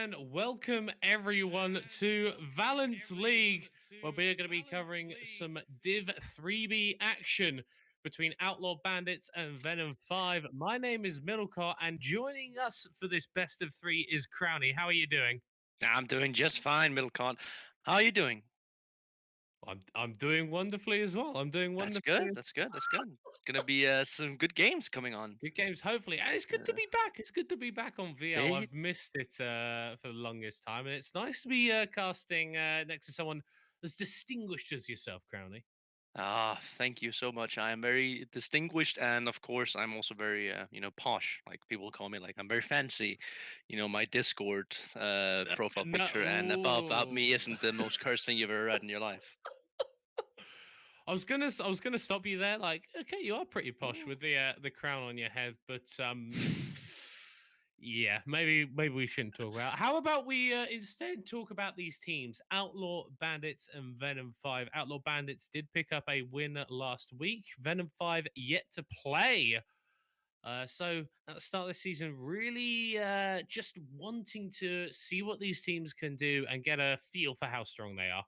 and welcome everyone to Valence League, where we are going to be covering some Div 3B action between Outlaw Bandits and VenomFive. My name is Middlecar, and joining us for this best of three is Crowny. How are you doing? I'm doing just fine, Middlecon. How are you doing? I'm doing wonderfully as well. I'm doing That's wonderfully. good. That's good. That's good. It's gonna be some good games coming on. Good games, hopefully. And it's good to Uh, be back. It's good to be back on VL. they I've missed it for the longest time. And it's nice to be casting next to someone as distinguished as yourself, Crowley. thank you so much. I am very distinguished, and of course, I'm also very posh. Like people call me, like I'm very fancy. My Discord profile No, picture and about me ooh. isn't the most cursed thing you've ever read in your life. I was gonna stop you there. Like, okay, you are pretty posh Mm. with the crown on your head, but yeah, maybe we shouldn't talk about. How about we instead talk about these teams: Outlaw Bandits and VenomFive. Outlaw Bandits did pick up a win last week. VenomFive yet to play. So at the start of the season, really just wanting to see what these teams can do and get a feel for how strong they are.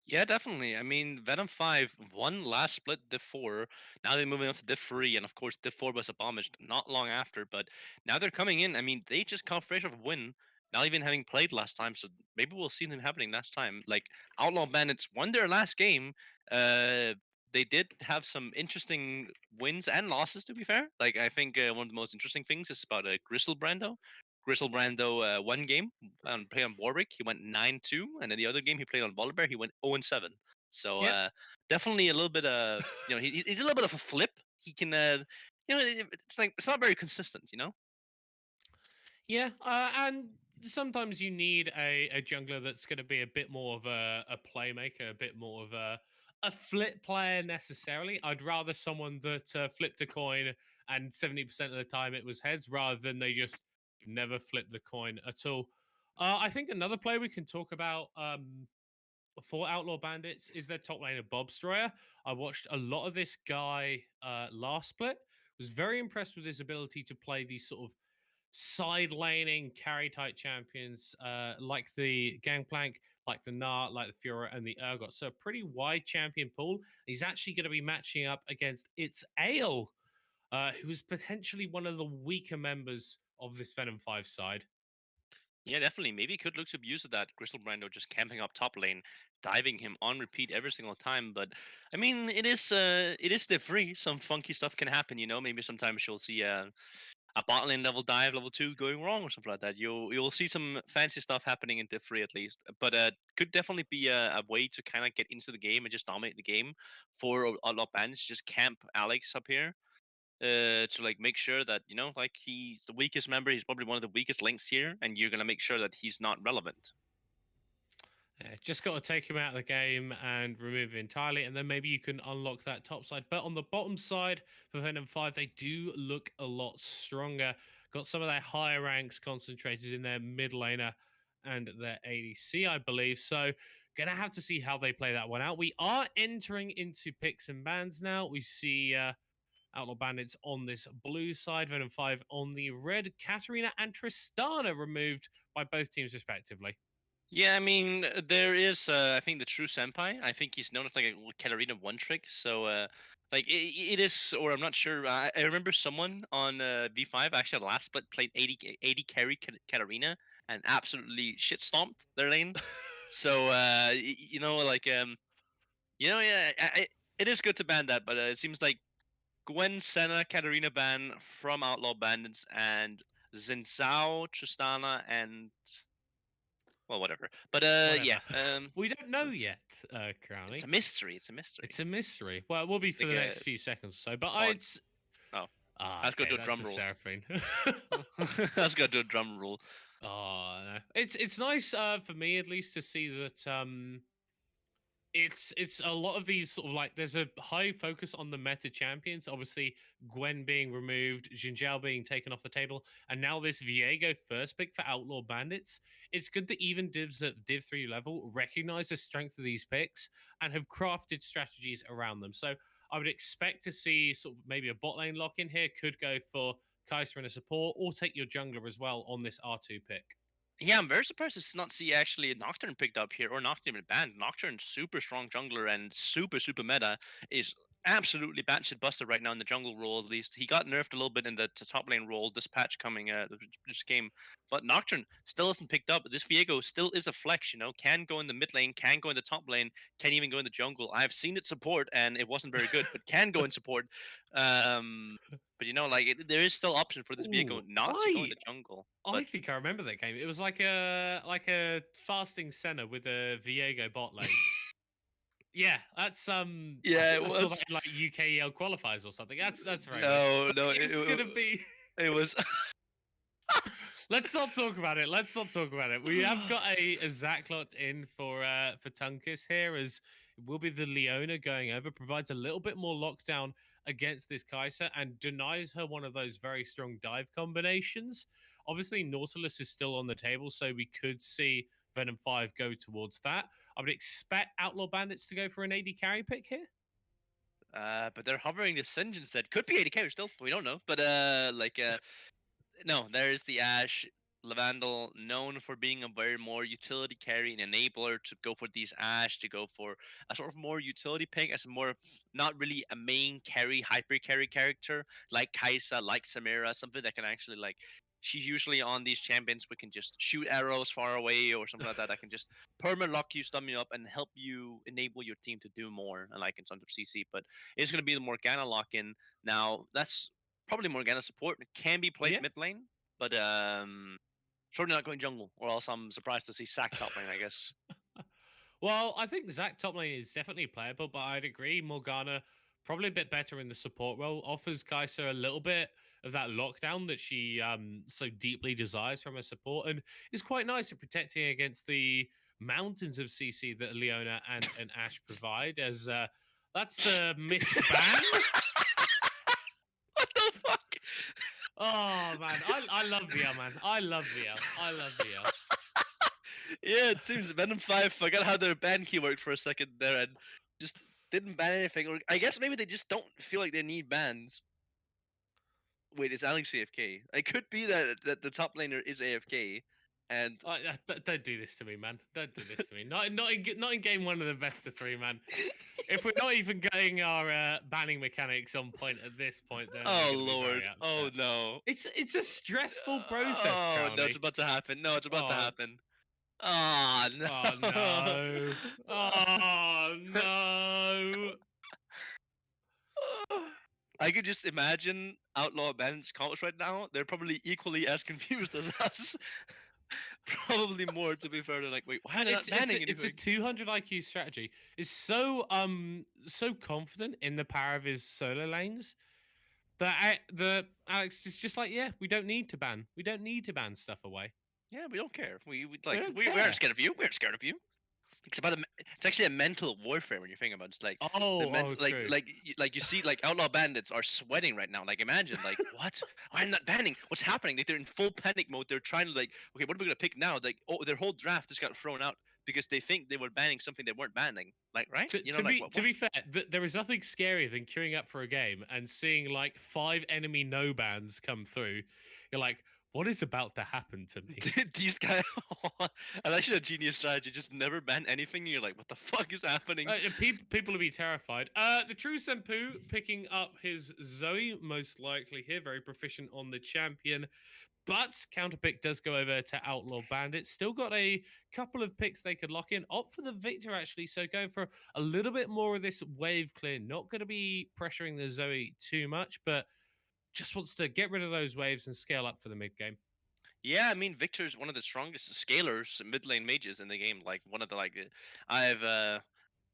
Yeah, definitely. I mean, Venom 5 won last split Div 4. Now they're moving up to Div 3, and of course, Div 4 was abolished not long after. But now they're coming in. I mean, they just come fresh off a win, not even having played last time. So maybe we'll see them happening next time. Like, Outlaw Bandits won their last game. Uh, they did have some interesting wins and losses, to be fair. Like, I think one of the most interesting things is about Gristle Brando. Gristle Brando one game played on Warwick, he went 9-2, and then the other game he played on Volibear, he went 0-7. So Yep. definitely a little bit he's a little bit of a flip. He can it's like it's not very consistent. Yeah, and sometimes you need a jungler that's going to be a bit more of a playmaker, a bit more of a flip player necessarily. I'd rather someone that flipped a coin and 70% of the time it was heads rather than they just never flipped the coin at all. I think another player we can talk about for Outlaw Bandits is their top laner, Bob Stroyer. I watched a lot of this guy last split. Was very impressed with his ability to play these sort of side laning carry type champions like the Gangplank, like the Gnar, like the Fiora, and the Urgot. So a pretty wide champion pool. He's actually going to be matching up against It's Ale, who is potentially one of the weaker members of this Venom 5 side. Yeah, definitely. Maybe he could look to abuse of that Crystal Brando just camping up top lane, diving him on repeat every single time. But I mean, it is the free. Some funky stuff can happen. Maybe sometimes you'll see a bot lane level dive level 2 going wrong or something like that. You'll see some fancy stuff happening in Div 3 at least. But could definitely be a way to kind of get into the game and just dominate the game for a lot of bands. Just camp Alex up here to like make sure that like he's the weakest member. He's probably one of the weakest links here, and you're gonna make sure that he's not relevant. Yeah, just got to take him out of the game and remove it entirely, and then maybe you can unlock that top side. But on the bottom side for Venom 5, they do look a lot stronger. Got some of their higher ranks concentrated in their mid laner and their ADC, I believe. So, gonna have to see how they play that one out. We are entering into picks and bans now. We see Outlaw Bandits on this blue side, Venom 5 on the red. Katarina and Tristana removed by both teams respectively. Yeah, I mean, there is, I think, the true senpai. I think he's known as like a Katarina one trick. So, like, it is, or I'm not sure. I remember someone on V5 actually last split played 80 carry Katarina and absolutely shit stomped their lane. So, like, yeah, it is good to ban that, but it seems like Gwen, Senna, Katarina ban from Outlaw Bandits, and Zinzao, Tristana, and well, whatever. But yeah, Whatever. We don't know yet, it's a Crowley. mystery. It's a It's mystery. a mystery. Well, it will be It's for like the a next few seconds or so. But oh it's oh. Let's go okay. do a That's drum the roll. Seraphine. Let's go do a drum roll. Oh, no. It's nice for me at least to see that it's a lot of these sort of like there's a high focus on the meta champions. Obviously, Gwen being removed, Jinjiao being taken off the table, and now this Viego first pick for Outlaw Bandits. It's good that even divs at Div 3 level recognize the strength of these picks and have crafted strategies around them. So I would expect to see sort of maybe a bot lane lock in here. Could go for Kaiser and a support, or take your jungler as well on this R2 pick. Yeah, I'm very surprised to not see actually Nocturne picked up here, or Nocturne even banned. Nocturne, super strong jungler and super meta, is absolutely batshit busted right now in the jungle role. At least he got nerfed a little bit in the top lane role this patch coming this game, but Nocturne still isn't picked up. This Viego still is a flex, you know, can go in the mid lane, can go in the top lane, can even go in the jungle. I've seen it support and it wasn't very good, but can go in support. Um, but you know, like there is still option for this Viego Ooh, not to go in the jungle, I but. think I remember that game. It was like a fasting Senna with a Viego bot lane. Yeah, that's I Yeah, think it I saw that was. in like UKEL qualifiers or something. That's very weird. No, no, It's gonna be. it was. Let's not talk about it. Let's not talk about it. We have got a Zach locked in for Tunkus here, as it will be the Leona going over, provides a little bit more lockdown against this Kai'Sa and denies her one of those very strong dive combinations. Obviously, Nautilus is still on the table, so we could see VenomFive go towards that. I would expect Outlaw Bandits to go for an AD carry pick here. But they're hovering the Singe instead. Could be 80k still. We don't know. But no, there's the Ash. Lavandle, known for being a very more utility carry and enabler, to go for these Ash, to go for a sort of more utility pick as a more of not really a main carry, hyper carry character like Kaisa, like Samira, something that can actually like. She's usually on these champions we can just shoot arrows far away or something like that. That can just perma lock you, stun you up, and help you enable your team to do more, like in terms of CC. But it's going to be the Morgana lock in. Now, that's probably Morgana support. It can be played Yeah. mid lane, but certainly not going jungle, or else I'm surprised to see Sack top lane, I guess. Well, I think Zach top lane is definitely playable, but I'd agree Morgana probably a bit better in the support role. Offers Kai'Sa a little bit of that lockdown that she so deeply desires from a support, and is quite nice at protecting against the mountains of CC that Leona and Ash provide. As that's a missed ban. What the fuck? Oh man, I love VL, man. I love VL. I love VL. Yeah, it seems VenomFive forgot how their ban key worked for a second there and just didn't ban anything. Or I guess maybe they just don't feel like they need bans. Wait, it's Alex AFK. It could be that the top laner is AFK, and Don't do this to me, man. Don't do this to me. Not in game one of the best of three, man. If we're not even getting our banning mechanics on point at this point, then I'm oh going to be lord, very oh upset. no, It's a stressful process, oh no, it's Crowley. about to happen. No, it's about to Oh, happen. Oh oh no. no. Oh no. I could just imagine Outlaw Bandits comments right now. They're probably equally as confused as us. Probably more, to be fair. They're like, wait, why are they not banning It's a anything? 200 IQ strategy. Is so confident in the power of his solo lanes that the Alex is just like, yeah, we don't need to ban. We don't need to ban stuff away. Yeah, we don't care. We We like don't we aren't care. scared of you. We aren't scared of you. It's actually a mental warfare when you're thinking about it. It's like the Oh, true. like you see like outlaw bandits are sweating right now. Like imagine like what? Why am not banning? What's happening? Like they're in full panic mode. They're trying to like okay, what are we gonna pick now? Like oh, their whole draft just got thrown out because they think they were banning something they weren't banning. Like right? You know like what To what? be fair, there is nothing scarier than queuing up for a game and seeing like 5 enemy no bans come through. You're like, what is about to happen to me? These guys, and actually a genius strategy. Just never ban anything. And you're like, what the fuck is happening? People will be terrified. The True Senpu picking up his Zoe, most likely here, very proficient on the champion. But counterpick does go over to Outlaw Bandit. Still got a couple of picks they could lock in. Opt for the Victor, actually. So going for a little bit more of this wave clear. Not going to be pressuring the Zoe too much, but just wants to get rid of those waves and scale up for the mid game. Yeah, I mean Victor's one of the strongest scalers, mid lane mages in the game. Like one of the like, I've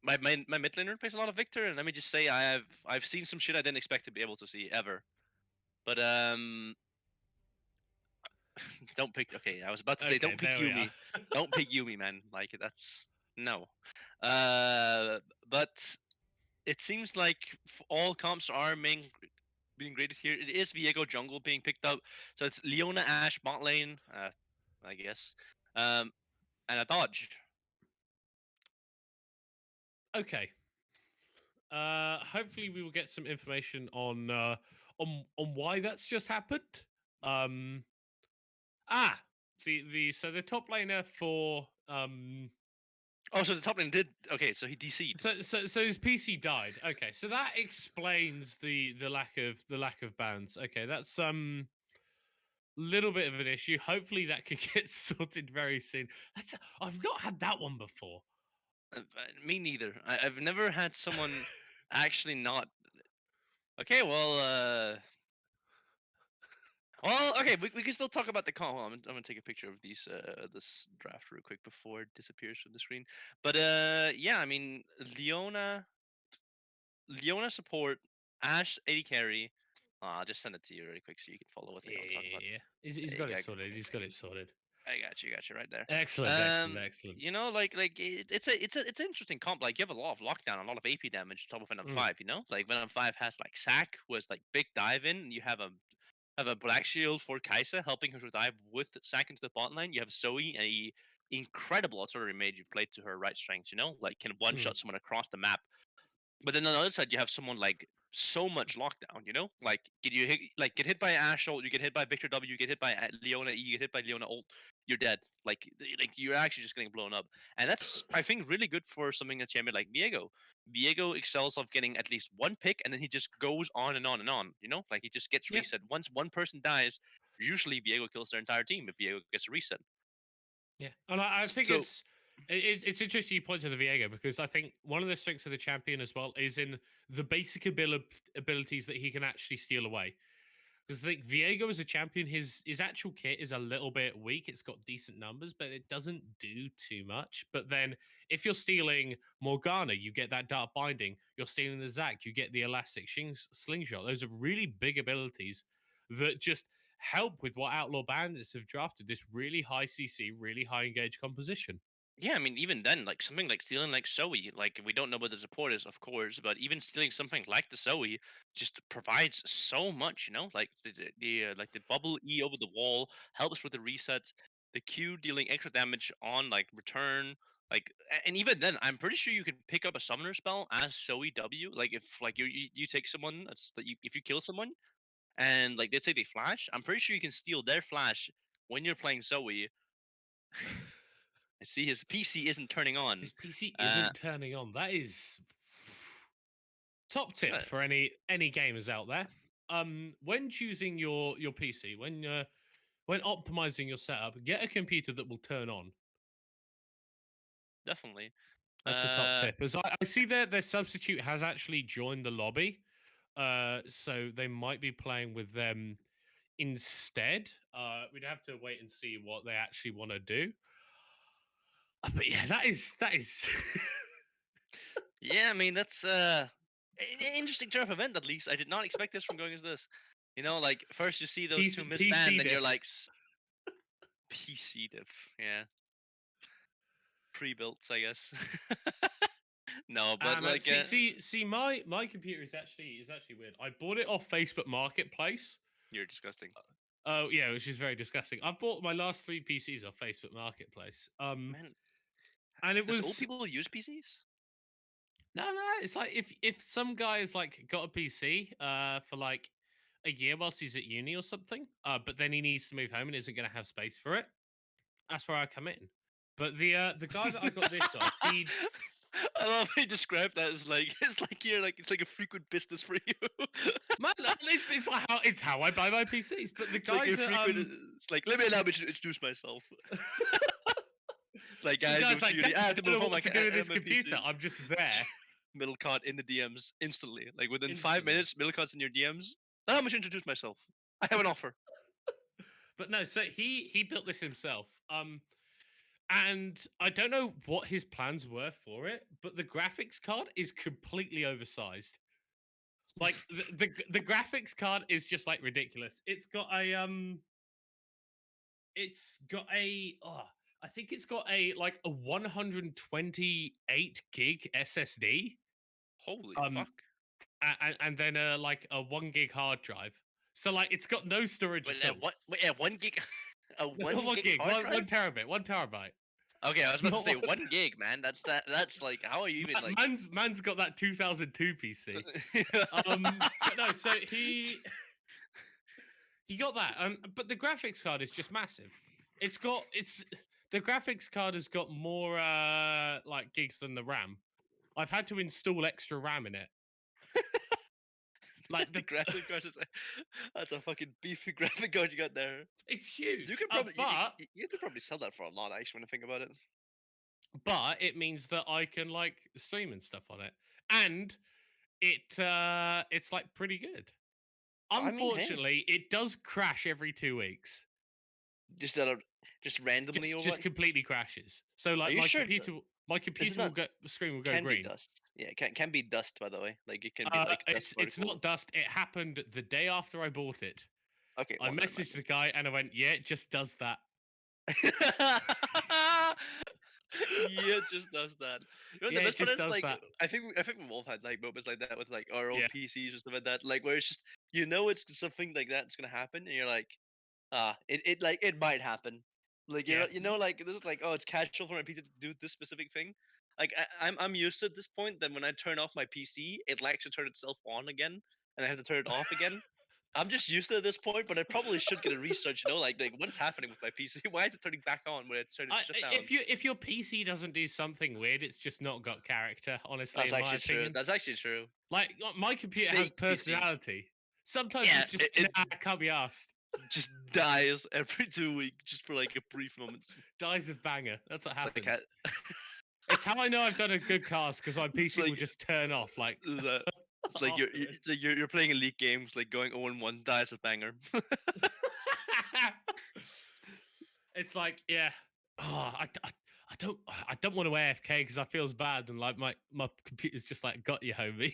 my mid laner plays a lot of Victor, and let me just say I've seen some shit I didn't expect to be able to see ever. But don't pick. Okay, I was about to say Okay, don't pick there we are. Yumi. Don't pick Yumi, man. Like that's no. But it seems like all comps are being graded here. It is Viego jungle being picked up, so it's Leona Ash bot lane, I guess, and a dodge. Okay. Hopefully we will get some information on why that's just happened. Um, ah, the top laner for Oh, so the top lane did. Okay, so he DC'd. so his PC died. Okay, so that explains the lack of bans. Okay, that's little bit of an issue. Hopefully that could get sorted very soon. That's I've not had that one before. Me neither. I've never had someone actually not. Okay, well, okay, we can still talk about the call. I'm gonna take a picture of this draft real quick before it disappears from the screen. But yeah, I mean, Leona support, Ash 80 carry. I'll just send it to you really quick so you can follow what the hell I'm talking about. Yeah, he's There you got it go. sorted. He's got it sorted. I got you right there. Excellent, excellent, excellent. You know, it's an interesting comp. Like you have a lot of lockdown, a lot of AP damage on top of Venom Mm, Five. You know, like Venom Five has like Sack was like big dive in. And you have a Black Shield for Kaisa helping her to dive with Sack into the bot line. You have Zoe, a incredible artillery mage you've played to her right strengths. You know, like can one mm, shot someone across the map. But then on the other side, you have someone like so much lockdown. You know, like get hit by Ash ult, you get hit by Victor W, you get hit by Leona E, you get hit by Leona ult, you're dead. Like you're actually just getting blown up, and that's I think really good for something a champion like Viego. Viego excels of getting at least one pick, and then he just goes on and on and on. You know, like he just gets yep. reset. Once one person dies, usually Viego kills their entire team if Viego gets a reset. Yeah, and I think So it's interesting you point to the Viego because I think one of the strengths of the champion as well is in the basic abilities that he can actually steal away. Because I think Viego as a champion, his actual kit is a little bit weak. It's got decent numbers, but it doesn't do too much. But then if you're stealing Morgana, you get that dark binding. You're stealing the Zac, you get the elastic slingshot. Those are really big abilities that just help with what Outlaw Bandits have drafted. This really high CC, really high engaged composition. yeah, I mean, even then, like something like stealing like Zoe, like we don't know what the support is, of course, but even stealing something like the Zoe just provides so much, you know, like like the bubble E over the wall helps with the resets, the Q dealing extra damage on like return, like and even then, I'm pretty sure you can pick up a summoner spell as Zoe W. Like if like you take someone that's that you if you kill someone and like let's say they flash, I'm pretty sure you can steal their flash when you're playing Zoe. I see his PC isn't turning on. His PC Uh, isn't turning on. That is top it's tip gonna for any gamers out there. When choosing your PC, when optimizing your setup, get a computer that will turn on. definitely. That's a top Uh, tip. As I see their substitute has actually joined the lobby, so they might be playing with them instead. We'd have to wait and see what they actually want to do. But yeah, that is yeah, I mean that's an interesting turn of event at least. I did not expect this from going as this. You know, like first you see those two PC misband, then you're diff. like PC diff, yeah, pre-built, I guess. No, but like See, my computer is actually weird. I bought it off Facebook Marketplace. you're disgusting, Oh yeah, which is very disgusting. I bought my last three PCs off Facebook Marketplace. man. And it Does old was people use PCs? no. It's like if some guy has like got a PC for like a year whilst he's at uni or something, but then he needs to move home and isn't going to have space for it. That's where I come in. But the guy that I got this off, he I love how you describe that as like it's like a frequent business for you. man, it's how I buy my PCs. But the It's like guy a that frequent. It's like let me allow me to introduce myself. It's like so the guys, guy's I'm like, Fury. I have I to don't move know home. what to do with this my computer. PC. I'm just there Middle caught in the DMs instantly. Like within five instantly. minutes, middle caught in your DMs. Allow me to introduce myself. I have an offer. But no, so he built this himself. And I don't know what his plans were for it, but the graphics card is completely oversized. Like the graphics card is just like ridiculous. It's got a I think it's got a like a 128 gig SSD. Holy Um fuck! and then like a 1 gig hard drive. So like it's got no storage Wait, at all. what? Wait, 1 gig, a No, one one gig gig, hard one drive? terabyte, 1 terabyte. Okay, I was about to Not say one. 1 gig, man. That's like how are you even like? Man's got that 2002 PC. But no, so he got that. But the graphics card is just massive. it's the graphics card has got more like gigs than the RAM. I've had to install extra RAM in it. Like The graphic card is that's a fucking beefy graphic card you got there. it's You huge. could probably But you could probably sell that for a lot actually when I think about it. it means that I can like stream and stuff on it. And it's like pretty good. I mean, hey, Unfortunately, it does crash every 2 weeks. just out of just randomly or Just what? completely crashes. So Are like you sure? my Is it computer will not go the screen will go can be green. dust? Yeah, can be dust by the way. Like it can be like dust It's particle. not dust. It happened the day after I bought it. Okay, I well never messaged the guy and I went, "Yeah, it just does that." mind. Yeah, it just does that. You know what the Yeah, it best part just is? does Like, that. I think we've all had like moments like that with like our own Yeah. PCs or stuff like that. Like where it's just you know it's something like that's gonna happen, and you're like, ah, it like it might happen. Like Yeah. you know like this is like oh it's casual for my PC to do this specific thing. Like I'm used to at this point that when I turn off my PC, it likes to turn itself on again, and I have to turn it off again. I'm just used to it at this point, but I probably should get a research. You know, like what is happening with my PC? Why is it turning back on when it's turning shut down? If your PC doesn't do something weird, it's just not got character, honestly, That's in my actually true. opinion. That's actually true. Like my computer has Fake PC. personality. Sometimes Yeah, it's just nah, I can't be asked. just dies every 2 weeks just for like a brief moments. Dies of banger. That's what It's like ha- happens. It's how I know I've done a good cast because my it's PC will like just turn off like that. It's like afterwards. you're playing elite games like going 0-1 dies a banger. It's like, yeah. Oh, I don't want to AFK because I feels bad and like my computer's just like got you, homie.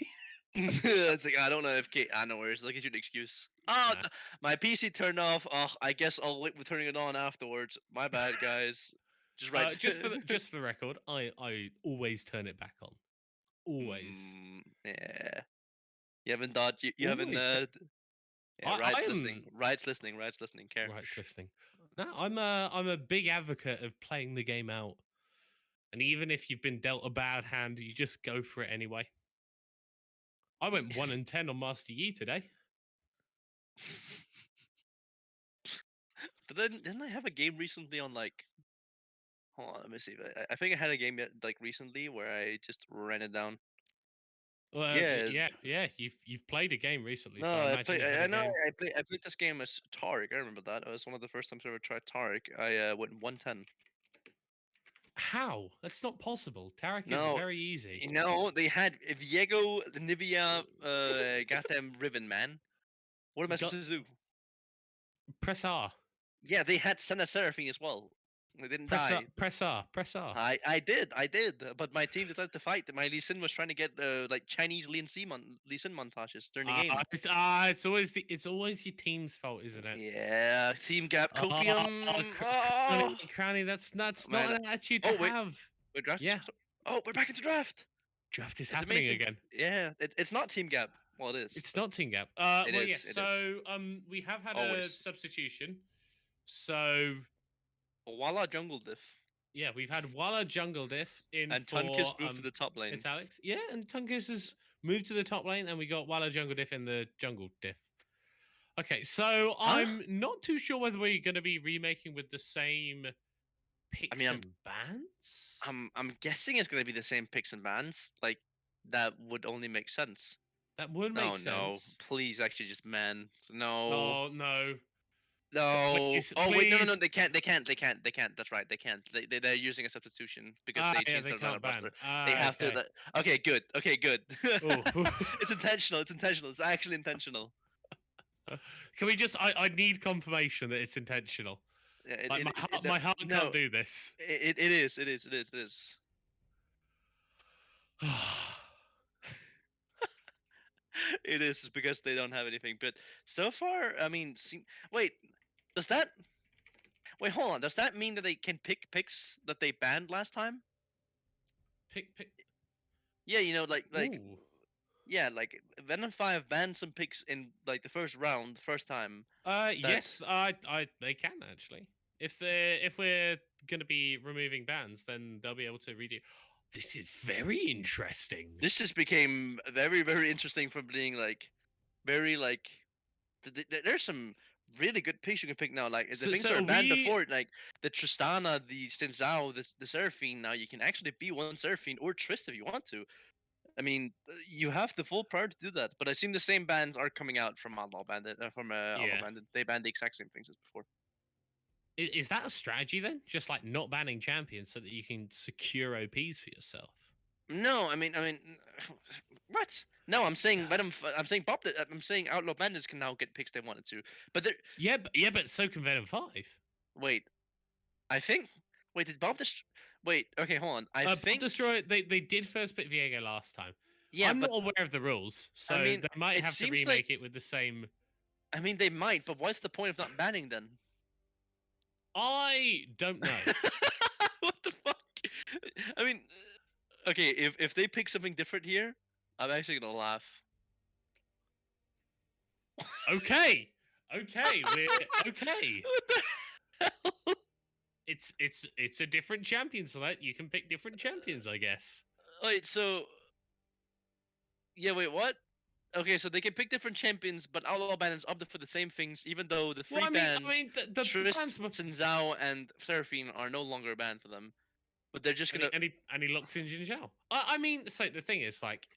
It's like I don't know if I know where it's like it's an excuse. Oh, Nah. my PC turned off. Oh, I guess I'll wait with turning it on afterwards. My bad, guys. Just right. Just for the record, I always turn it back on. Always. Yeah. You haven't thought you haven't Always. yeah, I rights am listening. Rights listening, rights listening, care. right listening. No, I'm a big advocate of playing the game out. And even if you've been dealt a bad hand, you just go for it anyway. I went 1-10 on Master Yi today. But then didn't I have a game recently on like hold on, let me see. I think I had a game like recently where I just ran it down. Yeah. Yeah. You've played a game recently, so I No, imagine you had I a know game. I played this game as Taric. I remember that. It was one of the first times I ever tried Taric. I went 110. How? That's not possible. Tarek is No, very easy. no, they had Viego, Nivea, goddamn Riven, man. What am I You supposed got to do? press R. Yeah, they had Senna Seraphine as well. They didn't die. Press R. I did. But my team decided to fight. My Lee Sin was trying to get like Chinese Lee Sin montages during the game. It's always your team's fault, isn't it? Yeah, team gap Oh, copium. Oh Cranny, that's not man. an attitude to Oh wait, have. wait, draft. Yeah, Oh, we're back into draft. draft is It's happening amazing. again. Yeah, it's not team gap. Well, it is, It's but not team gap. it Well, yes. is. It is So, we have had a always. substitution. So, Voila, jungle diff. yeah, we've had Walla Jungle Diff in And for Tunkiss moved to the top lane. it's Alex. Yeah, and Tunkus has moved to the top lane, and we got Walla Jungle Diff in the Jungle Diff. Okay, so Huh? I'm not too sure whether we're going to be remaking with the same I mean, picks and bands. I'm guessing it's gonna be the same picks and bans. Like that would only make sense. That would make No, no, sense. please, actually, just man. No, Oh no! no. Please, Oh wait, no, no, no. please. They can't. They can't. They can't. They can't. That's right. They can't. They're using a substitution because they Yeah, changed they their can't lineup ban. roster. They have to. Okay. Okay, good. Okay, good. Oh. It's intentional. It's intentional. It's actually intentional. Can we just? I need confirmation that it's intentional. Yeah, Like my heart no, can't do this. it is. It is. It is. It is. It is because they don't have anything. But so far, I mean, wait, does that? Wait, hold on. Does that mean that they can pick picks that they banned last time? Pick. Yeah, you know, like Ooh. yeah, like VenomFive banned some picks in like the first round, the first time. That Yes, they can actually. If we're gonna be removing bans, then they'll be able to redo. This is very interesting. this just became very interesting from being like very like there's some really good picks you can pick now. Like the So things so that are were banned we? before, like the Tristana, the Sinzao, the Seraphine. Now you can actually be one Seraphine or Trist if you want to. I mean, you have the full power to do that. But I assume the same bans are coming out from Outlaw Bandit, from Outlaw Yeah. Bandit. They banned the exact same things as before. Is that a strategy then? Just like not banning champions so that you can secure OPs for yourself? No, what? No, I'm saying I'm saying I'm saying Outlaw Bandits can now get picks they wanted to. But they're Yeah, but so can VenomFive. wait. I think. Wait, did Bob this? Wait. Okay, hold on. I Bob think. Destroy, they did first pick Viego last time. Yeah, I'm not but aware of the rules, I so mean, they might it have to seems like remake it with the same. I mean they might, but what's the point of not banning then? I don't know. What the fuck? I mean, okay, if they pick something different here, I'm actually gonna laugh. Okay, okay, we're okay. What the hell? It's a different champion select. You can pick different champions, I guess. Wait, so yeah, wait, what? Okay, so they can pick different champions, but Outlaw Bandits opted for the same things, even though the Well, free I bans, mean, the Trist, bands were. Zhao, and Seraphine are no longer banned for them. But they're just gonna. And he locks in Jin Zhao. I mean, so the thing is, like,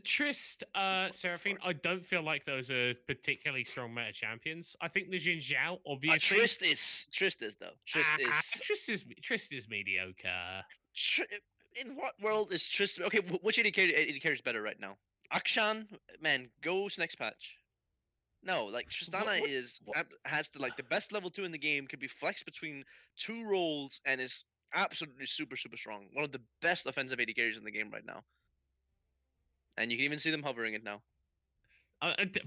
Trist, What the Seraphine, fuck? I don't feel like those are particularly strong meta champions. I think the Jin Zhao, obviously. Trist is though. Trist is mediocre. Tr- in what world is Trist? Okay, which AD carry is better right now? Akshan, man, go to next patch. No, like What, Tristana what, is what? has the best level 2 in the game. Could be flexed between two roles and is absolutely super strong. One of the best offensive AD carries in the game right now. And you can even see them hovering it now.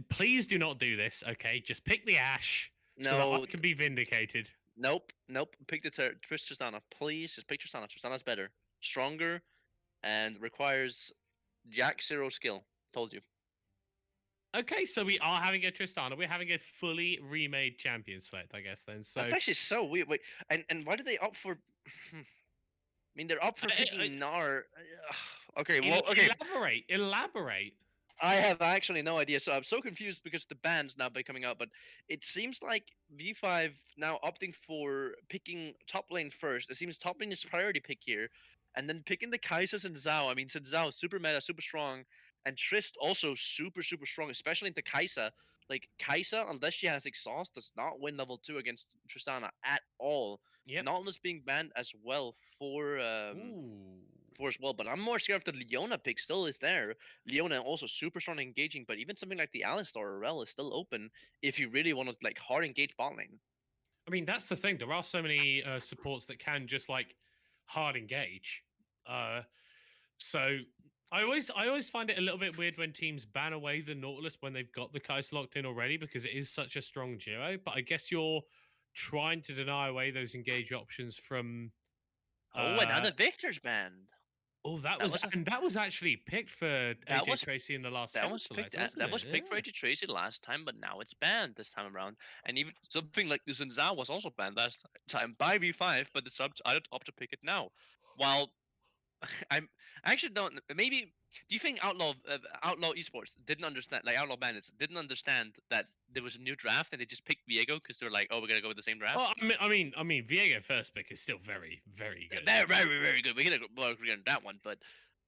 Please do not do this, okay? Just pick the Ash so that I No, can be vindicated. nope. Pick the Tristana, please. Just pick Tristana. Tristana's better, stronger, and requires Jack Zero skill. Told you. Okay, so we are having a Tristana. We're having a fully remade champion select, I guess, then. So, That's actually so weird. Wait, and why did they opt for? I mean, they're up for uh, picking Gnar. Okay, well, okay. elaborate. I have actually no idea, so I'm so confused because the band's now coming out. But it seems like V5 now opting for picking top lane first. It seems top lane is priority pick here, and then picking the Kaisers and Zhao. I mean, since Zhao super meta, super strong, and Trist also super strong, especially into Kaisa. Like Kaisa, unless she has exhaust, does not win level 2 against Tristana at all. Yep. Nautilus being banned as well Ooh. for as well. But I'm more scared if the Leona pick still is there. Leona also super strong and engaging, but even something like the Alistar or Rel is still open if you really want to like hard engage bot lane. I mean, that's the thing. There are so many supports that can just like hard engage. So I always find it a little bit weird when teams ban away the Nautilus when they've got the Kaiser locked in already because it is such a strong duo. But I guess you're trying to deny away those engage options from. Oh, and now Uh, the Victor's banned. oh, That was a that was actually picked for that AJ was Tracy in the last that champ was picked select, wasn't that it? was picked for Yeah. AJ Tracy last time, but now it's banned this time around. And even something like the Zinzao was also banned last time by V5, but it's up to pick it now. While I'm I actually don't. Maybe do you think Outlaw Esports didn't understand, like Outlaw Bandits didn't understand that there was a new draft and they just picked Viego because they're like, oh, we're gonna go with the same draft. Well, Viego first pick is still very, very good. Very good. We're gonna agree on that one, but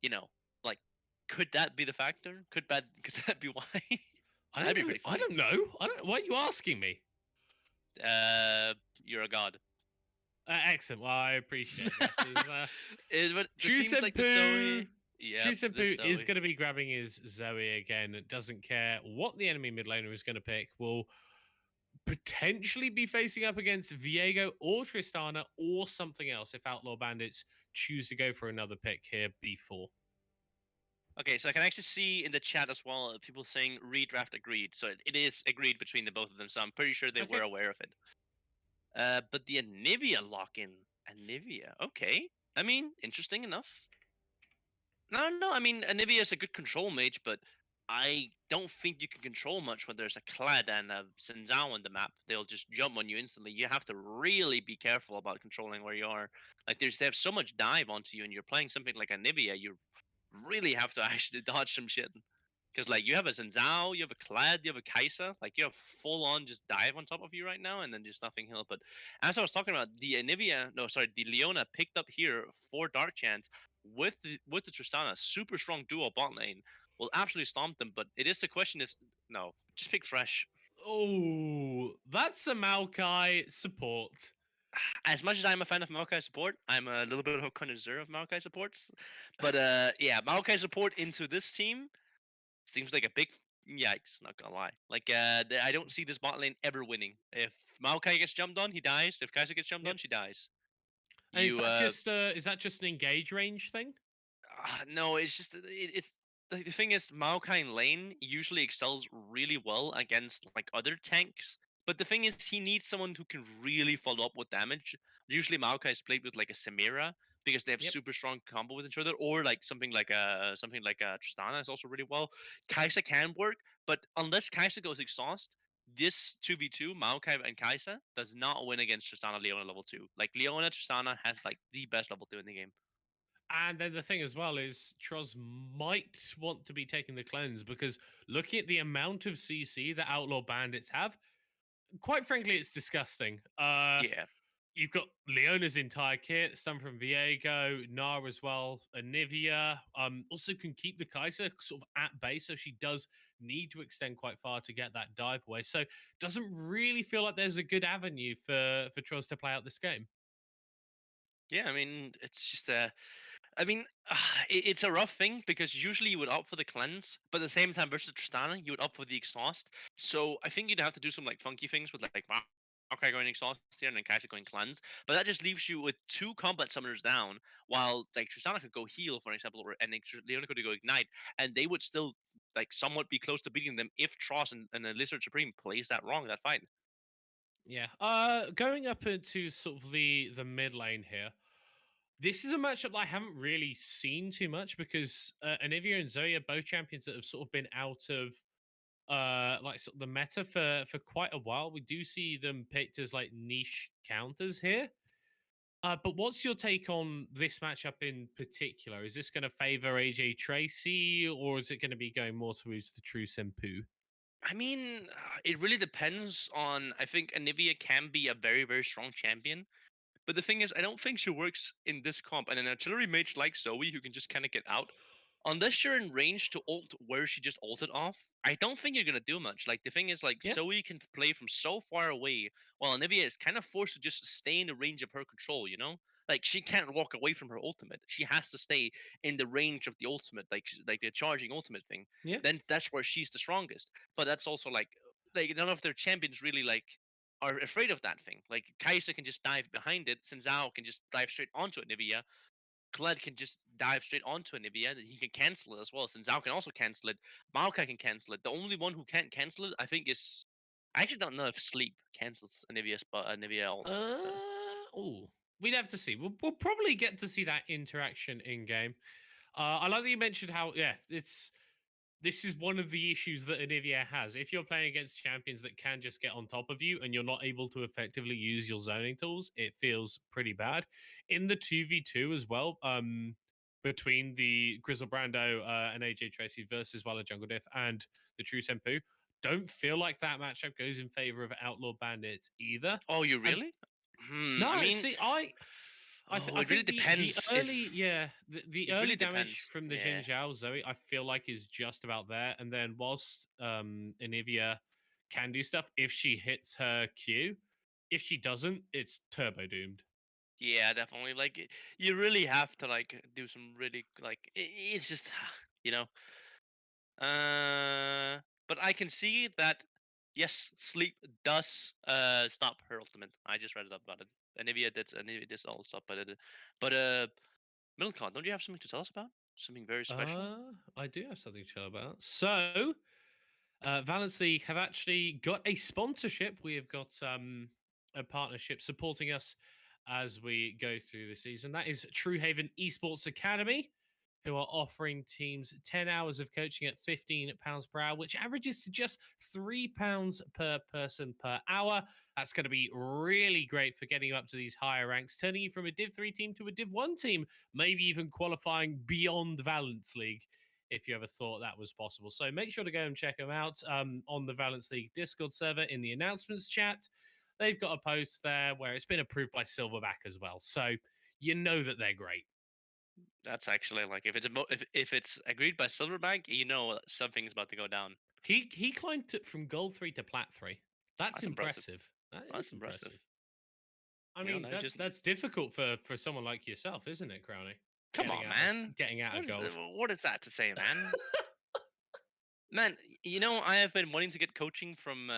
you know, like, could that be the factor? Could that be why? I That'd don't be know. pretty I funny. don't know. I don't. Why are you asking me? You're a god. Excellent. Well, I appreciate that. Is what it Chu seems like the Zoe. Chu Yep, the Senpu is Zoe. going to be grabbing his Zoe again. It doesn't care what the enemy mid laner is going to pick. Will potentially be facing up against Viego or Tristana or something else if Outlaw Bandits choose to go for another pick here before. Okay, so I can actually see in the chat as well people saying redraft agreed. So it is agreed between the both of them. So I'm pretty sure they were Okay. aware of it. But the Anivia lock-in, Anivia, okay. I mean, interesting enough. No. I mean, Anivia is a good control mage, but I don't think you can control much when there's a Clad and a Sinzao on the map. They'll just jump on you instantly. You have to really be careful about controlling where you are. Like, they have so much dive onto you, and you're playing something like Anivia, you really have to actually dodge some shit. Because like you have a Zenzao, you have a Kled, you have a Kaisa, like you have full on just dive on top of you right now, and then just nothing heal. But as I was talking about, the Anivia, no, sorry, the Leona picked up here for Dark Chance with the Tristana, super strong duo bot lane, will absolutely stomp them. But it is the question: is no, just pick Thresh. Oh, that's a Maokai support. As much as I'm a fan of Maokai support, I'm a little bit of a connoisseur of Maokai supports. But yeah, Maokai support into this team seems like a big yikes. Not gonna lie. Like I don't see this bot lane ever winning. If Maokai gets jumped on, he dies. If Kai'Sa gets jumped Yep. on, she dies. And You is that just an engage range thing? no, it's just it's the thing is Maokai in lane usually excels really well against like other tanks. But the thing is, he needs someone who can really follow up with damage. Usually, Maokai is played with like a Samira because they have Yep. super strong combo with each other, or like something like a Tristana is also really well. Kaisa can work, but unless Kaisa goes exhaust, this 2v2 Maokai and Kaisa does not win against Tristana Leona level 2. Like Leona Tristana has like the best level 2 in the game. And then the thing as well is Troz might want to be taking the cleanse because looking at the amount of CC that Outlaw Bandits have, quite frankly, it's disgusting. Yeah. You've got Leona's entire kit, some from Viego, Nar as well, Anivia. Also can keep the Kaiser sort of at base, so she does need to extend quite far to get that dive away. So doesn't really feel like there's a good avenue for Troz to play out this game. Yeah, I mean, it's just I mean, it's a rough thing because usually you would opt for the cleanse, but at the same time versus Tristana, you would opt for the exhaust. So I think you'd have to do some like funky things with like Maokai going exhaust here and then Kai'Sa going cleanse. But that just leaves you with two combat summoners down, while like Tristana could go heal, for example, or and Leona could go ignite, and they would still like somewhat be close to beating them if Tross and the Lizard Supreme plays that wrong that fight. Yeah. Going up into sort of the mid lane here. This is a matchup that I haven't really seen too much because Anivia and Zoe are both champions that have sort of been out of like sort of the meta for quite a while. We do see them picked as like niche counters here. But what's your take on this matchup in particular? Is this going to favor AJ Tracy or is it going to be going more towards the true Senpu? I mean, it really depends on. I think Anivia can be a very, very strong champion. But the thing is, I don't think she works in this comp. And an artillery mage like Zoe, who can just kind of get out, unless you're in range to ult where she just ulted off, I don't think you're gonna do much. Like the thing is, like Yeah, Zoe can play from so far away, while Anivia is kind of forced to just stay in the range of her control. You know, like she can't walk away from her ultimate. She has to stay in the range of the ultimate, like the charging ultimate thing. yeah, Then that's where she's the strongest. But that's also like none of their champions really like are afraid of that thing. Like Kai'Sa can just dive behind it, Zhao can just dive straight onto it, Nivea. Kled can just dive straight onto a Nivea, and he can cancel it as well. Zhao can also cancel it. Maokai can cancel it. The only one who can't cancel it, I think, is I actually don't know if Sleep cancels a Nivea spot, a Nivea ult. oh, we'd have to see. We'll probably get to see that interaction in game. I like that you mentioned how this is one of the issues that Anivia has. If you're playing against champions that can just get on top of you and you're not able to effectively use your zoning tools, it feels pretty bad. In the 2v2 as well, between the Grizzle Brando and AJ Tracy versus Walla Jungle Diff and the True Senpu, don't feel like that matchup goes in favor of Outlaw Bandits either. Oh, you And really? I no, mean, see, oh, I it really think the depends. If early the it really early damage depends. from the Jin Yeah. Zhao Zoe I feel like is just about there, and then whilst Anivia can do stuff if she hits her Q, if she doesn't, it's turbo doomed. Yeah, definitely. Like, you really have to like do some really like. It's just, you know, but I can see that yes, sleep does stop her ultimate. I just read it up about it. Anivia did all stop, but Milcon, don't you have something to tell us about? Something very special? I do have something to tell about. So, Valence League have actually got a sponsorship. We have got a partnership supporting us as we go through the season. That is True Haven Esports Academy, who are offering teams 10 hours of coaching at £15 per hour, which averages to just £3 per person per hour. That's going to be really great for getting you up to these higher ranks, turning you from a Div 3 team to a Div 1 team, maybe even qualifying beyond Valence League. if you ever thought that was possible. So make sure to go and check them out on the Valence League Discord server in the announcements chat. They've got a post there where it's been approved by Silverback as well. So you know that they're great. That's actually like if it's agreed by Silverback, you know something's about to go down. He climbed from gold 3 to plat 3. That's impressive. impressive. That That's is impressive. I mean, that's difficult for someone like yourself, isn't it, Crowley? Come on, man. Getting out of gold. What is that to say, man? Man, you know, I have been wanting to get coaching from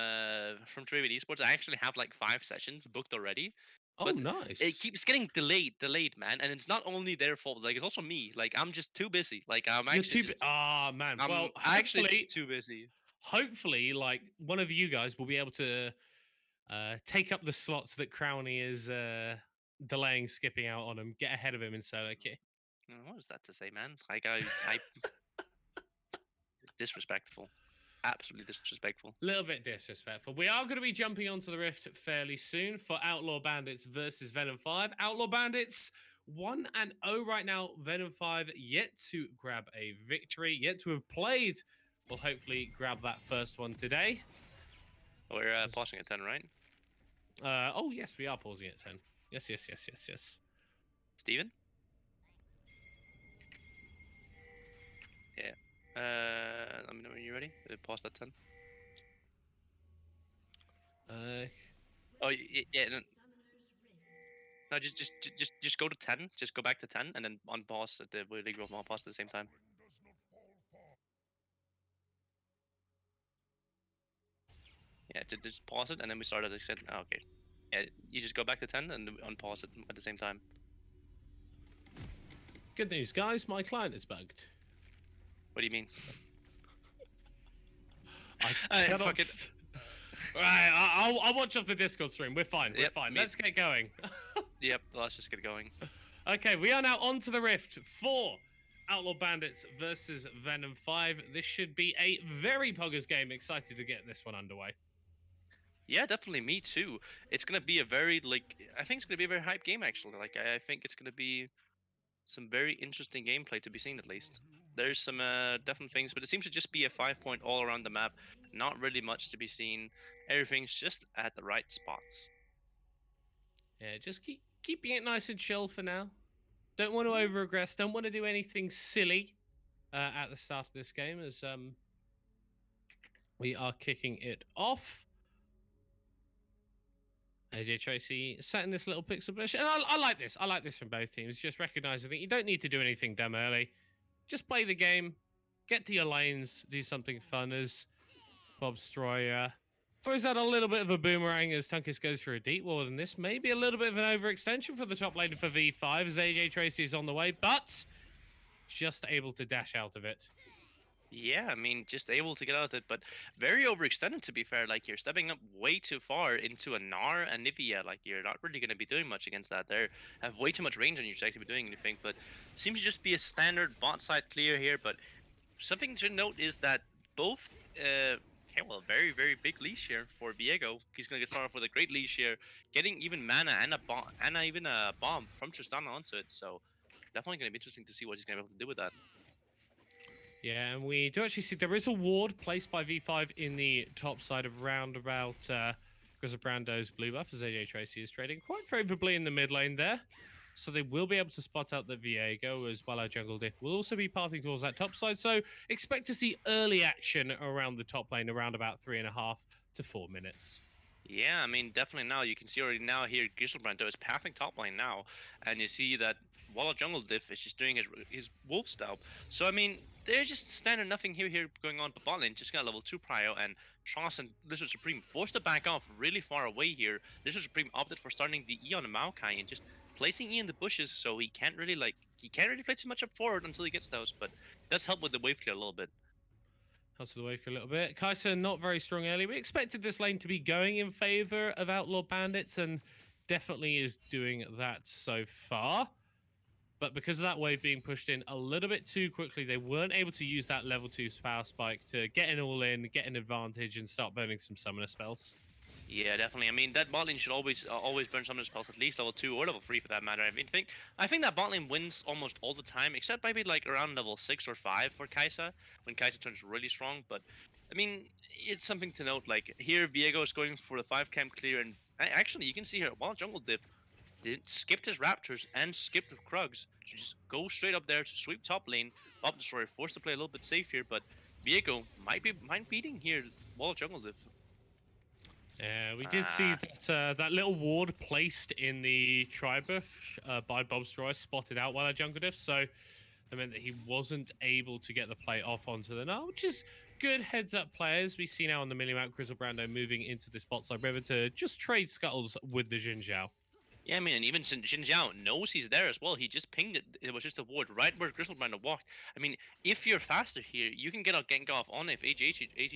Trivia Esports. I actually have like 5 sessions booked already, Oh, but nice. it keeps getting delayed, man. And it's not only their fault; like it's also me. Like I'm just too busy. Like I'm actually just. Ah, man. I'm Well, actually just too busy. Hopefully, like one of you guys will be able to take up the slots that Crowney is delaying, skipping out on him. Get ahead of him in solo queue. What is that to say, man? Like I disrespectful. Absolutely disrespectful. A little bit disrespectful. We are going to be jumping onto the Rift fairly soon for Outlaw Bandits versus VenomFive. Outlaw Bandits 1-0 right now. VenomFive yet to grab a victory, yet to have played. We'll hopefully grab that first one today. We're pausing at 10, right? Oh, yes, we are pausing at 10. Yes. Steven? Yeah. Let me know when you're ready. Pause that 10. Oh, yeah. No, just go to 10. Just go back to 10 and then unpause at the League of pause at the same time. Yeah, just pause it and then we start at the set. Oh, okay. Yeah, you just go back to 10 and unpause it at the same time. Good news, guys. My client is bugged. What do you mean? I cannot... Fuck it. Right, I'll watch off the Discord stream. We're fine. We're fine. Let's get going. Yep, let's just get going. Okay, we are now on to the Rift for Outlaw Bandits versus VenomFive. This should be a very poggers game. Excited to get this one underway. Yeah, definitely. Me too. It's gonna be a very I think it's gonna be a very hype game actually. Like I think it's gonna be some very interesting gameplay to be seen at least. There's some definite things, but it seems to just be a 5-point all around the map. Not really much to be seen. Everything's just at the right spots. Yeah, just keeping it nice and chill for now. Don't want to over-aggress. Don't want to do anything silly at the start of this game as we are kicking it off. AJ Tracy sat in this little pixel bush. And I like this. I like this from both teams. Just recognizing that you don't need to do anything dumb early. Just play the game. Get to your lanes. Do something fun as Bob Stroyer throws out a little bit of a boomerang as Tunkus goes for a deep ward. And this may be a little bit of an overextension for the top lane for V5 as AJ Tracy is on the way. But just able to dash out of it. Yeah, I mean, just able to get out of it, but very overextended to be fair. Like, you're stepping up way too far into a Gnar and Nivea. Like, you're not really going to be doing much against that. They have way too much range on you to actually be doing anything, but seems to just be a standard bot side clear here. But something to note is that both, okay, well, very, very big leash here for Viego. He's going to get started off with a great leash here, getting even mana and even a bomb from Tristana onto it. So, definitely going to be interesting to see what he's going to be able to do with that. Yeah, and we do actually see there is a ward placed by V5 in the top side of roundabout Grisabrando's blue buff as AJ Tracy is trading quite favorably in the mid lane there. So they will be able to spot out the Viego as well as Jungle Diff will also be pathing towards that top side. So expect to see early action around the top lane around about 3.5 to 4 minutes. Yeah, I mean, definitely now. You can see already now here, Griselbrando is pathing top lane now. And you see that Walla Jungle Diff is just doing his wolf stomp. So, I mean, there's just standard nothing here going on. But bot lane just got level 2 prio. And Tross and Lizard Supreme forced to back off really far away here. Lizard Supreme opted for starting the E on the Maokai and just placing E in the bushes. So he can't really, play too much up forward until he gets those. But that's helped with the wave clear a little bit. Helps with the wave a little bit. Kai'Sa not very strong early. We expected this lane to be going in favor of Outlaw Bandits and definitely is doing that so far. But because of that wave being pushed in a little bit too quickly, they weren't able to use that level 2 power spike to get an all in, get an advantage, and start burning some summoner spells. Yeah, definitely. I mean, that bot lane should always burn some of the spells, at least level 2 or level 3 for that matter. I think that bot lane wins almost all the time, except maybe like around level 6 or 5 for Kai'Sa, when Kai'Sa turns really strong. But I mean, it's something to note. Like here, Viego is going for the 5 camp clear, and actually, you can see here while Jungle Diff did skipped his Raptors and skipped the Krugs to just go straight up there to sweep top lane. Bob Destroyer forced to play a little bit safe here, but Viego might beating here while Jungle Diff. Yeah, we did see Ah. that that little ward placed in the tri-buff by Bobstroy spotted out while at Jungle Diff, so that meant that he wasn't able to get the play off onto the Nile, which is good heads-up players. We see now on the milli map Griselbrando moving into this bot side river to just trade scuttles with the Xin Zhao. Yeah, I mean, and even Xin Zhao knows he's there as well. He just pinged it. It was just a ward right where Griselbrand walked. I mean, if you're faster here, you can get a gank off on if AG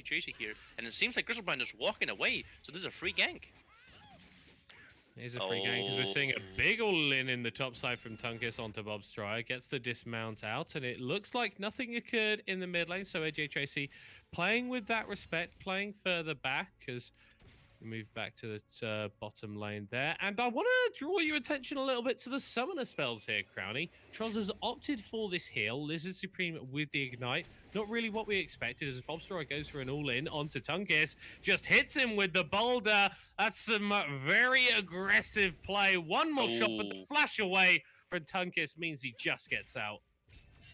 Tracy here. And it seems like Griselbrand is walking away. So this is a free gank. Here's a free game because we're seeing a big all-in in the top side from Tungus onto Bobstryer. Gets the dismount out, and it looks like nothing occurred in the mid lane. So AJ Tracy playing with that respect, playing further back as we move back to the bottom lane there. And I want to draw your attention a little bit to the summoner spells here, Crowny. Troz has opted for this heal, Lizard Supreme with the Ignite. Not really what we expected as Bobstroy goes for an all-in onto Tungus. Just hits him with the boulder. That's some very aggressive play. One more shot, but the flash away from Tungus means he just gets out.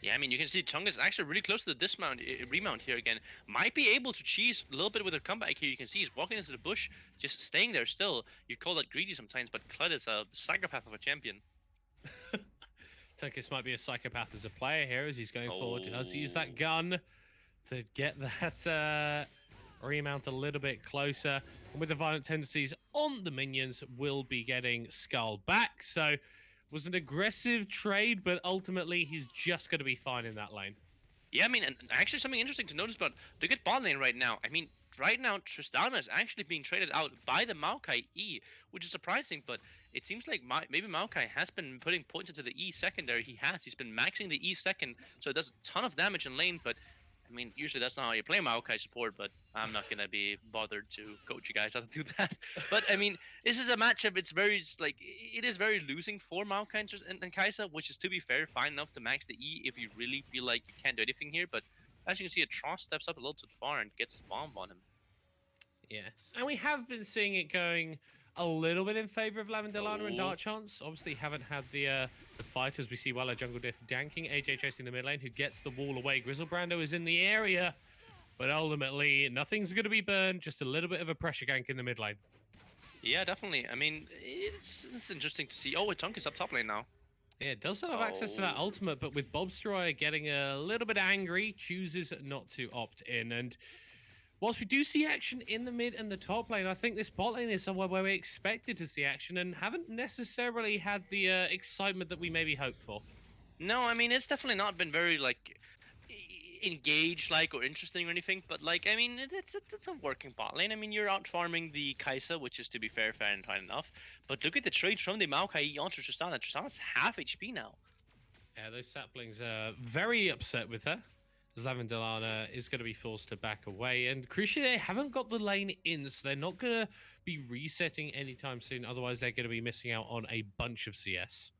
Yeah, I mean, you can see Tonga is actually really close to the dismount, remount here again. Might be able to cheese a little bit with her comeback here. You can see he's walking into the bush, just staying there still. You'd call that greedy sometimes, but Kled is a psychopath of a champion. Tunkus might be a psychopath as a player here as he's going forward. He does use that gun to get that remount a little bit closer. And with the violent tendencies on the minions, will be getting Skull back. So was an aggressive trade, but ultimately he's just going to be fine in that lane. Yeah, I mean, and actually something interesting to notice about the good bot lane right now. I mean, right now Tristana is actually being traded out by the Maokai E, which is surprising, but it seems like maybe Maokai has been putting points into the E secondary. He's been maxing the E second, so it does a ton of damage in lane, but I mean, usually that's not how you play Maokai support, but I'm not gonna be bothered to coach you guys how to do that. But I mean, this is a matchup. It's very like it is very losing for Maokai and Kai'Sa, which is to be fair, fine enough to max the E if you really feel like you can't do anything here. But as you can see, Atroz steps up a little too far and gets the bomb on him. Yeah, and we have been seeing it going a little bit in favor of Lavandolana and Dark Chance. Obviously, haven't had the fight as we see Wella Jungle Diff danking AJ chasing the mid lane, who gets the wall away. Griselbrando is in the area, but ultimately nothing's going to be burned. Just a little bit of a pressure gank in the mid lane. Yeah, definitely. I mean, it's interesting to see. Oh, Tunk is up top lane now. Yeah, it does not have access to that ultimate, but with Bobstroy getting a little bit angry, chooses not to opt in. And whilst we do see action in the mid and the top lane, I think this bot lane is somewhere where we expected to see action and haven't necessarily had the excitement that we maybe hoped for. No, I mean, it's definitely not been very, like, engaged, like, or interesting or anything, but, like, I mean, it's a working bot lane. I mean, you're out farming the Kai'Sa, which is, to be fair and fine enough, but look at the trade from the Maokai onto Tristana. Tristana's half HP now. Yeah, those saplings are very upset with her. Lavandolana is going to be forced to back away. And crucially, they haven't got the lane in, so they're not going to be resetting anytime soon. Otherwise, they're going to be missing out on a bunch of CS.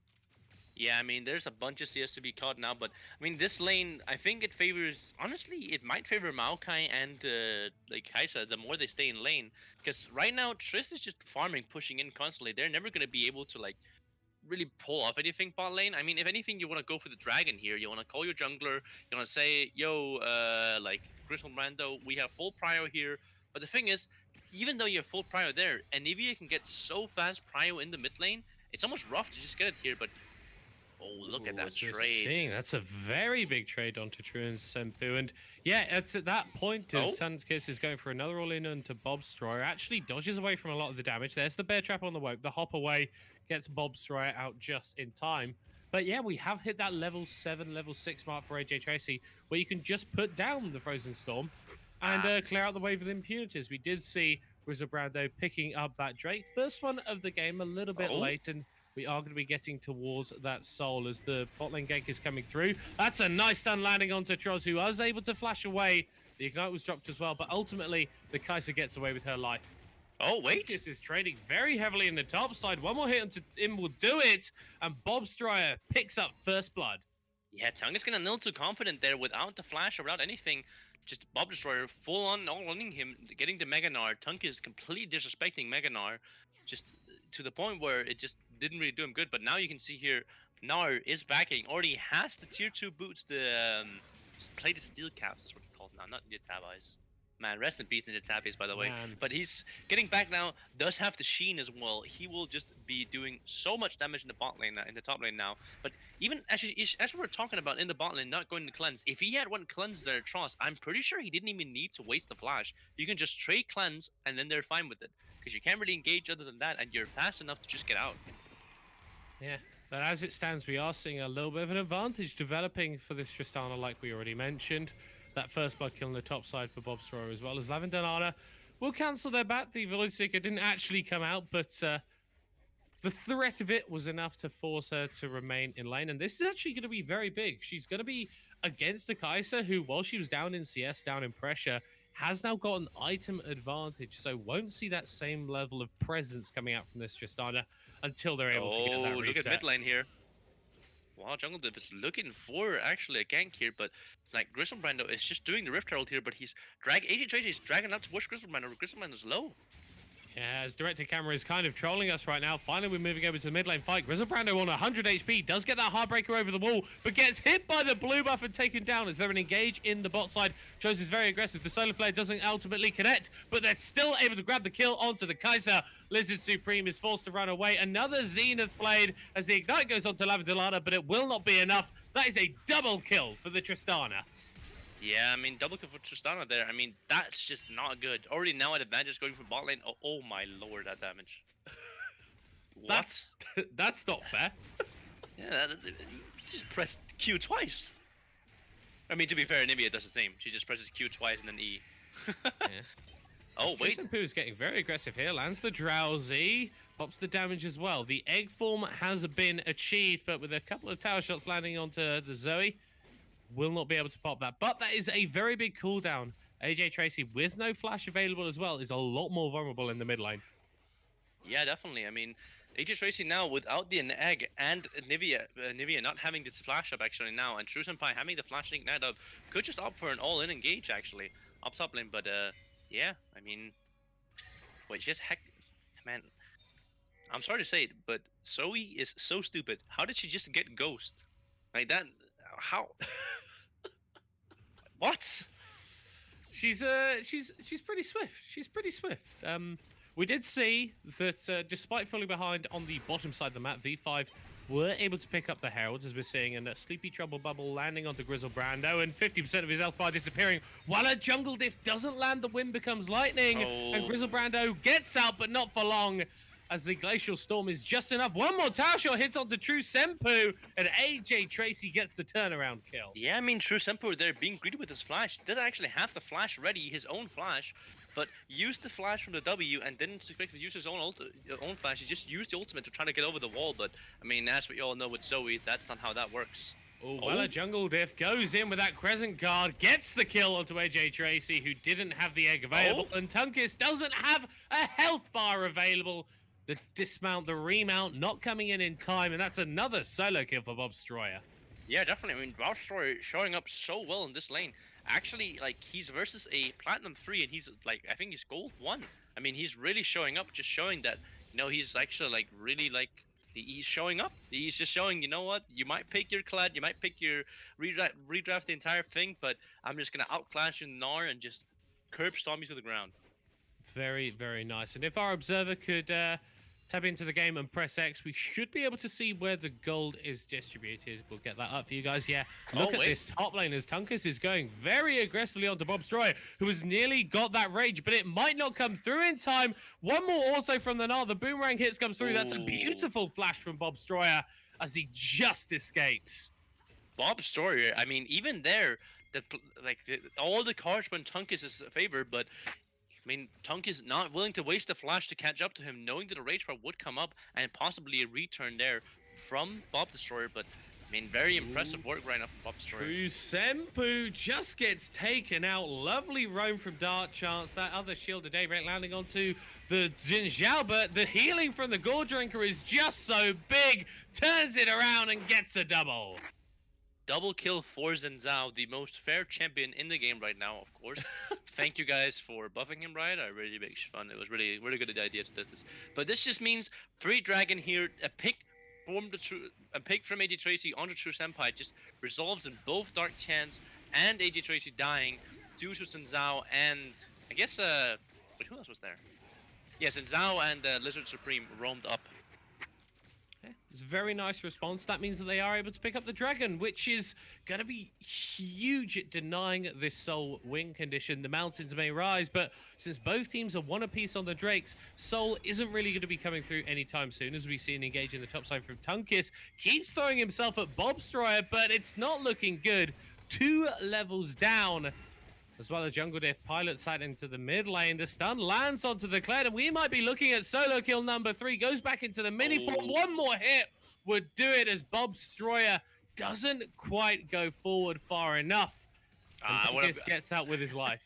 Yeah, I mean, there's a bunch of CS to be caught now, but I mean, this lane, I think it favors, honestly, it might favor Maokai and like Kai'Sa the more they stay in lane. Because right now, Triss is just farming, pushing in constantly. They're never going to be able to, like, really pull off anything bot lane. I mean, if anything, you want to go for the dragon here. You want to call your jungler. You want to say, yo, like, Griselbrando, we have full prio here. But the thing is, even though you have full prio there, Anivia can get so fast prio in the mid lane, it's almost rough to just get it here, but oh, look at that trade. That's a very big trade onto Truan Senpu. And yeah, it's at that point as Tunkus is going for another all-in onto Bobstroyer. Actually dodges away from a lot of the damage. There's the bear trap on the woke. The hop away gets Bobstroyer out just in time. But yeah, we have hit that level 7, level 6 mark for AJ Tracy, where you can just put down the Frozen Storm and clear out the wave of impunities. We did see Griselbrando picking up that Drake. First one of the game, a little bit late, and we are going to be getting towards that soul as the bot lane gank is coming through. That's a nice stun landing onto Troz, who was able to flash away. The Ignite was dropped as well, but ultimately, the Kai'Sa gets away with her life. Oh, wait. Tunkus is trading very heavily in the top side. One more hit onto him will do it, and Bob Stryer picks up first blood. Yeah, Tung is gonna nil too confident there without the flash or without anything. Just Bob Destroyer full on all-owning him, getting the Mega Gnar. Tunk is completely disrespecting Mega Gnar, just to the point where it just didn't really do him good. But now you can see here, Gnar is backing, already has the tier 2 boots, the plated steel caps, that's what he called now, not the tab eyes. Man, rest in peace Ninja Tabbies, by the way. Man. But he's getting back now, does have the Sheen as well. He will just be doing so much damage in the bot lane, in the top lane now. But even actually, as we were talking about in the bot lane, not going to cleanse, if he had one cleanse there, Tross, I'm pretty sure he didn't even need to waste the flash. You can just trade cleanse, and then they're fine with it. Because you can't really engage other than that, and you're fast enough to just get out. Yeah, but as it stands, we are seeing a little bit of an advantage developing for this Tristana, like we already mentioned. That first blood kill on the top side for Bob Stroyer, as well as Lavendanana will cancel their bat. The Voidseeker didn't actually come out, but the threat of it was enough to force her to remain in lane. And this is actually going to be very big. She's going to be against the Kai'Sa, who, while she was down in CS, down in pressure, has now got an item advantage. So won't see that same level of presence coming out from this Tristana until they're able to get that reset. Look at mid lane here. Wow, Jungle Div is looking for actually a gank here, but like Griselbrando is just doing the Rift Herald here, but he's AJ Tracy is dragging out to push Griselbrando. Griselbrando's low. Yeah, as director camera is kind of trolling us right now. Finally, we're moving over to the mid lane fight. Griselbrando on 100 HP does get that Heartbreaker over the wall, but gets hit by the blue buff and taken down. Is there an engage in the bot side? Chose is very aggressive. The Solar Flare doesn't ultimately connect, but they're still able to grab the kill onto the Kai'Sa. Lizard Supreme is forced to run away. Another Zenith played as the Ignite goes onto Lavendanana, but it will not be enough. That is a double kill for the Tristana. Yeah, I mean, double kill for Tristana there. I mean, that's just not good. Already now at advantage going for bot lane. Oh my lord, that damage. That's not fair. Yeah, you just pressed Q twice. I mean, to be fair, Nivea does the same. She just presses Q twice and then E. Yeah. Oh, wait. Senpu is getting very aggressive here. Lands the Drowsy. Pops the damage as well. The egg form has been achieved, but with a couple of tower shots landing onto the Zoe, will not be able to pop that. But that is a very big cooldown. AJ Tracy, with no flash available as well, is a lot more vulnerable in the mid lane. Yeah, definitely. I mean, AJ Tracy now without the egg and Nivea not having the flash up actually now, and True Senpai having the flash and ignite up, could just opt for an all-in engage actually, up top lane. But yeah, I mean, wait, just heck, man. I'm sorry to say it, but Zoe is so stupid. How did she just get ghost? Like that? How? What? She's pretty swift. She's pretty swift. We did see that despite falling behind on the bottom side of the map, VenomFive were able to pick up the Heralds, as we're seeing, and a Sleepy Trouble Bubble landing onto Griselbrando, and 50% of his health bar disappearing, while a Jungle Diff doesn't land, the wind becomes lightning, and Griselbrando gets out, but not for long, as the Glacial Storm is just enough. One more tower shot hits onto True Senpu, and AJ Tracy gets the turnaround kill. Yeah, I mean, True Senpu there being greedy with his flash. Did actually have the flash ready, his own flash, but used the flash from the W and didn't expect to use his own flash. He just used the ultimate to try to get over the wall, but I mean, as we all know with Zoe, that's not how that works. Oh, well, a Jungle Diff goes in with that Crescent Guard, gets the kill onto AJ Tracy, who didn't have the egg available, and Tunkus doesn't have a health bar available. The dismount, the remount, not coming in time, and that's another solo kill for Bob Stroyer. Yeah, definitely. I mean, Bob Stroyer showing up so well in this lane. Actually, like, he's versus a Platinum 3, and he's, like, I think he's Gold 1. I mean, he's really showing up, just showing that, you know, he's actually, like, really, like, he's showing up. He's just showing, you know what, you might pick your Clad, you might pick your redraft the entire thing, but I'm just going to outclass you in Gnar and just curb stomp you to the ground. Very, very nice. And if our observer could tab into the game and press X, we should be able to see where the gold is distributed. We'll get that up for you guys. Yeah, look at this top lane as Tunkus is going very aggressively onto Bob Stroyer, who has nearly got that rage, but it might not come through in time. One more also from the Gnar. The boomerang hits come through. That's a beautiful flash from Bob Stroyer as he just escapes. Bob Stroyer, I mean, even there, all the cards went Tunkus' favor, but I mean, Tunk is not willing to waste the flash to catch up to him, knowing that a Rage Bar would come up and possibly a return there from Bob Destroyer. But, I mean, very impressive work right now from Bob Destroyer. True Senpu just gets taken out. Lovely roam from Dark Chance. That other shield of Daybreak landing onto the Jin Zhao, but the healing from the Gore Drinker is just so big, turns it around and gets a double. Double kill for Zhao, the most fair champion in the game right now, of course. Thank you guys for buffing him, right? I really makes fun. It was really good idea to do this. But this just means free dragon here, a pick from AJ Tracy onto True Senpai just resolves in both Dark Chance and AJ Tracy dying due to Zhao and I guess wait, who else was there? Yes, Zhao and Lizard Supreme roamed up. Okay. It's a very nice response. That means that they are able to pick up the dragon, which is going to be huge at denying this Soul win condition. The mountains may rise, but since both teams are one apiece on the Drakes, Soul isn't really going to be coming through anytime soon. As we see an engage in the top side from Tunkus, keeps throwing himself at Bobstroyer, but it's not looking good. 2 levels down. As well as Jungle Diff pilot side into the mid lane. The stun lands onto the Kled, and we might be looking at solo kill number 3. Goes back into the mini form. One more hit would do it as Bobstroyer doesn't quite go forward far enough. And Tunkus gets out with his life.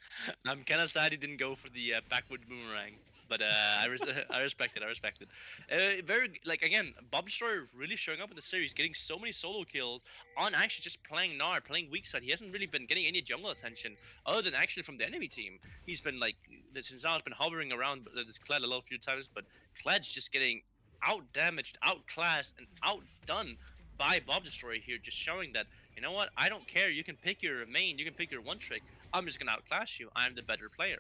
I'm kind of sad he didn't go for the backward boomerang. But I respect it. Very, like, again, Bobstroyer really showing up in the series, getting so many solo kills on actually just playing Gnar, playing weak side. He hasn't really been getting any jungle attention other than actually from the enemy team. He's been like, since now has been hovering around this Kled a few times, but Kled's just getting out-damaged, outclassed, and outdone by Bobstroyer here, just showing that, you know what, I don't care, you can pick your main, you can pick your one trick, I'm just gonna outclass you, I'm the better player.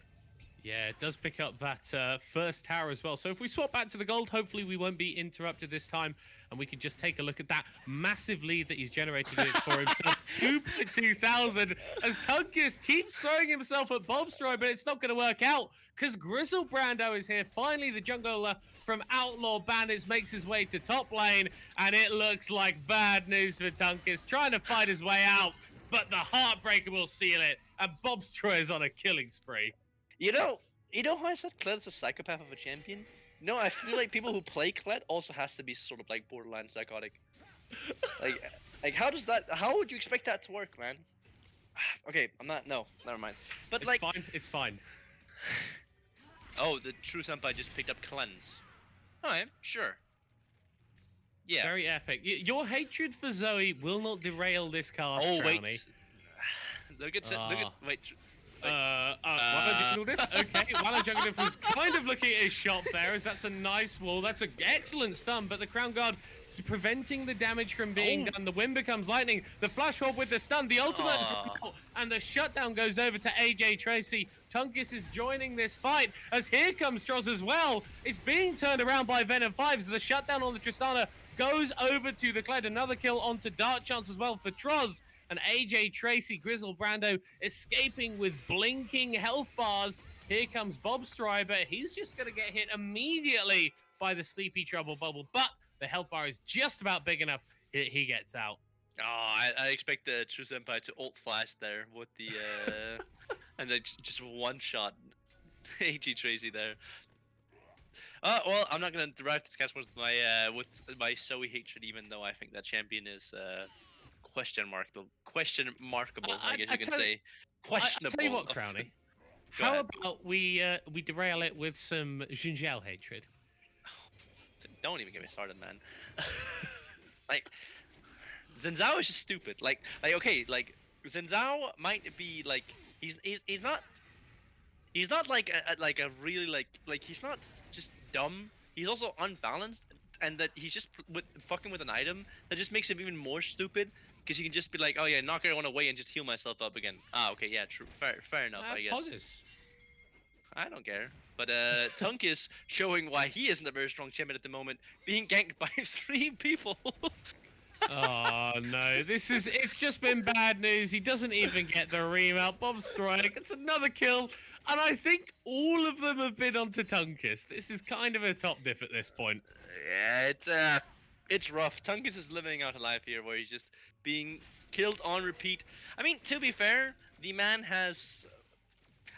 Yeah, it does pick up that first tower as well. So if we swap back to the gold, hopefully we won't be interrupted this time. And we can just take a look at that massive lead that he's generated for himself. 2,200 as Tunkus keeps throwing himself at Bobstroyer, but it's not going to work out because Grizzle Brando is here. Finally, the jungler from Outlaw Bandits makes his way to top lane. And it looks like bad news for Tunkus, trying to fight his way out. But the Heartbreaker will seal it. And Bobstroyer's on a killing spree. You know how I said Kled's a psychopath of a champion? No, I feel like people who play Kled also has to be sort of like borderline psychotic. Like how would you expect that to work, man? Okay, no, never mind. But it's fine. Oh, the True Senpai just picked up Cleanse. Alright, sure. Yeah. Very epic. Your hatred for Zoe will not derail this cast, Oh, Crowny. wait. Look at wait. Wallow Jungle Diff? Okay, Wallow Jungle Diff was kind of looking at his shot there, as that's a nice wall. That's an excellent stun, but the Crown Guard is preventing the damage from being done. The wind becomes lightning. The flash orb with the stun. The ultimate is out, and the shutdown goes over to AJ Tracy. Tunkus is joining this fight, as here comes Troz as well. It's being turned around by VenomFive, as the shutdown on the Tristana goes over to the Kled. Another kill onto Dark Chance as well for Troz. And AJ Tracy, Grizzle Brando escaping with blinking health bars. Here comes Bobstroyer, but he's just going to get hit immediately by the Sleepy Trouble Bubble. But the health bar is just about big enough. He gets out. Oh, I expect the True Senpai to ult flash there with the and then just one shot AJ Tracy there. Well, I'm not gonna derive this catch with my Zoe hatred, even though I think that champion is question markable, I guess you can say. Questionable. I'll tell you what, Crowny. How about we derail it with some Jin Zhao hatred? Don't even get me started, man. Like, Zhao is just stupid. Like okay, like Zhao might be like he's not like a really like he's not just dumb. He's also unbalanced, and that he's just fucking with an item that just makes him even more stupid. Because you can just be like, oh yeah, knock everyone away and just heal myself up again. Ah, okay, yeah, true, fair enough, I guess. Pauses. I don't care. But Tunkus showing why he isn't a very strong champion at the moment, being ganked by 3 people. Oh no, it's just been bad news. He doesn't even get the remount. Bobstroyer gets another kill, and I think all of them have been onto Tunkus. This is kind of a top diff at this point. Yeah, it's rough. Tunkus is living out a life here where he's just being killed on repeat. I mean, to be fair, the man has...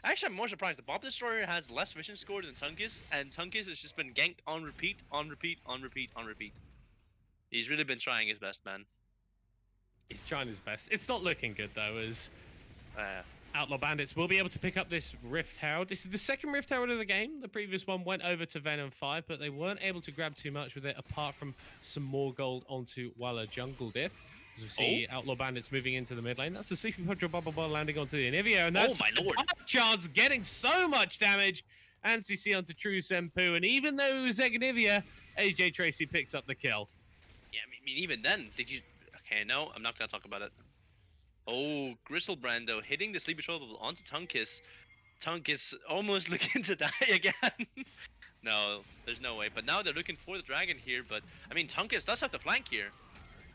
Actually, I'm more surprised. The Bobstroyer has less vision score than Tunkus, and Tunkus has just been ganked on repeat, on repeat, on repeat, on repeat. He's really been trying his best, man. He's trying his best. It's not looking good, though, as... Outlaw Bandits will be able to pick up this Rift Herald. This is the second Rift Herald of the game. The previous one went over to VenomFive, but they weren't able to grab too much with it apart from some more gold onto Walla Jungle Diff. As we see Outlaw Bandits moving into the mid lane. That's the Sleepy Pudra Bubble Ball landing onto the Anivia, and that's my lord. Chance getting so much damage. And CC onto True Senpu, and even though it was Anivia, AJ Tracy picks up the kill. Yeah, I mean, even then, did you... Okay, no, I'm not going to talk about it. Oh, Griselbrand, though, hitting the Sleepy Trouble onto Tunkus. Tunkus almost looking to die again. No, there's no way. But now they're looking for the dragon here. But, I mean, Tunkus does have the flank here.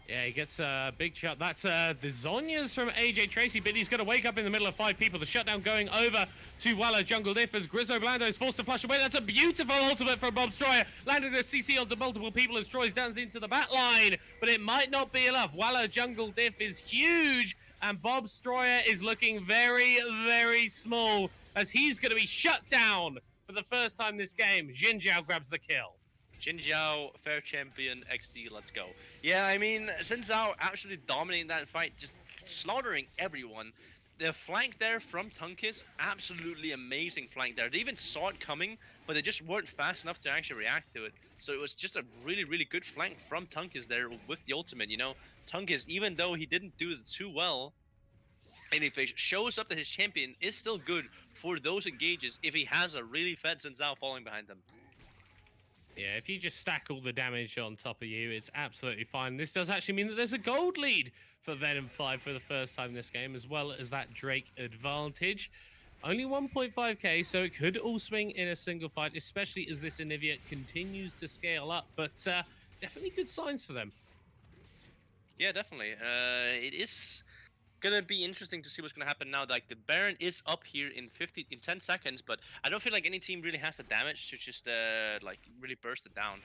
Yeah, he gets a big shot. That's the Zhonya's from AJ Tracy, but he's going to wake up in the middle of 5 people. The shutdown going over to Walla Jungle Diff as Griselbrand is forced to flush away. That's a beautiful ultimate from Bob Stroyer. Landed a CC onto multiple people as Troy's downs into the back line, but it might not be enough. Walla Jungle Diff is huge, and Bob Stroyer is looking very, very small as he's going to be shut down for the first time this game. Xin Zhao grabs the kill. Xin Zhao, fair champion, XD, let's go. Yeah, I mean, Xin Zhao actually dominating that fight, just slaughtering everyone. The flank there from Tunkus, absolutely amazing flank there. They even saw it coming, but they just weren't fast enough to actually react to it. So it was just a really, really good flank from Tunkus there with the ultimate, you know. Tunkus, even though he didn't do it too well, Anyface shows up that his champion is still good for those engages if he has a really fed Xin Zhao falling behind them. Yeah, if you just stack all the damage on top of you, it's absolutely fine. This does actually mean that there's a gold lead for VenomFive for the first time this game, as well as that Drake advantage. Only 1.5k, so it could all swing in a single fight, especially as this Anivia continues to scale up. But definitely good signs for them. Yeah, definitely. It is gonna be interesting to see what's gonna happen now. Like, the Baron is up here in 10 seconds, but I don't feel like any team really has the damage to just like really burst it down.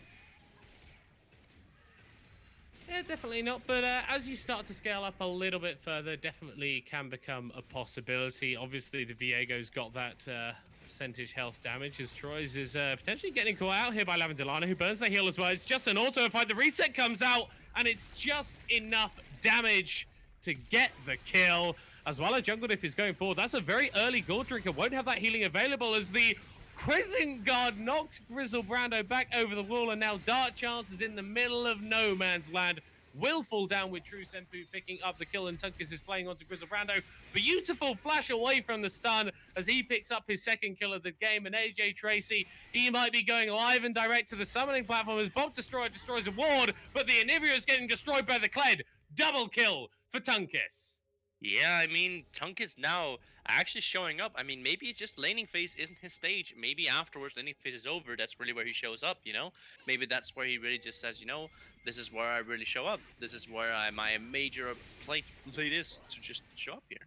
Yeah, definitely not. But as you start to scale up a little bit further, definitely can become a possibility. Obviously, the Viego's got that percentage health damage as Troy's is potentially getting caught out here by Lavandolana, who burns the heal as well. It's just an auto fight. The reset comes out, and it's just enough damage to get the kill. As well as Jungle Diff is going forward. That's a very early gold drinker. Won't have that healing available as the Crescent Guard knocks Griselbrando back over the wall, and now Dark Chance is in the middle of no man's land. Will fall down with True Senpu picking up the kill, and Tunkus is playing onto Griselbrando. Beautiful flash away from the stun as he picks up his second kill of the game, and AJ Tracy, he might be going live and direct to the summoning platform as Bob Destroyer destroys a ward, but the Anivia is getting destroyed by the Kled. Double kill for Tunkus. Yeah, I mean, Tunkus now actually showing up. I mean, maybe it's just laning phase isn't his stage. Maybe afterwards laning phase is over. That's really where he shows up, you know? Maybe that's where he really just says, you know, this is where I really show up. This is where my major play is to just show up here.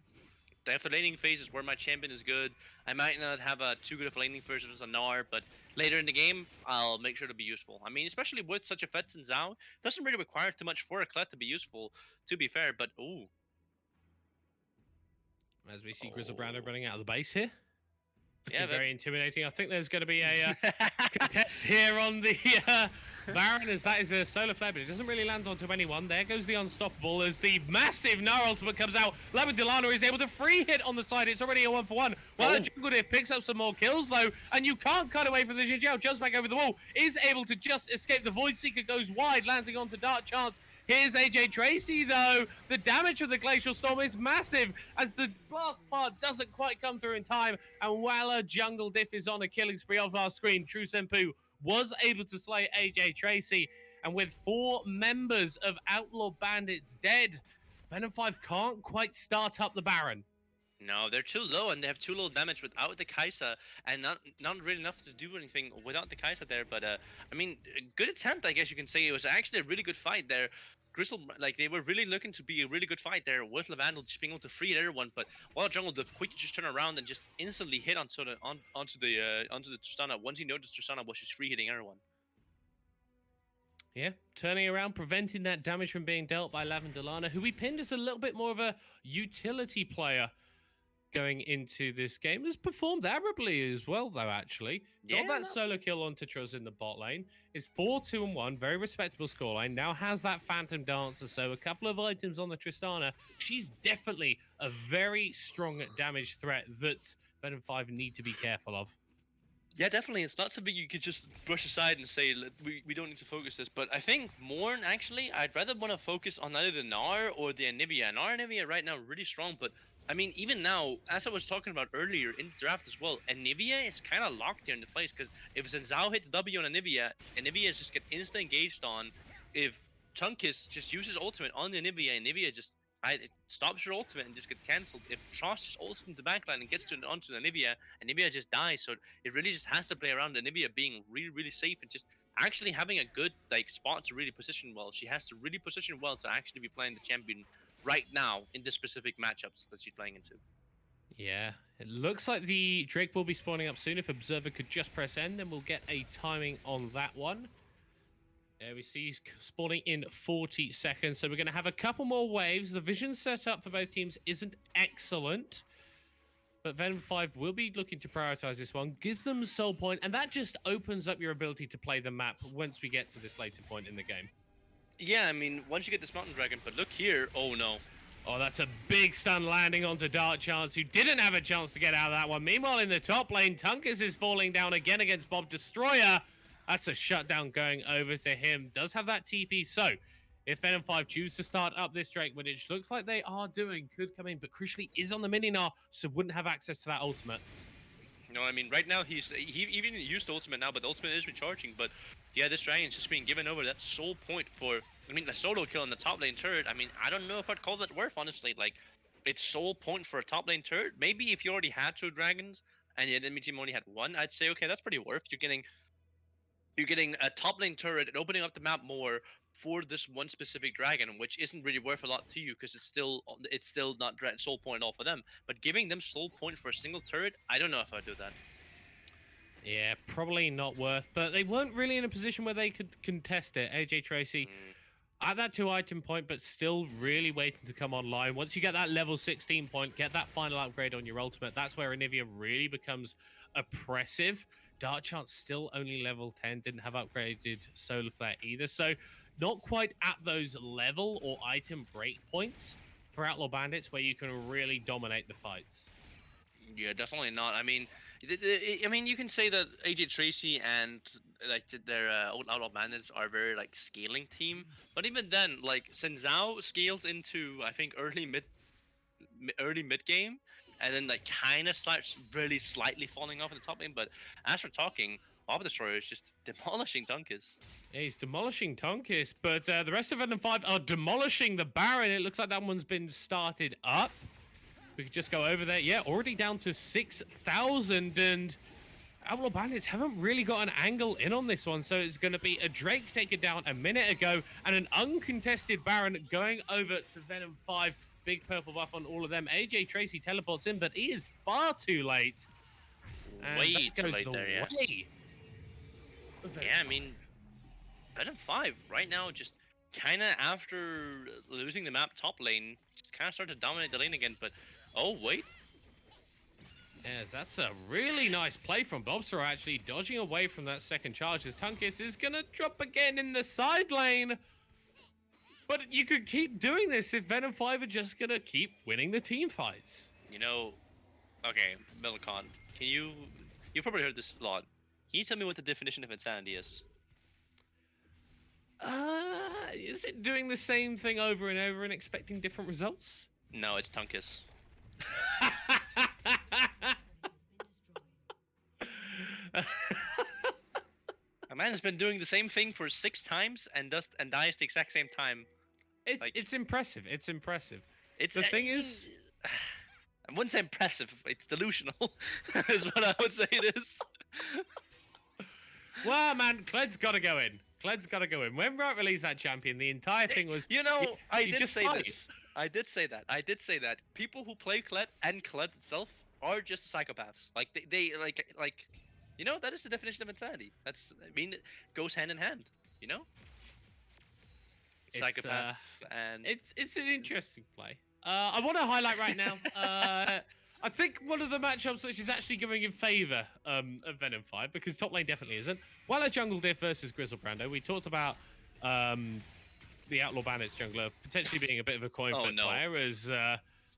After laning phase is where my champion is good. I might not have a too good of laning phase as a Gnar, but later in the game, I'll make sure to be useful. I mean, especially with such a Fed Xin Zhao, doesn't really require too much for a Kled to be useful, to be fair, but ooh. As we see Griselbrando running out of the base here. Yeah, very intimidating. I think there's going to be a contest here on the Baron, as that is a solar flare, but it doesn't really land onto anyone. There goes the Unstoppable as the massive Gnar ultimate comes out. Lavandolana is able to free hit on the side. It's already a 1-for-1. Well, Jungle Diff picks up some more kills, though, and you can't cut away from the Xin Zhao. Jumps back over the wall, is able to just escape. The Void Seeker goes wide, landing onto Dark Chance. Here's AJ Tracy, though. The damage of the Glacial Storm is massive as the blast part doesn't quite come through in time. And Walla Jungle Diff is on a killing spree off our screen. True Senpu was able to slay AJ Tracy. And with 4 members of Outlaw Bandits dead, VenomFive can't quite start up the Baron. No, they're too low, and they have too little damage without the Kai'Sa, and not really enough to do anything without the Kai'Sa there. But I mean, good attempt, I guess you can say. It was actually a really good fight there. Like, they were really looking to be a really good fight there with Lavandle just being able to free everyone, but while Jungle Diff quickly just turn around and just instantly hit onto the Tristana once he noticed Tristana was just free hitting everyone. Yeah, turning around, preventing that damage from being dealt by Lavandolana, who we pinned as a little bit more of a utility player going into this game has performed admirably as well, though, actually. Got Yeah, that no. solo kill onto Truz in the bot lane. Is 4-2-1, very respectable scoreline. Now has that Phantom Dancer, so a couple of items on the Tristana. She's definitely a very strong damage threat that VenomFive need to be careful of. Yeah, definitely. It's not something you could just brush aside and say we don't need to focus this. But I think Morn actually, I'd rather want to focus on either the Gnar or the Anivia. Gnar and Anivia right now are really strong, but I mean even now, as I was talking about earlier in the draft as well, Anivia is kind of locked here in the place because if Zhao hits W on Anivia, Anivia just get instant engaged on. If Chunkus just uses ultimate on the Anivia, Anivia just it stops your ultimate and just gets cancelled. If Tross just ults into the backline and gets onto Anivia, Anivia just dies. So it really just has to play around Anivia being really, really safe and just actually having a good spot to really position well. She has to really position well to actually be playing the champion right now in the specific matchups that she's playing into. Yeah, it looks like the Drake will be spawning up soon. If Observer could just press N, then we'll get a timing on that one. There we see he's spawning in 40 seconds. So we're going to have a couple more waves. The vision set up for both teams isn't excellent. But VenomFive will be looking to prioritize this one. Give them Soul Point, and that just opens up your ability to play the map once we get to this later point in the game. Yeah, I mean, once you get this Mountain Dragon, but look here. Oh, no. Oh, that's a big stun landing onto Dark Chance, who didn't have a chance to get out of that one. Meanwhile, in the top lane, Tunkus is falling down again against Bob Destroyer. That's a shutdown going over to him. Does have that TP, so if VenomFive choose to start up this Drake, which looks like they are doing, could come in, but crucially is on the mini now, so wouldn't have access to that ultimate. No, I mean, right now he even used the ultimate now, but the ultimate is recharging. But yeah, this dragon's just being given over that soul point for, I mean, the solo kill in the top lane turret. I mean, I don't know if I'd call that worth, honestly. Like, it's soul point for a top lane turret. Maybe if you already had 2 dragons and the enemy team only had 1, I'd say, okay, that's pretty worth. You're getting a top lane turret and opening up the map more for this one specific dragon, which isn't really worth a lot to you because it's still not soul point all for them. But giving them soul point for a single turret, I don't know if I'd do that. Yeah, probably not worth, but they weren't really in a position where they could contest it. AJ Tracy at that 2 item point, but still really waiting to come online. Once you get that level 16 point, get that final upgrade on your ultimate, that's where Anivia really becomes oppressive. Dark Chance still only level 10, didn't have upgraded Solar Flare either, so not quite at those level or item break points for Outlaw Bandits where you can really dominate the fights. Yeah, definitely not. I mean, you can say that AJ Tracy and their Outlaw Bandits are very scaling team, but even then, since Zhao scales into I think early mid game, and then kind of starts really slightly falling off in the top lane. But as we're talking, Bob Destroyer is just demolishing Tunkus. Yeah, he's demolishing Tonkus, but the rest of VenomFive are demolishing the Baron. It looks like that one's been started up. We could just go over there. Yeah, already down to 6,000, and Outlaw Bandits haven't really got an angle in on this one, so it's going to be a Drake taken down a minute ago, and an uncontested Baron going over to VenomFive. Big purple buff on all of them. AJ Tracy teleports in, but he is far too late. And Way too late there, yeah. Yeah, I mean, VenomFive right now just kind of after losing the map top lane, just kind of started to dominate the lane again, but oh, wait. Yes, that's a really nice play from Bobster, actually dodging away from that second charge as Tunkus is going to drop again in the side lane. But you could keep doing this if VenomFive are just going to keep winning the team fights. You know, okay, Millicon, you've probably heard this a lot. Can you tell me what the definition of insanity is? Is it doing the same thing over and over and expecting different results? No, it's Tunkus. A man has been doing the same thing for 6 times and dies the exact same time. It's impressive. It's impressive. The thing is, I wouldn't say impressive. It's delusional, is what I would say it is. Well, man, Kled's got to go in. Kled's got to go in. When Riot released that champion, the entire thing was... I did say this. I did say that. People who play Kled and Kled itself are just psychopaths. They that is the definition of insanity. It goes hand in hand, Psychopath and... It's an interesting play. I want to highlight right now... I think one of the matchups which is actually going in favor of VenomFive, because top lane definitely isn't. While a jungle diff versus Grizzlebrando, we talked about the Outlaw Bandits jungler potentially being a bit of a coin Oh flip no. player, as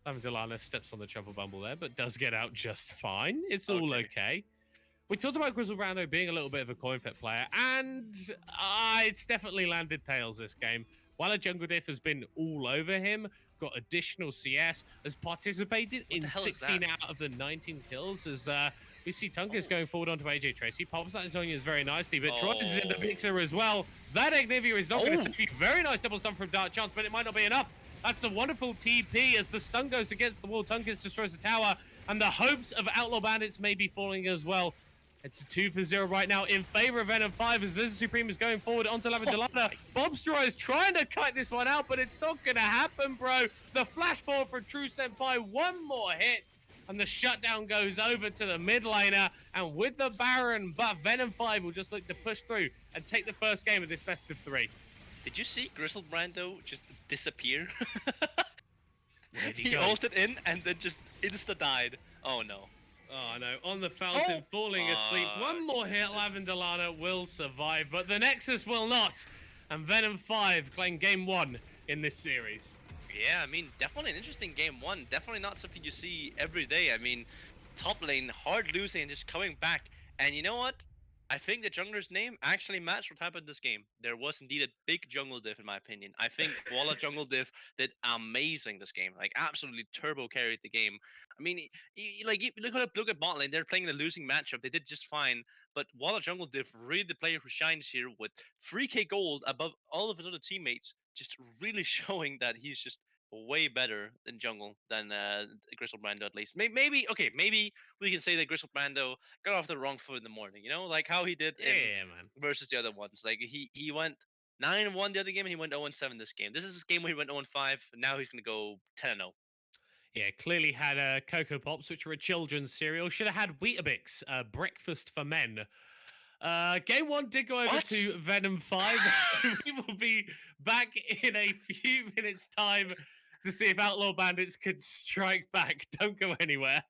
Lavender steps on the Trouble Bumble there, but does get out just fine. It's all Okay. okay. We talked about Grizzlebrando being a little bit of a coin flip player, and it's definitely landed tails this game. While a jungle diff has been all over him, got additional CS, has participated What the in hell is that? 16 out of the 19 kills, as we see Tungus Oh. going forward onto AJ Tracy. Pops that Zonia's very nicely, but Troyes is in the Oh. mixer as well. That Ignivia is not going to Oh. save you. Very nice double stun from Dark Chance, but it might not be enough. That's the wonderful TP as the stun goes against the wall. Tungus destroys the tower, and the hopes of Outlaw Bandits may be falling as well. It's a 2-0 right now in favor of VenomFive as Lizard Supreme is going forward onto Lavender. Bobstraw is trying to cut this one out, but it's not going to happen, bro. The flash forward for True Senpai, one more hit, and the shutdown goes over to the mid laner. And with the Baron, but VenomFive will just look to push through and take the first game of this best of 3. Did you see Grizzlebrando just disappear? Where'd he He go? ulted in and then just insta died. Oh no. Oh no, on the fountain, falling asleep. One more hit, Lavender will survive, but the Nexus will not. And VenomFive claim game 1 in this series. Yeah, I mean, definitely an interesting game 1. Definitely not something you see every day. I mean, top lane, hard losing and just coming back. And you know what? I think the jungler's name actually matched what happened this game. There was indeed a big jungle diff, in my opinion. I think Walla jungle diff did amazing this game. Like, absolutely turbo carried the game. I mean, look at bot lane. They're playing the losing matchup. They did just fine. But Walla jungle diff, really the player who shines here with 3k gold above all of his other teammates, just really showing that he's just way better in jungle than Grizzlebrando at least. Maybe okay, maybe we can say that Grizzlebrando got off the wrong foot in the morning. You know, like how he did in Yeah, man. versus the other ones. Like he went 9-1 the other game and he went 0-7 this game. This is his game where he went 0-5. Now he's gonna go 10-0. Yeah, clearly had Cocoa Pops, which were a children's cereal. Should have had Weetabix, breakfast for men. Game 1 did go over What? to VenomFive. We will be back in a few minutes' time to see if Outlaw Bandits could strike back. Don't go anywhere.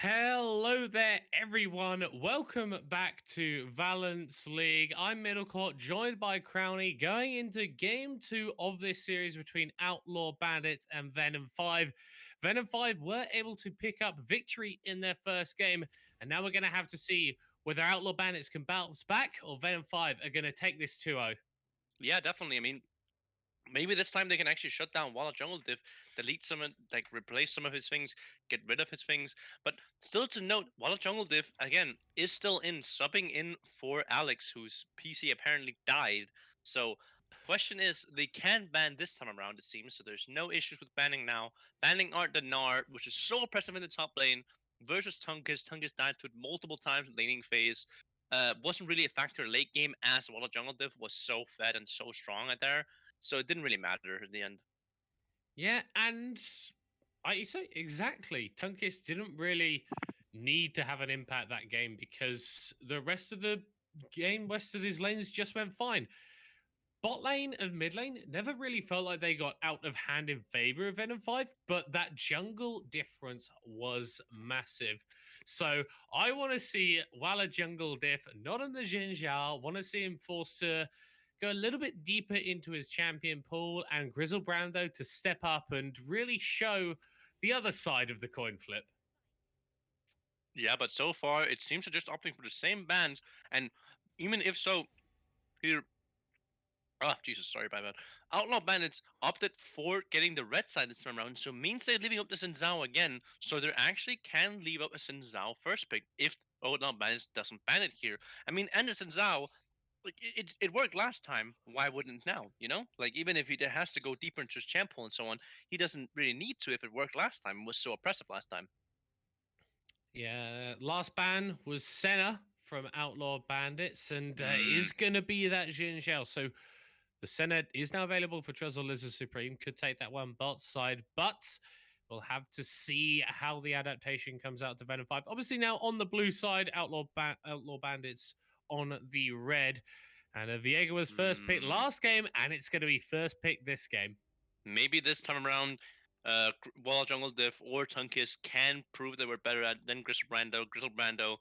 Hello there, everyone. Welcome back to Valence League. I'm Middlecourt, joined by Crowley, going into game two of this series between Outlaw Bandits and VenomFive. VenomFive were able to pick up victory in their first game, and now we're going to have to see whether Outlaw Bandits can bounce back or VenomFive are going to take this 2-0. Yeah, definitely. I mean, maybe this time they can actually shut down Walla Jungle Diff, delete some, like replace some of his things, get rid of his things. But still to note, Walla Jungle Diff again is still in subbing in for Alex, whose PC apparently died. So question is, they can ban this time around. It seems so. There's no issues with banning now. Banning Art the Nard, which is so oppressive in the top lane, versus Tungus. Tungus died to it multiple times in laning phase. Wasn't really a factor late game as Walla Jungle Diff was so fed and so strong at there. So it didn't really matter in the end. Yeah, and you say exactly. Tunkis didn't really need to have an impact that game because the rest of the game west of his lanes just went fine. Bot lane and mid lane never really felt like they got out of hand in favor of VenomFive, but that jungle difference was massive. So I want to see Walla Jungle Diff not on the Jin Zhao, want to see him forced to go a little bit deeper into his champion pool, and Grizzle Brando to step up and really show the other side of the coin flip. Yeah, but so far it seems to just opting for the same bans, and even if so, here. Oh, Jesus, sorry about that. Outlaw Bandits opted for getting the red side this time around, so means they're leaving up the Sinzao again, so they actually can leave up a Sinzao first pick if Outlaw Bandits doesn't ban it here. I mean, and the Sinzao, like it worked last time. Why wouldn't it now? You know, like even if he has to go deeper into his champ pool and so on, he doesn't really need to if it worked last time. It was so oppressive last time. Yeah, last ban was Senna from Outlaw Bandits, and is going to be that Jin Zhao. So the Senna is now available for Trezzle Lizard Supreme. Could take that one bot side, but we'll have to see how the adaptation comes out to VenomFive. Obviously, now on the blue side, Outlaw Bandits on the red. And Viego was first pick last game, and it's going to be first pick this game. Maybe this time around, Wall Jungle Diff or Tunkiss can prove they were better at than Grizzle Brando. Grizzle Brando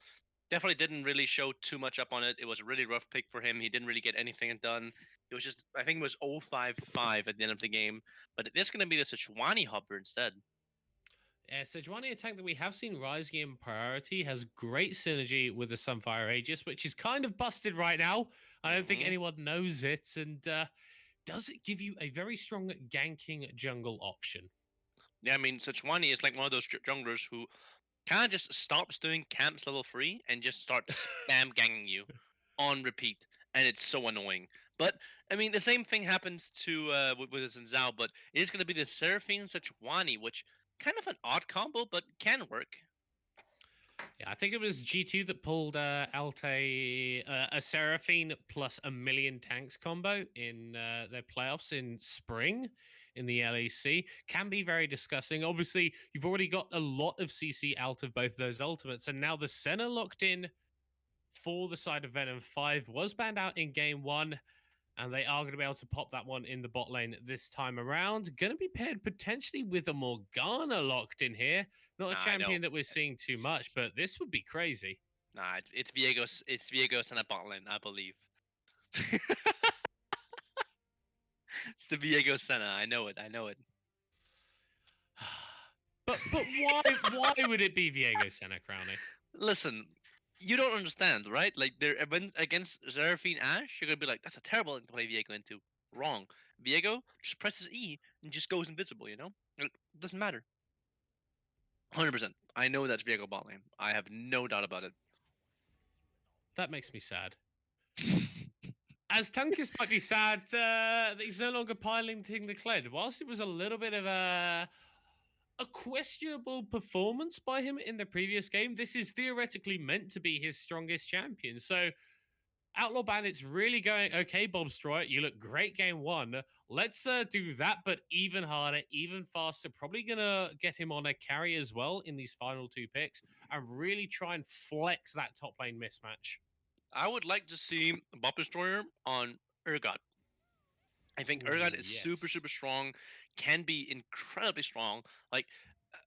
definitely didn't really show too much up on it. It was a really rough pick for him. He didn't really get anything done. It was just, I think it was 0-5-5 at the end of the game. But it's going to be the Sejuani hopper instead. Yeah, Sejuani, a tank that we have seen rising in priority, has great synergy with the Sunfire Aegis, which is kind of busted right now. I don't think anyone knows it, and does it give you a very strong ganking jungle option? Yeah, I mean, Sejuani is like one of those junglers who kind of just stops doing camps level 3 and just starts spam ganging you on repeat, and it's so annoying. But I mean, the same thing happens to with Zhao, but it is going to be the Seraphine Sejuani, which kind of an odd combo, but can work. Yeah, I think it was G2 that pulled out a Seraphine plus a million tanks combo in their playoffs in spring in the LEC. Can be very disgusting. Obviously, you've already got a lot of CC out of both those ultimates, and now the Senna locked in for the side of VenomFive was banned out in game one, and they are going to be able to pop that one in the bot lane this time around. Going to be paired potentially with a Morgana locked in here. Not a champion that we're seeing too much, but this would be crazy. Nah, it's Viego's. It's Viego's and a bot lane, I believe. It's the Viego Senna. I know it. I know it. But why would it be Viego Senna, Crowley? Listen, you don't understand, right? Like they're against Seraphine Ash, you're gonna be like, that's a terrible thing to play Viego into. Wrong. Viego just presses E and just goes invisible. You know, it doesn't matter. 100%. I know that's Viego bot lane. I have no doubt about it. That makes me sad. As Tunkus might be sad that he's no longer piloting the Kled. Whilst it was a little bit of a questionable performance by him in the previous game, this is theoretically meant to be his strongest champion. So Outlaw Bandits really going, okay, Bob Stroyer, you look great game one. Let's do that, but even harder, even faster. Probably going to get him on a carry as well in these final two picks and really try and flex that top lane mismatch. I would like to see Bob Destroyer on Urgot. I think Urgot is super, super strong, can be incredibly strong. Like,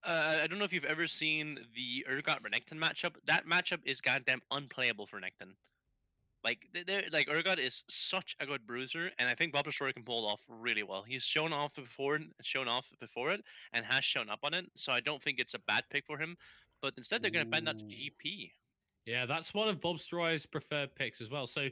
I don't know if you've ever seen the Urgot Renekton matchup. That matchup is goddamn unplayable for Renekton. Like they're like Urgot is such a good bruiser, and I think Bob Destroyer can pull it off really well. He's shown off before it, and has shown up on it. So I don't think it's a bad pick for him. But instead, they're going to ban that to Ooh. GP. Yeah, that's one of Bob Stroy's preferred picks as well. So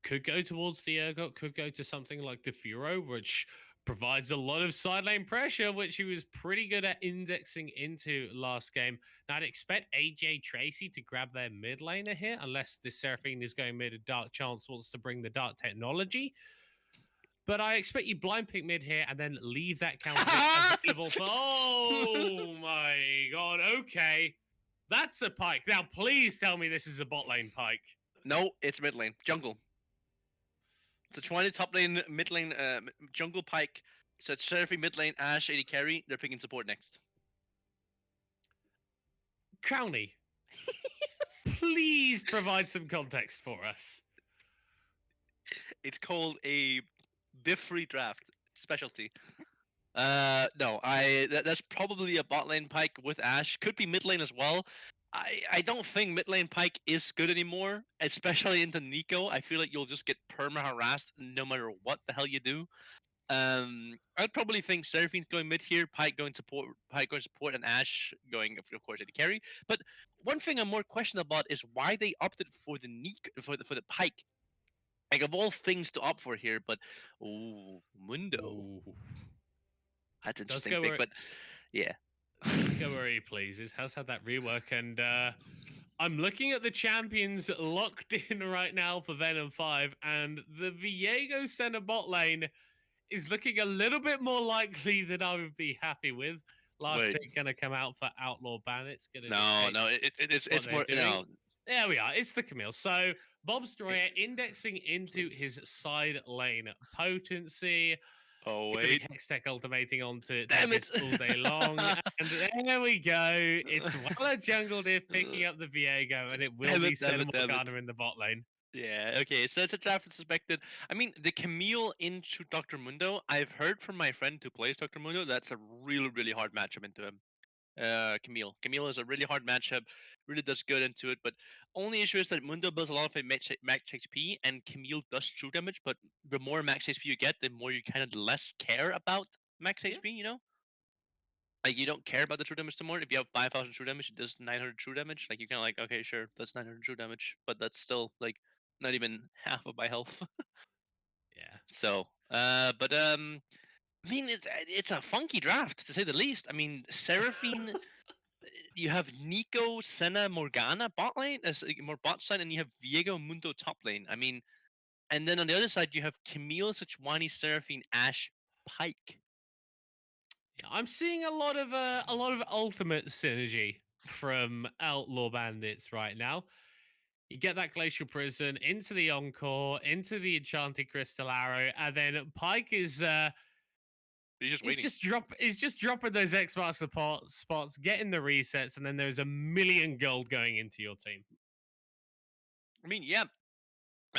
could go towards the Urgot, could go to something like the Furo, which provides a lot of side lane pressure, which he was pretty good at indexing into last game. Now, I'd expect AJ Tracy to grab their mid laner here, unless the Seraphine is going mid and Dark Chance wants to bring the Dark technology. But I expect you blind pick mid here and then leave that counter pick available for. Oh my god, okay. That's a pike. Now, please tell me this is a bot lane pike. No, it's mid lane jungle. It's a 20 top lane, mid lane, jungle pike. So it's Seraphine mid lane, Ash, AD carry. They're picking support next. Crowley, please provide some context for us. It's called a diff-free draft specialty. No, that's probably a bot lane pike with Ash. Could be mid lane as well. I don't think mid lane pike is good anymore, especially into Nico. I feel like you'll just get perma harassed no matter what the hell you do. I'd probably think Seraphine's going mid here, Pike going support, and Ash going, of course, AD carry. But one thing I'm more questionable about is why they opted for the for the Pike. Like of all things to opt for here, but Mundo. Ooh. That's an Does interesting go pick, where but yeah. does go where he pleases. Has had that rework, and I'm looking at the champions locked in right now for VenomFive, and the Viego center bot lane is looking a little bit more likely than I would be happy with. Last Wait, pick going to come out for Outlaw Bandits. Going to no, dictate no, what it's they're more doing. no. There we are. It's the Camille. So Bob eh, Stroyer indexing into Please. his side lane potency. Oh Going to be wait, Hextech ultimating onto damn it! Tempest all day long. And there we go. It's Walla Jungle Diff picking up the Viego, and it will Damn be it! Damn Senna it! Damn it! Morgana in the bot lane. Yeah, okay, so it's a draft suspected. I mean, the Camille into Dr. Mundo, I've heard from my friend who plays Dr. Mundo, that's a really, really hard matchup into him. Camille. Camille is a really hard matchup, really does good into it, but only issue is that Mundo builds a lot of max HP, and Camille does true damage, but the more max HP you get, the more you kind of less care about max Yeah. HP, you know? Like, you don't care about the true damage anymore. If you have 5,000 true damage, it does 900 true damage. Like, you're kind of like, okay, sure, that's 900 true damage, but that's still, like, not even half of my health. Yeah. So, I mean, it's a funky draft to say the least. I mean, Seraphine, you have Nico, Senna, Morgana bot lane as more bot side, and you have Viego Mundo top lane. I mean, and then on the other side you have Camille, Sejuani, Seraphine, Ash, Pike. Yeah, I'm seeing a lot of ultimate synergy from Outlaw Bandits right now. You get that Glacial Prison into the Encore, into the Enchanted Crystal Arrow, and then Pike He's just waiting. is just dropping those X-Bar support spots, getting the resets, and then there's a million gold going into your team. I mean, yeah. At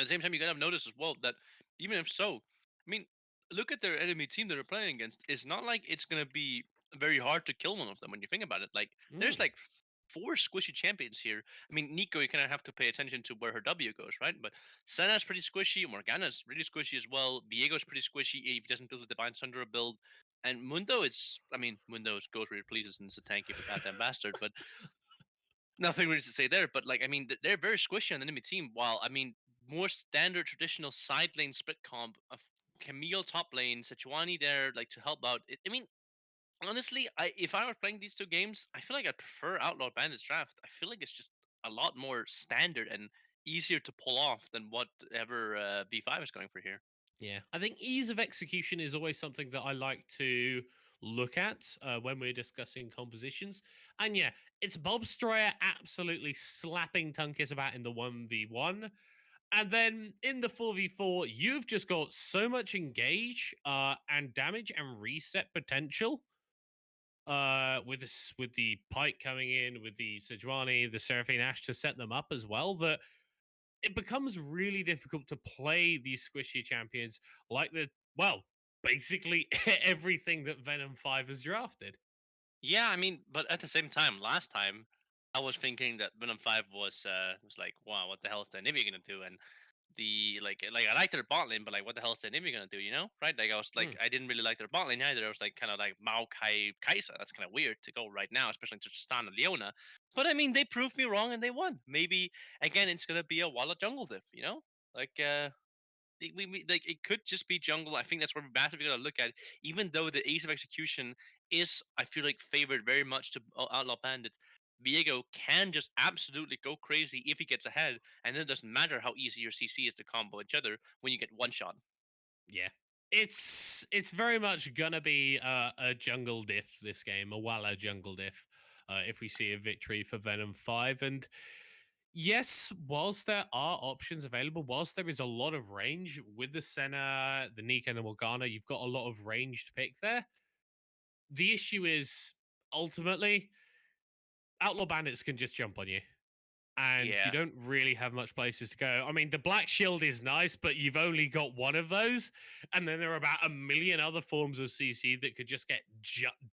the same time, you gotta notice as well that even if so, I mean, look at their enemy team that they're playing against. It's not like it's gonna be very hard to kill one of them when you think about it. Like, there's Mm, like four squishy champions here. I mean, Nico, you kind of have to pay attention to where her W goes, right? But Senna's pretty squishy. Morgana's really squishy as well. Viego's pretty squishy if he doesn't build a Divine Sundra build. And Mundo is, I mean, Mundo's goes where it pleases and it's a tanky but goddamn bastard. But nothing really to say there, but like I mean, they're very squishy on the enemy team. While I mean, more standard traditional side lane split comp of Camille top lane, Sejuani there like to help out. I mean, honestly, if I were playing these two games, I feel like I prefer Outlaw Bandits draft. I feel like it's just a lot more standard and easier to pull off than whatever V5 is going for here. yeah, I think ease of execution is always something that I like to look at when we're discussing compositions. And yeah, it's Bob Stroyer absolutely slapping Tunkus about in the 1v1. And then in the 4v4, you've just got so much engage and damage and reset potential with the Pike coming in, with the Sejuani, the Seraphine Ash to set them up as well, that it becomes really difficult to play these squishy champions like basically everything that VenomFive has drafted. Yeah, I mean, but at the same time, last time I was thinking that VenomFive was like, wow, what the hell is the enemy gonna do? And the like I like their bot lane, but like what the hell is the enemy gonna do? You know, right? Like I was like Mm, I didn't really like their bot lane either. I was like kind of like Mao Kai Kaisa. That's kind of weird to go right now, especially to Stan and Leona. But I mean, they proved me wrong and they won. Maybe again, it's gonna be a Walla jungle diff. You know, like we like it could just be jungle. I think that's where we're massively gonna look at. Even though the ease of execution is, I feel like, favored very much to Outlaw Bandits. Viego can just absolutely go crazy if he gets ahead, and then it doesn't matter how easy your CC is to combo each other when you get one shot. yeah. It's very much gonna be a jungle diff this game, a Walla jungle diff. If we see a victory for VenomFive, and yes, whilst there are options available, whilst there is a lot of range with the Senna, the Nico, and the Morgana, you've got a lot of range to pick there. The issue is ultimately Outlaw Bandits can just jump on you, and you Yeah. don't really have much places to go. I mean, the Black Shield is nice, but you've only got one of those, and then there are about a million other forms of CC that could just get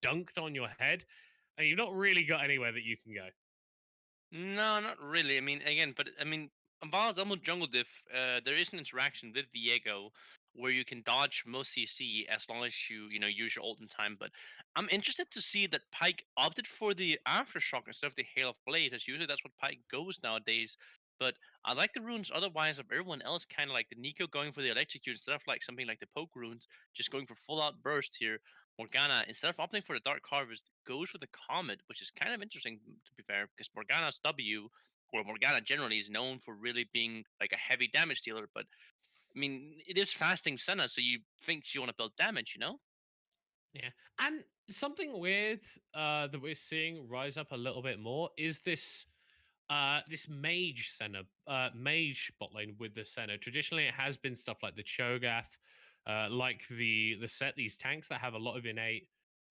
dunked on your head, and you've not really got anywhere that you can go. No, not really. I mean, again, but I mean, about Double Jungle Diff, there is an interaction with Viego where you can dodge most CC as long as you know use your ult in time. But I'm interested to see that Pike opted for the aftershock instead of the Hail of Blades, as usually that's what Pike goes nowadays. But I like the runes otherwise of everyone else, kind of like the Nico going for the electrocute instead of like something like the poke runes, just going for full out burst here. Morgana, instead of opting for the Dark Harvest, goes for the Comet, which is kind of interesting, to be fair, because Morgana's W, or Morgana generally, is known for really being like a heavy damage dealer. But I mean, it is fasting Senna, so you think you want to build damage, you know? Yeah. And something weird that we're seeing rise up a little bit more is this mage center, mage bot lane with the center. Traditionally, it has been stuff like the Cho'Gath, like the set these tanks that have a lot of innate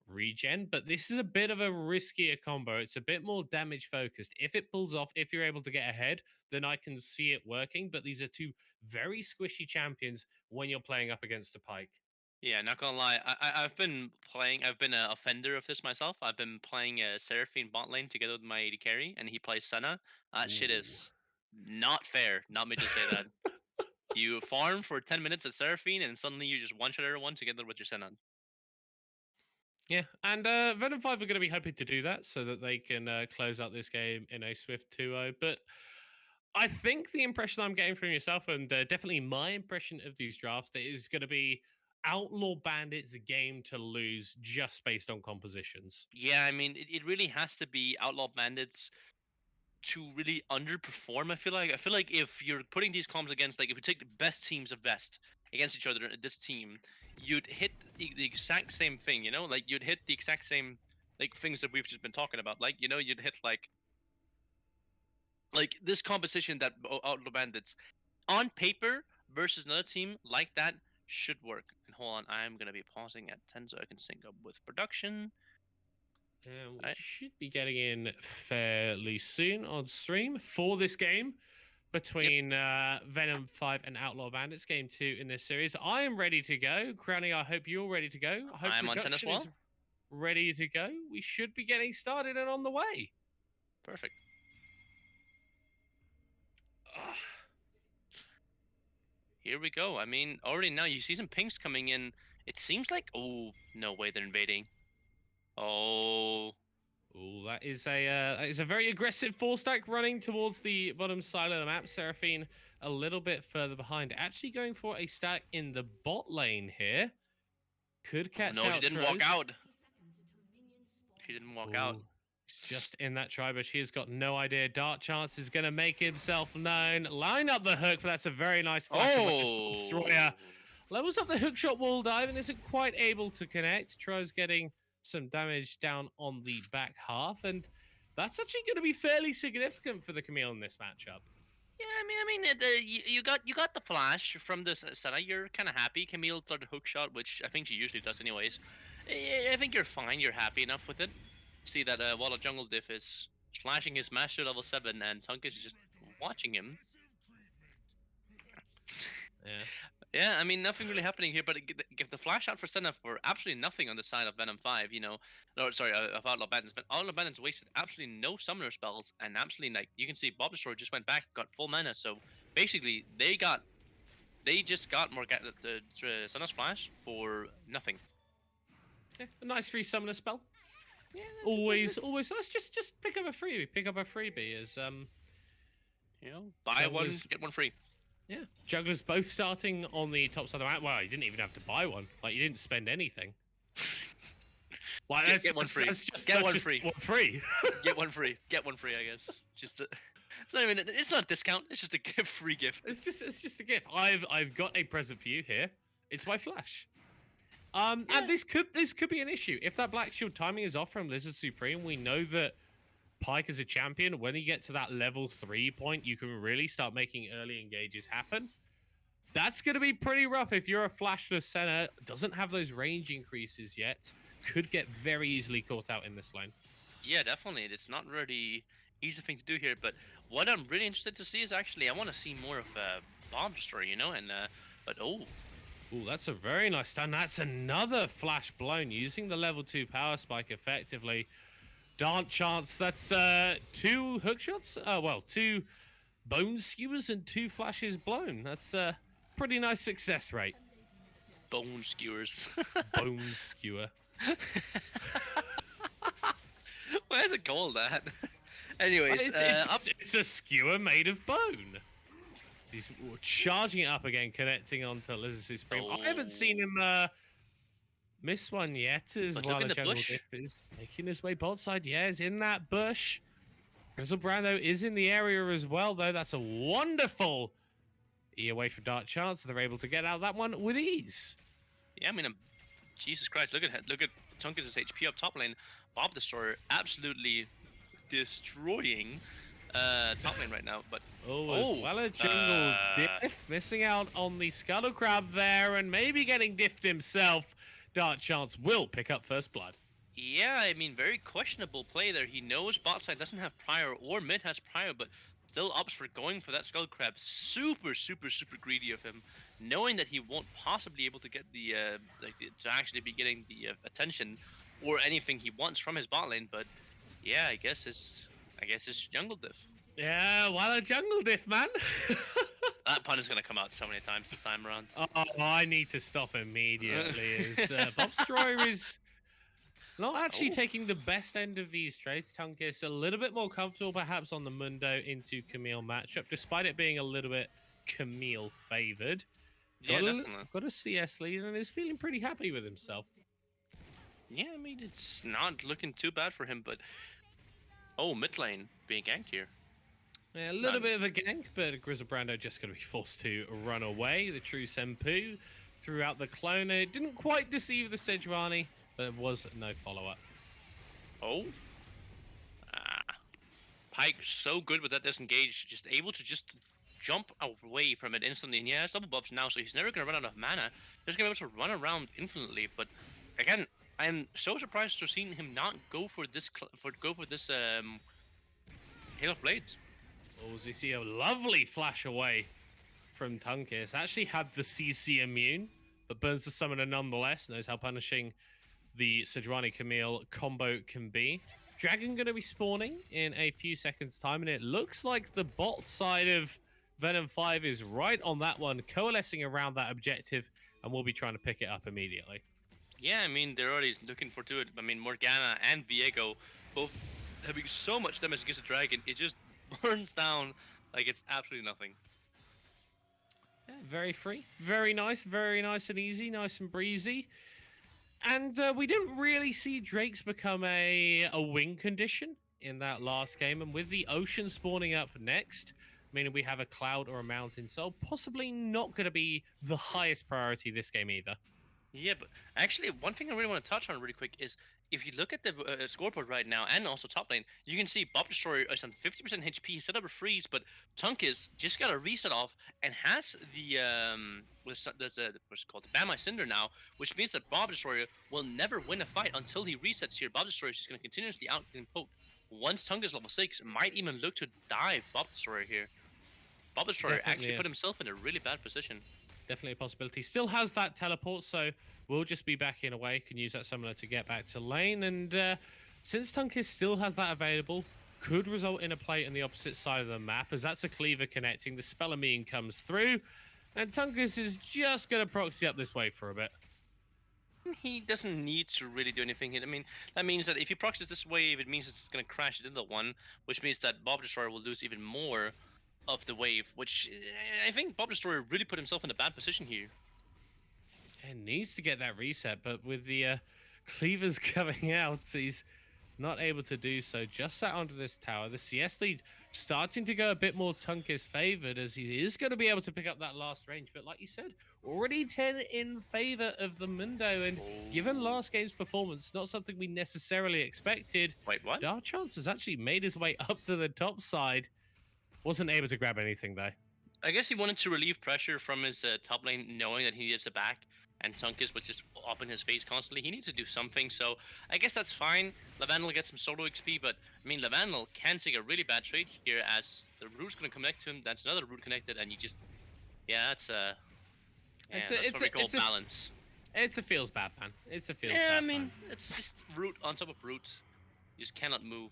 regen. But this is a bit of a riskier combo. It's a bit more damage focused. If it pulls off, if you're able to get ahead, then I can see it working. But these are two very squishy champions when you're playing up against a Pike. Yeah, not gonna lie, I've been playing. I've been a offender of this myself. I've been playing a Seraphine bot lane together with my AD carry, and he plays Senna. That shit Ooh. is not fair. Not me to say that. You farm for 10 minutes at Seraphine, and suddenly you just one shot everyone together with your Senna. Yeah, and VenomFive are going to be hoping to do that so that they can close out this game in a swift 2-0. But I think the impression I'm getting from yourself, and definitely my impression of these drafts, that is going to be Outlaw Bandits game to lose just based on compositions. Yeah, I mean, it really has to be Outlaw Bandits to really underperform. I feel like if you're putting these comps against, like, if you take the best teams of best against each other, this team, you'd hit the exact same thing. You know, like you'd hit the exact same like things that we've just been talking about. Like, you know, you'd hit like this composition that Outlaw Bandits on paper versus another team like that should work. And hold on, I'm gonna be pausing at 10 so I can sync up with production. And we Right? should be getting in fairly soon on stream for this game Yep. between VenomFive and Outlaw Bandits, game 2 in this series. I am ready to go. Crowny, I hope you're ready to go. I hope I'm on 10 as production is well. ready to go. We should be getting started and on the way. Perfect. Ugh. Here we go. I mean, already now you see some pinks coming in. It seems like, oh no way they're invading. Oh, Ooh, that is a very aggressive four stack running towards the bottom side of the map. Seraphine a little bit further behind, actually going for a stack in the bot lane here. Could oh catch no, she out didn't walk Tros. out. She didn't walk out. Ooh, he's just in that try, but she has got no idea. Dark Chance is going to make himself known. Line up the hook, but that's a very nice flash of Destroyer. Oh, Levels up the hookshot wall dive and isn't quite able to connect. Tries getting some damage down on the back half, and that's actually going to be fairly significant for the Camille in this matchup. yeah. You got the flash from this setup. You're kind of happy. Camille started hook shot, which I think she usually does anyways. I think you're fine. You're happy enough with it. See that Walla Jungle Diff is flashing his master level 7, and Tunkus is just watching him. Yeah. Yeah, I mean, nothing really happening here, but give the flash out for Senna for absolutely nothing on the side of VenomFive, you know. No, sorry, of Outlaw Bandits. But Outlaw Bandits wasted absolutely no summoner spells, and absolutely, like, you can see Bob Destroyer just went back, got full mana, so basically, they just got the Senna's flash for nothing. Yeah, a nice free summoner spell. Yeah, Always. Let's just pick up a freebie. Pick up a freebie as you know, buy one, Junglers- get one free. Yeah, jugglers both starting on the top side of the map. Well, you didn't even have to buy one. Like, you didn't spend anything. Like, Get one free. Get one free. One free. Get one free. Get one free. I guess. It's not even. It's not a discount. It's just a free gift. It's just a gift. I've got a present for you here. It's my flash. And this could be an issue if that Black Shield timing is off from Lizard Supreme. We know that Pyke as a champion, when you get to that level 3 point, you can really start making early engages happen. That's going to be pretty rough if you're a flashless Senna, doesn't have those range increases yet, could get very easily caught out in this lane. Yeah, definitely. It's not really easy thing to do here, but what I'm really interested to see is actually I want to see more of Bomb Destroyer, you know, and but Ooh, that's a very nice stun. That's another flash blown using the level 2 power spike effectively. Dart chance, that's 2 hook shots? Well, 2 bone skewers and 2 flashes blown. That's a pretty nice success rate. bone skewers. Bone skewer. Why is it called that? Anyways, it's a skewer made of bone. He's charging it up again, connecting onto Lizard Supreme. I haven't seen him miss one yet, as But well look in as the Jungle bush. Dip is making his way bot side. Yeah, he's in that bush. Grizzle Brando is in the area as well, though. That's a wonderful E away from Dark Chance. They're able to get out of that one with ease. Yeah, I mean, Jesus Christ, look at Tunkus' HP up top lane. Bob Destroyer absolutely destroying top lane right now. But As well as Jungle Diff missing out on the Scuttle Crab there and maybe getting diffed himself. Dark Chance will pick up first blood. yeah, I mean, very questionable play there. He knows bot side doesn't have prior or mid has prior, but still opts for going for that Skull Crab. Super, super, super greedy of him, knowing that he won't possibly able to get the to actually be getting the attention or anything he wants from his bot lane. But yeah, I guess it's Jungle Diff. Yeah, well, a Jungle Diff, man. That pun is gonna come out so many times this time around. Oh, I need to stop immediately. As Bob Destroyer is not actually taking the best end of these trades. Tunkus a little bit more comfortable, perhaps, on the Mundo into Camille matchup, despite it being a little bit Camille favored. Yeah, definitely. Got a CS lead and is feeling pretty happy with himself. Yeah, I mean, it's not looking too bad for him, but mid lane being ganked here. Yeah, a little bit of a gank, but Grizzle Brando just going to be forced to run away. The true Senpu threw out the clone. It didn't quite deceive the Sejuani, but there was no follow-up. Pyke so good with that disengage, just able to just jump away from it instantly. And he has double buffs now, so he's never going to run out of mana. He's going to be able to run around infinitely. But again, I'm so surprised to have seen him not go for this Hail of Blades. Oh, as we see a lovely flash away from Tunkus. Actually had the CC immune, but burns the summoner nonetheless. Knows how punishing the Sejuani Camille combo can be. Dragon going to be spawning in a few seconds' time, and it looks like the bot side of VenomFive is right on that one, coalescing around that objective, and we'll be trying to pick it up immediately. Yeah, I mean, they're already looking for to it. I mean, Morgana and Viego both having so much damage against the dragon, it just burns down like it's absolutely nothing. Yeah, very free, very nice and easy, nice and breezy. And we didn't really see Drakes become a win condition in that last game. And with the ocean spawning up next, meaning we have a cloud or a mountain soul, possibly not going to be the highest priority this game either. Yeah, but actually, one thing I really want to touch on really quick is if you look at the scoreboard right now and also top lane, you can see Bob Destroyer is on 50% HP. He set up a freeze, but Tunkus just got a reset off and has the what's it called, the Bam Cinder now, which means that Bob Destroyer will never win a fight until he resets here. Bob Destroyer is just going to continuously out and poke. Once Tunkus level 6, might even look to dive Bob Destroyer here. Bob Destroyer actually put himself in a really bad position. Definitely a possibility. Still has that teleport, so we'll just be back in a way. Can use that summoner to get back to lane. And since Tunkus still has that available, could result in a play on the opposite side of the map, as that's a cleaver connecting. The Spellamine comes through, and Tunkus is just going to proxy up this wave for a bit. He doesn't need to really do anything. I mean, that means that if he proxies this wave, it means it's going to crash into the one, which means that Bob Destroyer will lose even more of the wave, which I think Bob Destroyer really put himself in a bad position here. And needs to get that reset, but with the cleavers coming out, he's not able to do so. Just sat onto this tower. The CS lead starting to go a bit more Tunkus favored, as he is going to be able to pick up that last range. But like you said, already 10 in favor of the Mundo. And given last game's performance, not something we necessarily expected. Wait, what? Dark Chance has actually made his way up to the top side. Wasn't able to grab anything though. I guess he wanted to relieve pressure from his top lane, knowing that he needs a back, and Tunkus was just up in his face constantly. He needs to do something, so I guess that's fine. Lavandle gets some solo XP, but I mean, Lavandle can take a really bad trade here, as the root's going to connect to him. That's another root connected, and you just, yeah, that's what we call balance. It's a feels bad, man. It's a feels bad. Yeah, I mean, man. it's just root on top of root. You just cannot move.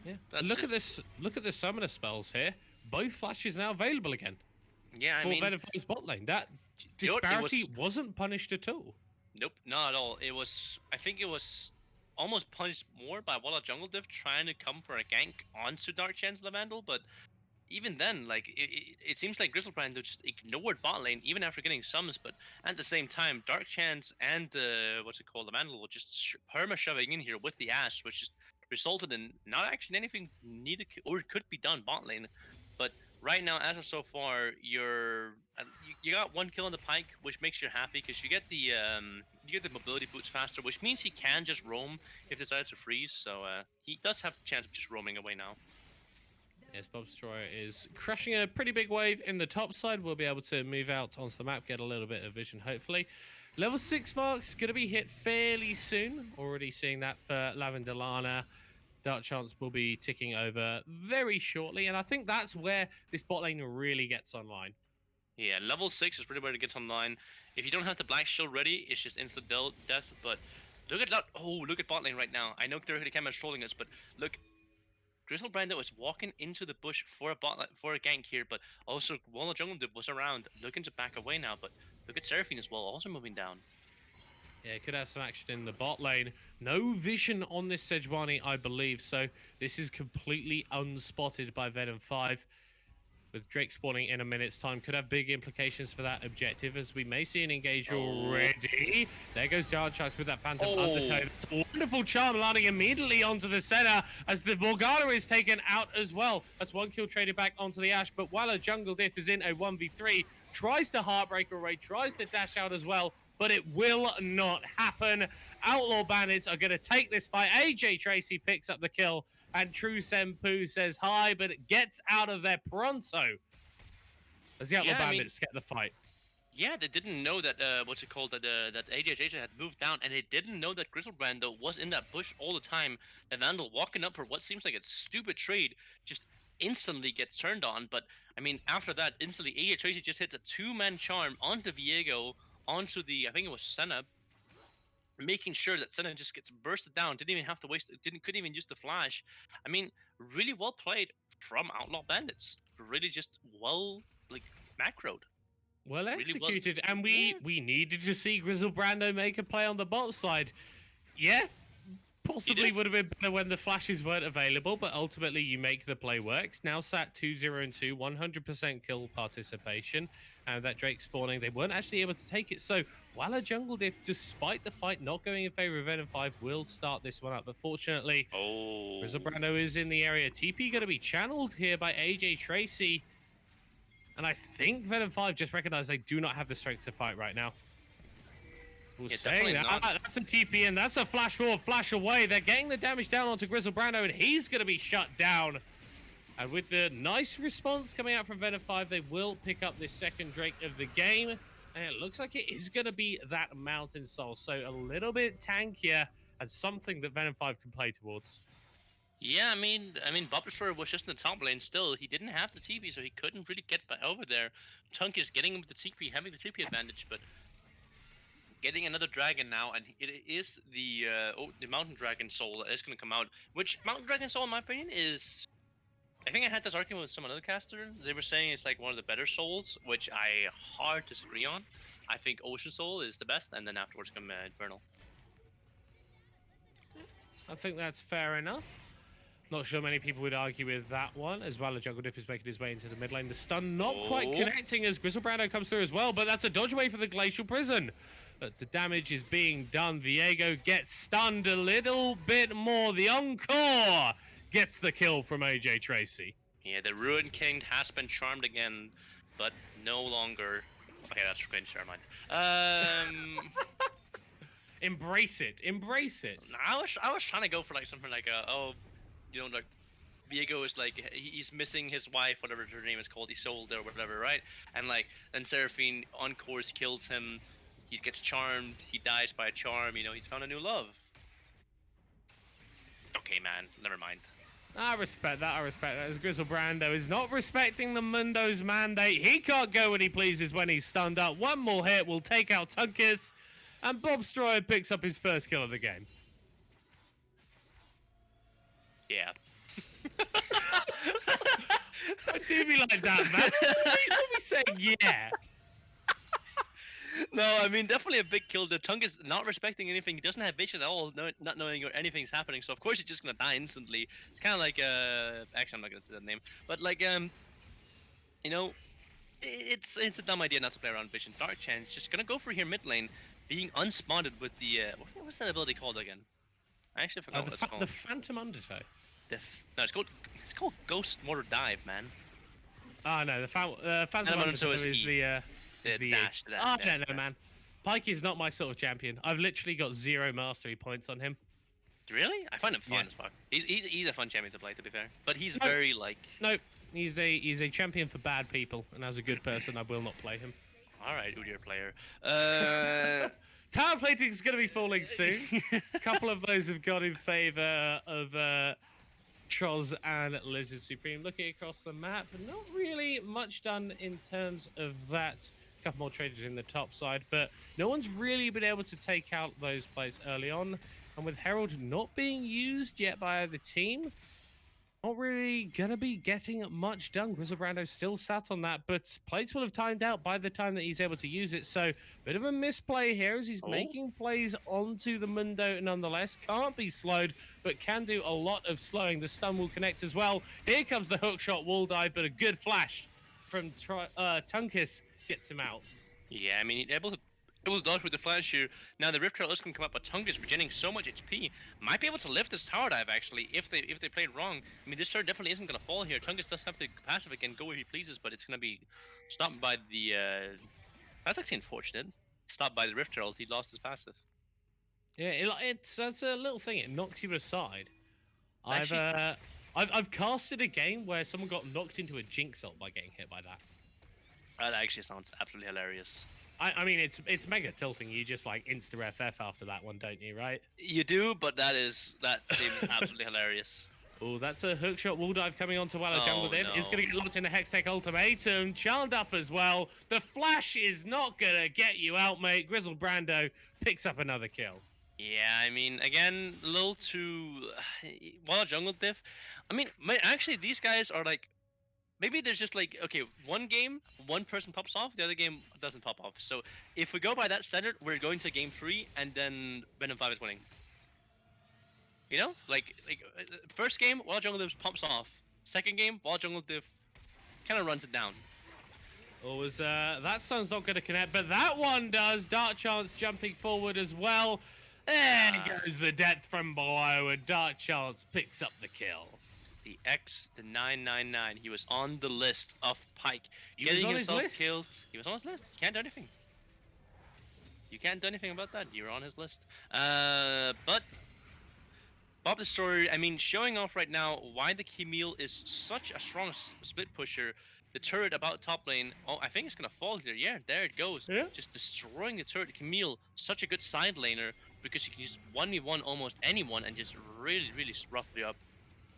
Yeah. Look at this. Look at the summoner spells here. Both flashes now available again. Yeah, I for mean, VenomFive's bot lane. That disparity wasn't punished at all. Nope, not at all. It was, I think it was almost punished more by Walla Jungle Div trying to come for a gank onto Dark Chance Lavandle, but even then, like, it seems like Grizzlebrand just ignored bot lane even after getting sums, but at the same time, Dark Chance and Lavandle were just perma shoving in here with the Ashe, which just resulted in not actually anything needed or could be done bot lane. But right now, as of so far, you got 1 kill on the Pike, which makes you happy because you get the mobility boots faster, which means he can just roam if decides to freeze. So he does have the chance of just roaming away now. Yes, Bob Destroyer is crushing a pretty big wave in the top side. We'll be able to move out onto the map, get a little bit of vision, hopefully. Level 6 marks going to be hit fairly soon. Already seeing that for Lavendelana. Dark Chance will be ticking over very shortly, and I think that's where this bot lane really gets online. Yeah, level 6 is really where it gets online. If you don't have the Black Shield ready, it's just instant death, but look at that. Oh, look at bot lane right now. I know the camera's trolling us, but look, Grizzlebrand was walking into the bush for a gank here, but also Walla Jungle Div was around, looking to back away now, but look at Seraphine as well, also moving down. Yeah, could have some action in the bot lane. No vision on this Sejuani, I believe, so this is completely unspotted by VenomFive. With Drake spawning in a minute's time, could have big implications for that objective, as we may see an engage already. There goes Dark Chance with that Phantom Undertow. It's a wonderful charm landing immediately onto the center, as the Morgana is taken out as well. That's 1 kill traded back onto the Ashe, but while a Jungle Diff is in a 1v3, tries to Heartbreaker away, tries to dash out as well, but it will not happen. Outlaw Bandits are going to take this fight. AJ Tracy picks up the kill, and True Senpu says hi, but it gets out of there pronto as the Outlaw Bandits get the fight. Yeah, they didn't know that, that AJ Tracy had moved down, and they didn't know that Grizzlebrand, though, was in that bush all the time. The Vandal walking up for what seems like a stupid trade just instantly gets turned on, but, I mean, after that, instantly, AJ Tracy just hits a 2-man charm onto Viego, onto the, I think it was Senna, making sure that Senna just gets bursted down, didn't even have to waste, couldn't even use the flash. I mean, really well played from Outlaw Bandits. Really just well, like, macroed. Well executed, really and we needed to see Grizzlebrando make a play on the bot side. Yeah, possibly would have been better when the flashes weren't available, but ultimately you make the play works. Now sat 2-0-2, 100% kill participation. And that Drake spawning, they weren't actually able to take it. So while a Jungle Diff, despite the fight not going in favor of VenomFive, will start this one up. But fortunately, Grizzlebrando is in the area. TP going to be channeled here by AJ Tracy. And I think VenomFive just recognized they do not have the strength to fight right now. Saying that, that's a TP and that's a flash forward, flash away. They're getting the damage down onto Grizzlebrando, and he's going to be shut down. And with the nice response coming out from VenomFive, they will pick up this second Drake of the game. And it looks like it is going to be that Mountain Soul. So a little bit tankier and something that VenomFive can play towards. Yeah, Bob Destroyer was just in the top lane still. He didn't have the TP, so he couldn't really get over there. Tunk is getting him with the TP, having the TP advantage, but getting another dragon now, and it is the Mountain Dragon Soul that is going to come out. Which Mountain Dragon Soul, in my opinion, is. I think I had this argument with some other caster. They were saying it's like one of the better souls, which I hard disagree on. I think Ocean Soul is the best, and then afterwards come Infernal. I think that's fair enough. Not sure many people would argue with that one, as well as Jungle Diff is making his way into the mid lane. The stun not quite connecting as Griselbrando comes through as well, but that's a dodge away for the Glacial Prison. But the damage is being done. Viego gets stunned a little bit more. The Encore gets the kill from AJ Tracy. Yeah, the Ruined King has been charmed again, but no longer. Okay, that's cringe. Never mind. Embrace it. Embrace it. I was trying to go for like something like like Viego is like he's missing his wife, whatever her name is called, he sold her or whatever, right? And like then Seraphine encores kills him, he gets charmed, he dies by a charm, he's found a new love. Okay, man, never mind. I respect that, As Griselbrando is not respecting the Mundo's mandate. He can't go when he pleases when he's stunned up. One more hit will take out Tunkis, and Bob Stroyer picks up his first kill of the game. Yeah. Don't do me like that, man. What we saying? Yeah. No, definitely a big kill. The Tunk is not respecting anything. He doesn't have vision at all, not knowing anything's happening. So of course he's just gonna die instantly. It's kind of like actually I'm not gonna say that name, but like it's a dumb idea not to play around vision. Dark Chance just gonna go for here mid lane, being unspotted with the what's that ability called again? I actually forgot what it's called. The Phantom Undertow. No, it's called Ghost Mortar Dive, man. Oh no, the Phantom Undertow is the dash. I don't know, man. Pyke is not my sort of champion. I've literally got 0 mastery points on him. Really? I find him fun as fuck. He's a fun champion to play, to be fair. But he's very like. No, he's a champion for bad people, and as a good person, I will not play him. All right, Udyr player. Tower plating is going to be falling soon. A couple of those have gone in favor of Troz and Lizard Supreme. Looking across the map, not really much done in terms of that. A couple more traded in the top side, but no one's really been able to take out those plays early on. And with Herald not being used yet by either team, not really gonna be getting much done. Griselbrando still sat on that, but plates will have timed out by the time that he's able to use it. So bit of a misplay here as he's making plays onto the Mundo nonetheless. Can't be slowed, but can do a lot of slowing. The stun will connect as well. Here comes the hookshot wall dive, but a good flash from Tunkis gets him out. Yeah, he's able to dodge with the flash here. Now the Rift Trail is going to come up, but Tunk is regenerating so much HP. Might be able to lift this tower dive, actually, if they played wrong. This turret definitely isn't going to fall here. Tungus does have the passive again, go where he pleases, but it's going to be stopped by the... That's actually unfortunate. Stopped by the Rift Trail. He lost his passive. Yeah, that's a little thing. It knocks you aside. I've casted a game where someone got knocked into a Jinx ult by getting hit by that. That actually sounds absolutely hilarious. It's mega tilting. You just like insta FF after that one, don't you? Right? You do, but that seems absolutely hilarious. Oh, that's a hookshot wall dive coming onto Wallow Jungle Div. No. It's going to get locked in the Hextech Ultimatum. Charmed up as well. The flash is not going to get you out, mate. Griselbrando picks up another kill. Yeah, again, a little too... Wallow Jungle Div. Actually, these guys are like... Maybe there's just like, okay, one game, one person pops off, the other game doesn't pop off. So if we go by that standard, we're going to game 3, and then VenomFive is winning. First game, Wallow Jungle Div pops off. Second game, Wallow Jungle Div kind of runs it down. That sun's not going to connect, but that one does. Dark Chance jumping forward as well. There goes the depth from below, and Dark Chance picks up the kill. The 999. He was on the list of Pyke. Getting himself killed. He was on his list. You can't do anything. You can't do anything about that. You're on his list. But Bob Destroyer, showing off right now why the Camille is such a strong split pusher. The turret about top lane. Oh, I think it's gonna fall here. Yeah, there it goes. Yeah. Just destroying the turret. Camille, such a good side laner because she can just 1v1 almost anyone and just really, really rough you up.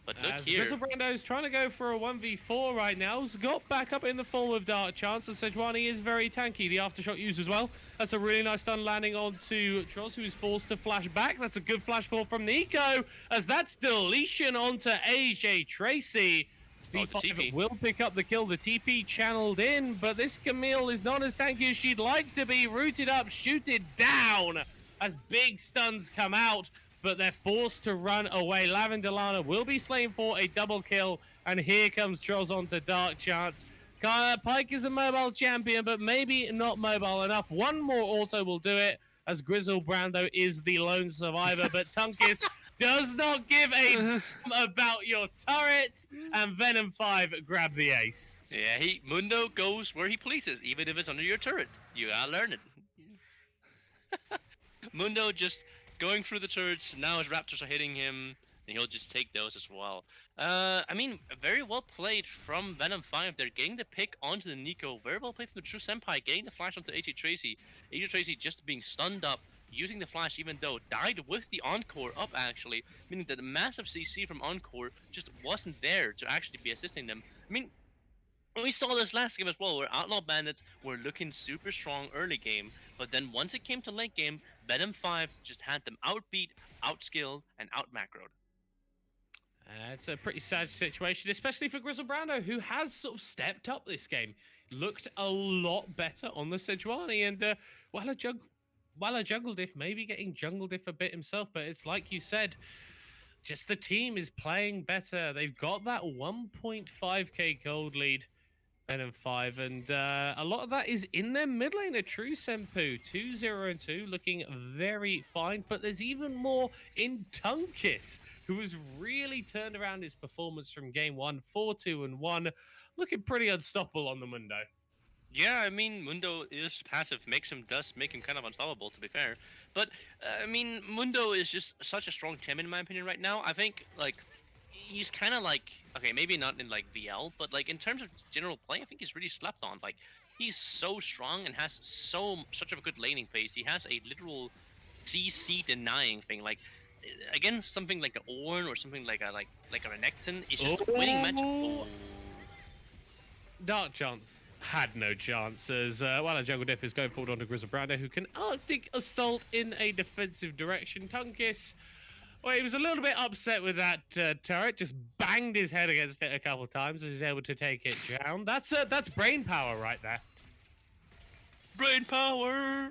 But look As here. Grizzle Brando's trying to go for a 1v4 right now. He's got back up in the fall with Dark Chance, and Sejuani is very tanky. The Aftershock used as well. That's a really nice stun landing onto Troz, who is forced to flash back. That's a good flash fall from Nico, as that's deletion onto AJ Tracy. Oh, the TP will pick up the kill. The TP channeled in, but this Camille is not as tanky as she'd like to be. Rooted up, shooted down as big stuns come out, but they're forced to run away. Lavender Lana will be slain for a double kill, and here comes Troz onto Dark Chance. Pyke is a mobile champion, but maybe not mobile enough. One more auto will do it, as Grizzle Brando is the lone survivor, but Tunkus does not give a damn about your turrets, and VenomFive grab the ace. Yeah, Mundo goes where he pleases, even if it's under your turret. You gotta learn it. Mundo just going through the turrets. Now his Raptors are hitting him, and he'll just take those as well. I mean, very well played from VenomFive. They're getting the pick onto the Nico. Very well played from the True Senpai, getting the flash onto AJ Tracy. AJ Tracy just being stunned up, using the flash, even though died with the Encore up, actually, meaning that the massive CC from Encore just wasn't there to actually be assisting them. I mean, we saw this last game as well, where Outlaw Bandits were looking super strong early game, but then once it came to late game, VenomFive just had them outbeat, outskilled, and outmacroed. It's a pretty sad situation, especially for Grizzle Brando, who has sort of stepped up this game. Looked a lot better on the Sejuani, and while a Jungle Diff maybe getting Jungle Diff a bit himself, but it's like you said, just the team is playing better. They've got that 1.5k gold lead, VenomFive, and a lot of that is in their mid lane, a true Senpu, 2-0-2, looking very fine, but there's even more in Tunkus, who has really turned around his performance from game 1, 4-2-1, looking pretty unstoppable on the Mundo. Yeah, I mean, Mundo is passive, makes him dust, make him kind of unstoppable, to be fair. But, I mean, Mundo is just such a strong champion, in my opinion, right now. I think, like, he's kind of like, okay, maybe not in, like, VL, but, like, in terms of general play, I think he's really slept on. Like, he's so strong and has such a good laning phase. He has a literal CC denying thing. Like, against something like the Ornn or something like a Renekton, it's just a winning match. Oh. Dark Chance had no chances. While a Jungle Diff is going forward onto Grizzle Brando, who can Arctic Assault in a defensive direction. Tunkus, well, he was a little bit upset with that turret, just banged his head against it a couple of times as he's able to take it down. That's brain power right there. Brain power!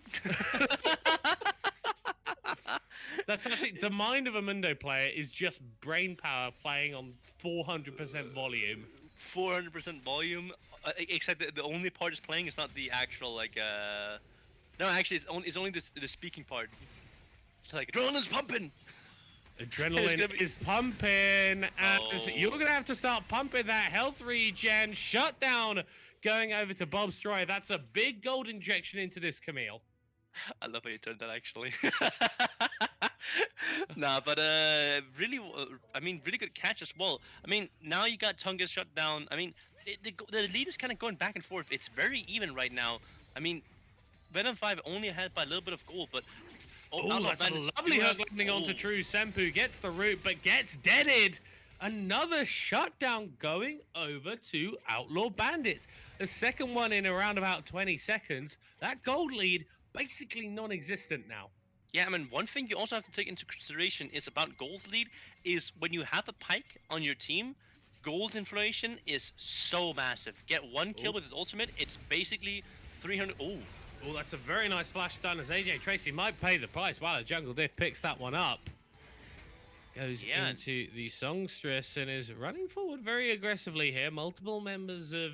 That's actually, the mind of a Mundo player is just brain power playing on 400% volume. 400% volume, except the only part is playing is not the actual, like, no, actually, it's only the speaking part. It's like, adrenaline's pumping! Adrenaline is pumping, as you're going to have to start pumping that health regen. Shutdown going over to Bob Stroy. That's a big gold injection into this Camille. I love how you turned that, actually. Nah, but really, I mean, really good catch as well. I mean, now you got Tungus shut down. I mean, the lead is kind of going back and forth. It's very even right now. I mean, VenomFive only ahead by a little bit of gold, but that's a lovely hook landing onto True Senpu. Gets the root, but gets deaded. Another shutdown going over to Outlaw Bandits. The second one in around about 20 seconds. That gold lead basically non-existent now. Yeah, I mean, one thing you also have to take into consideration is about gold lead is when you have a Pyke on your team, gold inflation is so massive. Get one kill with his ultimate, it's basically 300. Oh, that's a very nice flash stun as AJ Tracy might pay the price while a Jungle Diff picks that one up. Goes into the Songstress and is running forward very aggressively here. Multiple members of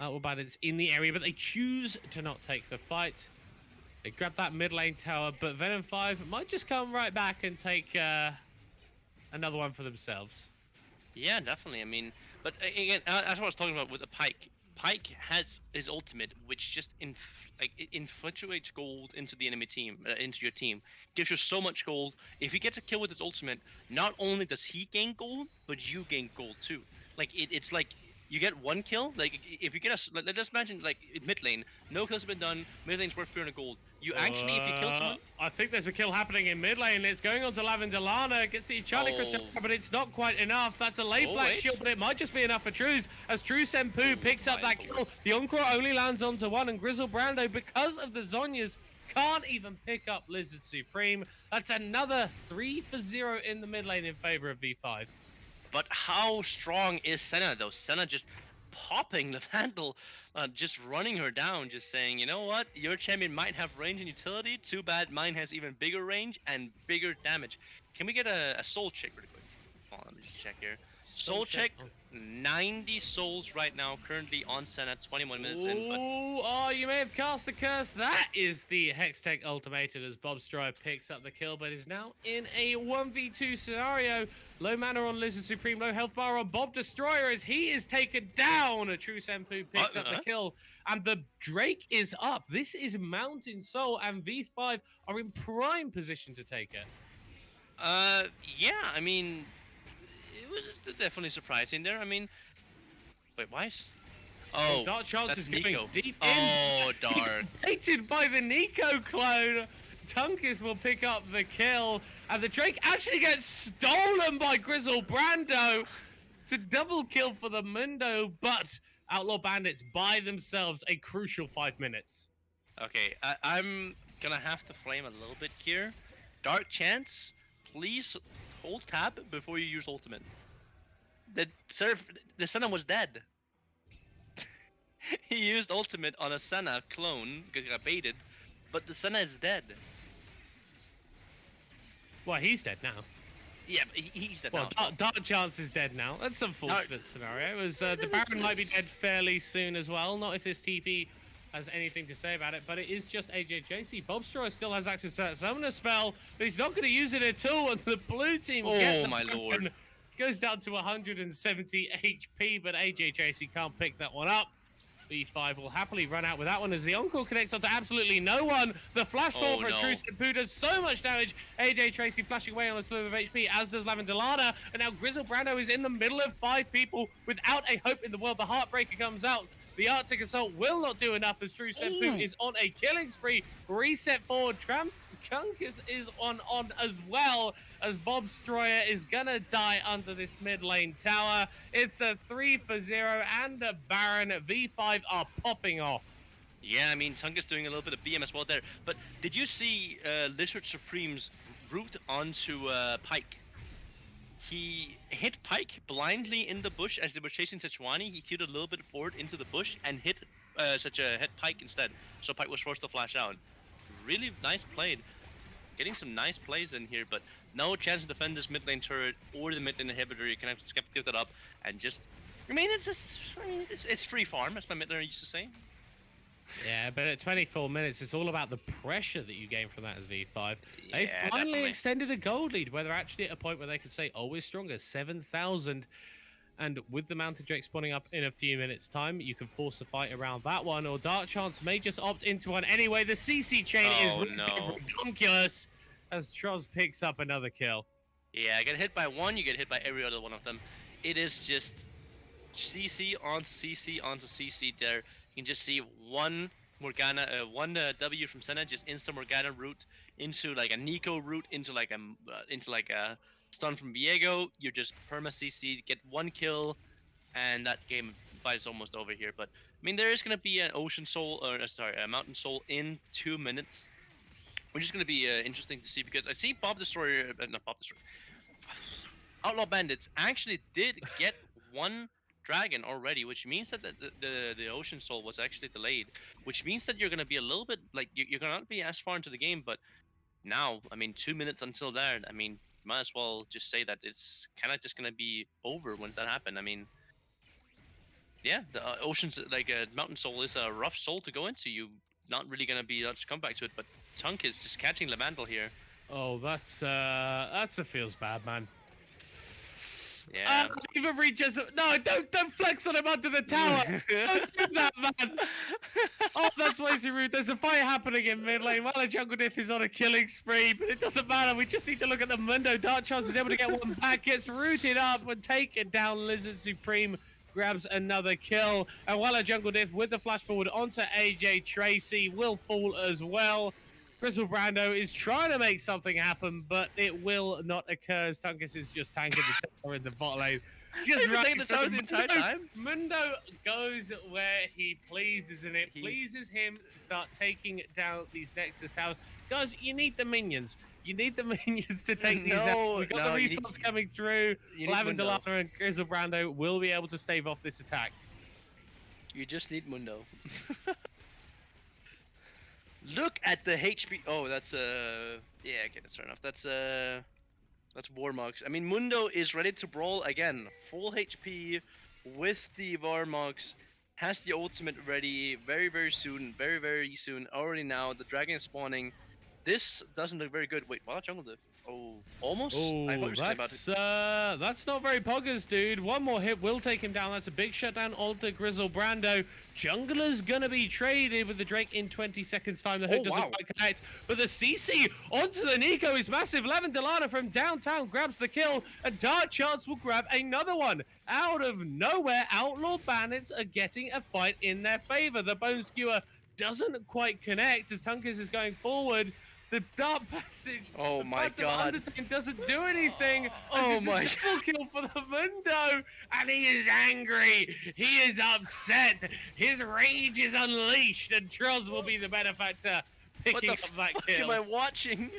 Outlaw Bandits in the area, but they choose to not take the fight. They grab that mid lane tower, but VenomFive might just come right back and take another one for themselves. Yeah, definitely. I mean, but again, that's what I was talking about with the Pyke. Pyke has his ultimate, which just infiltrates gold into the enemy team, into your team. Gives you so much gold. If he gets a kill with his ultimate, not only does he gain gold, but you gain gold too. Like it's like you get one kill. Like if you get let's imagine like in mid lane, no kills have been done. Mid lane's worth 300 gold. You actually, if you kill someone, I think there's a kill happening in mid lane. It's going on to Lavandolana. Gets the enchanted crystal, but it's not quite enough. That's a late black shield, but it might just be enough for Trues. As True Senpu picks up that kill, the Encore only lands onto one, and Grizzle Brando, because of the Zonyas, can't even pick up Lizard Supreme. That's another 3 for 0 in the mid lane in favor of V5. but how strong is Senna though? Senna just popping the Vandal, just running her down, just saying, you know what, your champion might have range and utility. Too bad mine has even bigger range and bigger damage. Can we get a soul check really quick? Hold on, let me just check here. Soul check. 90 souls right now, currently on Senna, 21 minutes in. But... Oh, you may have cast a curse. That is the Hextech Ultimated as Bob Strive picks up the kill, but is now in a 1v2 scenario. Low mana on Lizard Supreme, low health bar on Bob Destroyer as he is taken down. A True Senpu picks up the kill, and the Drake is up. This is Mountain Soul, and V5 are in prime position to take it. Yeah, I mean... It was definitely surprising there. I mean, wait, why is... Oh, Dark Chance is going deep in. Oh, Dark. Baited by the Nico clone. Tunkus will pick up the kill. And the Drake actually gets stolen by Grizzle Brando. It's a double kill for the Mundo, but Outlaw Bandits by themselves a crucial 5 minutes. Okay, I'm gonna have to flame a little bit here. Dark Chance, please hold tab before you use ultimate. The Senna was dead. He used ultimate on a Senna clone because he got baited, but the Senna is dead. Well, he's dead now. Yeah, but he's dead now. Dark Chance is dead now. That's an unfortunate scenario. It was, the Baron might be dead fairly soon as well. Not if this TP has anything to say about it, but it is just AJJC. Bobstroy still has access to that summoner spell, but he's not going to use it at all, and the blue team Lord. Goes down to 170 HP, but AJJC can't pick that one up. V5 will happily run out with that one as the Encore connects onto absolutely no one. The flash ball for True Senpu does so much damage. AJ Tracy flashing away on a slither of HP, as does Lavandolana. And now Grizzle Brando is in the middle of 5 people without a hope in the world. The Heartbreaker comes out. The Arctic Assault will not do enough as True Senpu is on a killing spree. Reset forward. Kunkus is on as well, as Bob Stroyer is gonna die under this mid lane tower. It's a 3 for 0 and a Baron. V5 are popping off. Yeah, I mean, Tunkus doing a little bit of BM as well there. But did you see Lizard Supreme's route onto Pike? He hit Pike blindly in the bush as they were chasing Sejuani. He queued a little bit forward into the bush and hit Pike instead. So Pike was forced to flash out. Really nice played. Getting some nice plays in here, but no chance to defend this mid lane turret or the mid lane inhibitor. You can have to give that up and just... I mean, it's free farm, as my mid laner used to say. Yeah, but at 24 minutes, it's all about the pressure that you gain from that as V5. Yeah, they finally definitely extended a gold lead, where they're actually at a point where they could say, oh, we're stronger, 7,000. And with the Mountain Drake spawning up in a few minutes' time, you can force a fight around that one, or Dark Chance may just opt into one anyway. The CC chain is ridiculous as Troz picks up another kill. Yeah, get hit by one, you get hit by every other one of them. It is just CC onto CC onto CC there. You can just see one Morgana, W from Senna, just insta Morgana route into like a Nico route into like a stun from Viego. You're just perma CC, get one kill, and that game fight is almost over here. But I mean, there is gonna be an Ocean Soul, or a Mountain Soul in 2 minutes, which is gonna be interesting to see, because I see Bob Destroyer, not Bob Destroyer, Outlaw Bandits actually did get one dragon already, which means that the Ocean Soul was actually delayed, which means that you're gonna be a little bit like you're gonna not be as far into the game. But now, I mean, 2 minutes until there, I mean, might as well just say that it's kind of just gonna be over once that happened. I mean, yeah, the Ocean's like Mountain Soul is a rough soul to go into. You not really gonna be able to come back to it, but Tunk is just catching Lavandle here. Oh, that's a feels bad, man. Yeah. Even reaches. No, don't flex on him under the tower. Don't do that, man. Oh, that's way too rude. There's a fight happening in mid lane while a jungle diff is on a killing spree, but it doesn't matter. We just need to look at the Mundo. Dark Chance is able to get one back, gets rooted up and taken down. Lizard Supreme. grabs another kill. And while a Jungle Diff with the flash forward onto AJ Tracy will fall as well. Crystal Brando is trying to make something happen, but it will not occur as Tungus is just tanking the tower in the bot lane. Just I've been taking running the tower through. the entire time. Mundo goes where he pleases, and it He- pleases him to start taking down these Nexus towers. Guys, you need the minions. You need the minions to take these out. We've got the you need- respawns coming through. you need Lavender Mundo. Lana and Crystal Brando will be able to stave off this attack. You just need Mundo. Look at the HP. Oh, that's yeah, okay, that's fair enough. That's Warmogs. I mean, Mundo is ready to brawl again. Full HP with the Warmogs. Has the ultimate ready very soon. Very soon. Already now. The dragon is spawning. This doesn't look very good. Wait, Wild Jungle Diff. Oh, almost? I thought you were saying about it. That's not very poggers, dude. One more hit will take him down. That's a big shutdown onto Grizzle Brando. Jungler's gonna be traded with the Drake in 20 seconds time. The hook doesn't quite connect, but the CC onto the Nico is massive. Lavender Lana from downtown grabs the kill, and Dark Chance will grab another one. Out of nowhere, Outlaw Bandits are getting a fight in their favor. The Bone Skewer doesn't quite connect as Tunkus is going forward. The Dark Passage. Oh my god. Undertone doesn't do anything. Oh It's my a double kill for the Mundo. And he is angry. He is upset. His rage is unleashed. And Troz will be the benefactor picking up that What kill. am I watching?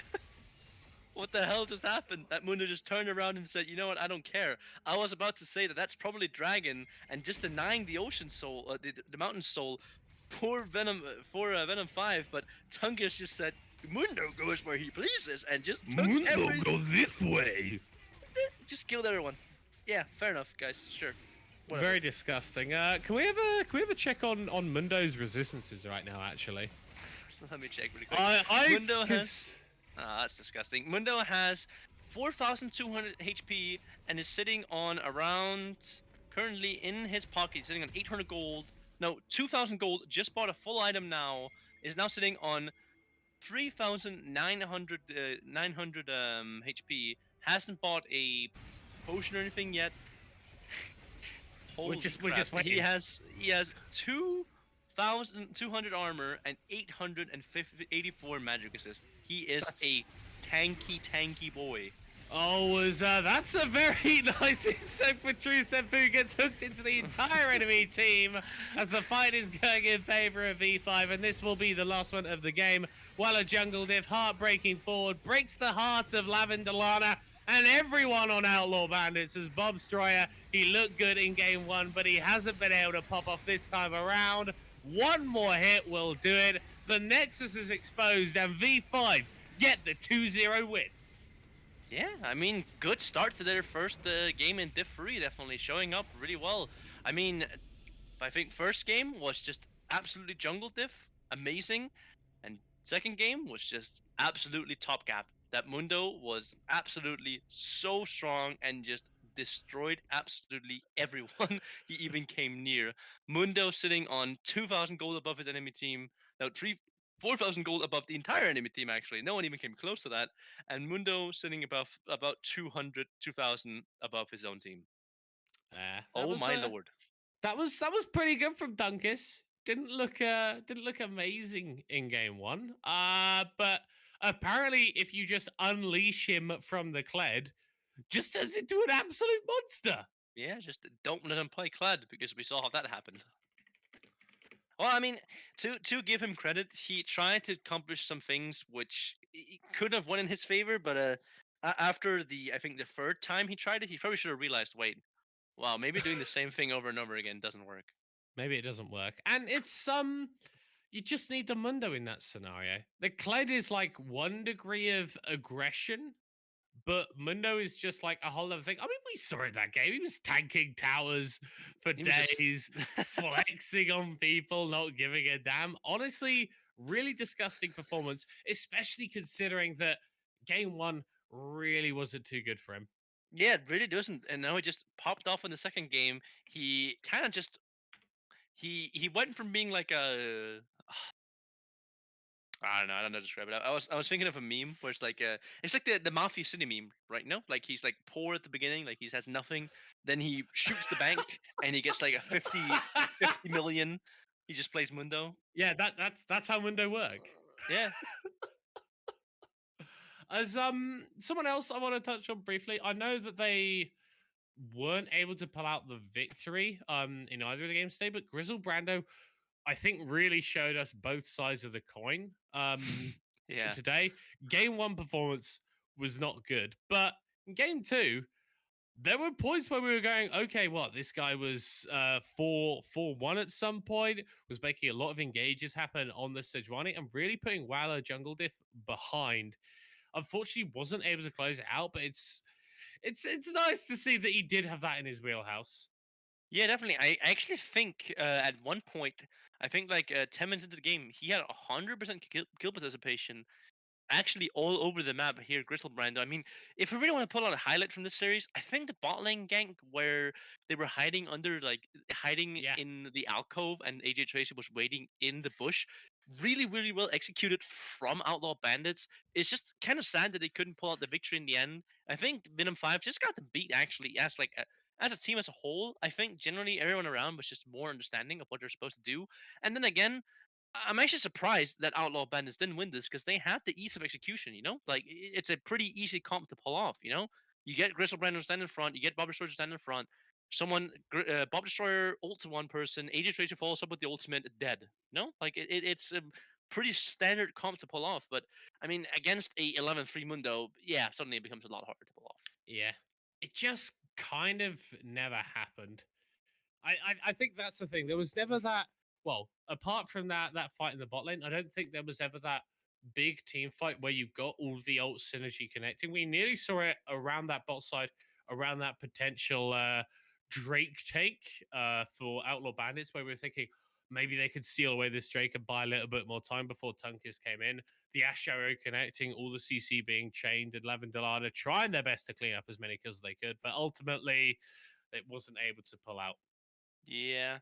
What the hell just happened? That Mundo just turned around and said, you know what, I don't care. I was about to say that that's probably Dragon and just denying the Ocean Soul, the Mountain Soul for VenomFive, but Tungus just said, Mundo goes where he pleases and just took go this way. just killed everyone. Yeah, fair enough, guys. Sure. Whatever. Very disgusting. Can we have a check on Mundo's resistances right now? Actually, Let me check really quick. Mundo has. That's disgusting. Mundo has 4,200 HP and is sitting on around, currently in his pocket, sitting on 800 gold. No, 2,000 gold. Just bought a full item now. Is now sitting on 3,900 HP. Hasn't bought a potion or anything yet. Holy We're just crap. waiting. He has 2,200 armor and 884 magic resist. He is a tanky boy. Oh, that's a very nice insect for True Senpu. Gets hooked into the entire enemy team as the fight is going in favor of V5, and this will be the last one of the game. While a Jungle Diff, heartbreaking forward, breaks the heart of Lavender Lana and everyone on Outlaw Bandits as Bob Stroyer. He looked good in game one, but he hasn't been able to pop off this time around. One more hit will do it. The Nexus is exposed, and V5 get the 2-0 win. Yeah, I mean, good start to their first game in Diff 3, definitely showing up really well. I mean, I think first game was just absolutely jungle Diff, amazing, and second game was just absolutely top gap. That Mundo was absolutely so strong and just destroyed absolutely everyone he even came near. Mundo sitting on 2,000 gold above his enemy team. No, 4,000 gold above the entire enemy team, actually. No one even came close to that. And Mundo sitting above about 2,000 above his own team. Oh my lord. That was pretty good from Dunkus. Didn't look amazing in game one. But apparently if you just unleash him from the Kled, just turns into an absolute monster. Yeah, just don't let him play Kled because we saw how that happened. Well, I mean, to give him credit, he tried to accomplish some things which he could have won in his favor, but after I think the third time he tried it, he probably should have realized, wait, wow, maybe doing the same thing over and over again doesn't work. Maybe it doesn't work. And it's you just need the Mundo in that scenario. The Kled is like 1 degree of aggression, but Mundo is just like a whole other thing. I mean, we saw it that game. He was tanking towers for He was just- days, flexing on people, not giving a damn. Honestly, really disgusting performance, especially considering that game one really wasn't too good for him. Yeah, it really doesn't. And now he just popped off in the second game. He kind of just he went from being like a I don't know how to describe it. I was thinking of a meme where it's like the Mafia City meme, right? No, like he's like poor at the beginning, like he has nothing, Then he shoots the bank and he gets like a 50 million. He just plays Mundo. Yeah, that's how Mundo work. Yeah. As someone else I want to touch on briefly, I know that they weren't able to pull out the victory in either of the games today, but Grizzle Brando I think really showed us both sides of the coin. Yeah. Today, game one performance was not good, but in game two, there were points where we were going, okay, what this guy was 4-1 at some point, was making a lot of engages happen on the Sejuani and really putting Wallow Jungle Diff behind. Unfortunately, wasn't able to close it out, but it's nice to see that he did have that in his wheelhouse. Yeah, definitely. I actually think at one point, I think like 10 minutes into the game, he had 100% kill participation actually all over the map here, Brando. I mean, if we really want to pull out a highlight from this series, I think the bot lane gank where they were hiding Yeah, in the alcove and AJ Tracy was waiting in the bush, really, really well executed from Outlaw Bandits. It's just kind of sad that they couldn't pull out the victory in the end. I think VenomFive just got the beat actually as a team as a whole. I think generally everyone around was just more understanding of what they're supposed to do. And then again, I'm actually surprised that Outlaw Bandits didn't win this because they had the ease of execution. Like it's a pretty easy comp to pull off. You get Gristle Brandon stand in front, you get Bob Destroyer to stand in front. Bob Destroyer ults one person, AJ Tracer follows up with the ultimate, dead. Like it's a pretty standard comp to pull off. But I mean, against a 11-3 Mundo, yeah, suddenly it becomes a lot harder to pull off. yeah. It just kind of never happened. I think that's the thing. There was never that. Well, apart from that fight in the bot lane, I don't think there was ever that big team fight where you got all the ult synergy connecting. We nearly saw it around that bot side, around that potential Drake take for Outlaw Bandits, where we were thinking maybe they could steal away this Drake and buy a little bit more time before Tunkus came in. The Ash Arrow connecting, all the CC being chained, and Levin Delana trying their best to clean up as many kills as they could, but ultimately it wasn't able to pull out. Yeah.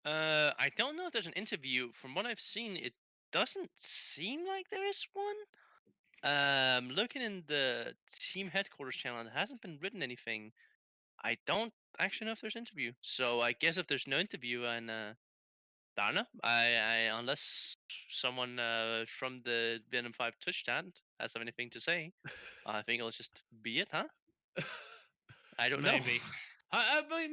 I don't know if there's an interview. From what I've seen, it doesn't seem like there is one. Looking in the team headquarters channel, there hasn't been written anything. I don't actually know if there's an interview. So I guess if there's no interview, and I don't know. Unless someone from the VenomFive Twitch chat has anything to say, I think it'll just be it, huh? I don't know. Maybe.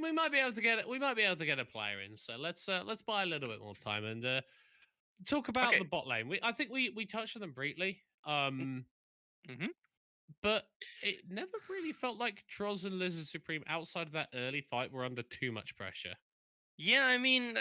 We might be able to get it. We might be able to get a player in. So let's buy a little bit more time and talk about Okay. the bot lane. I think we touched on them briefly. Mm-hmm. But it never really felt like Troz and Lizard Supreme outside of that early fight were under too much pressure. Yeah, I mean,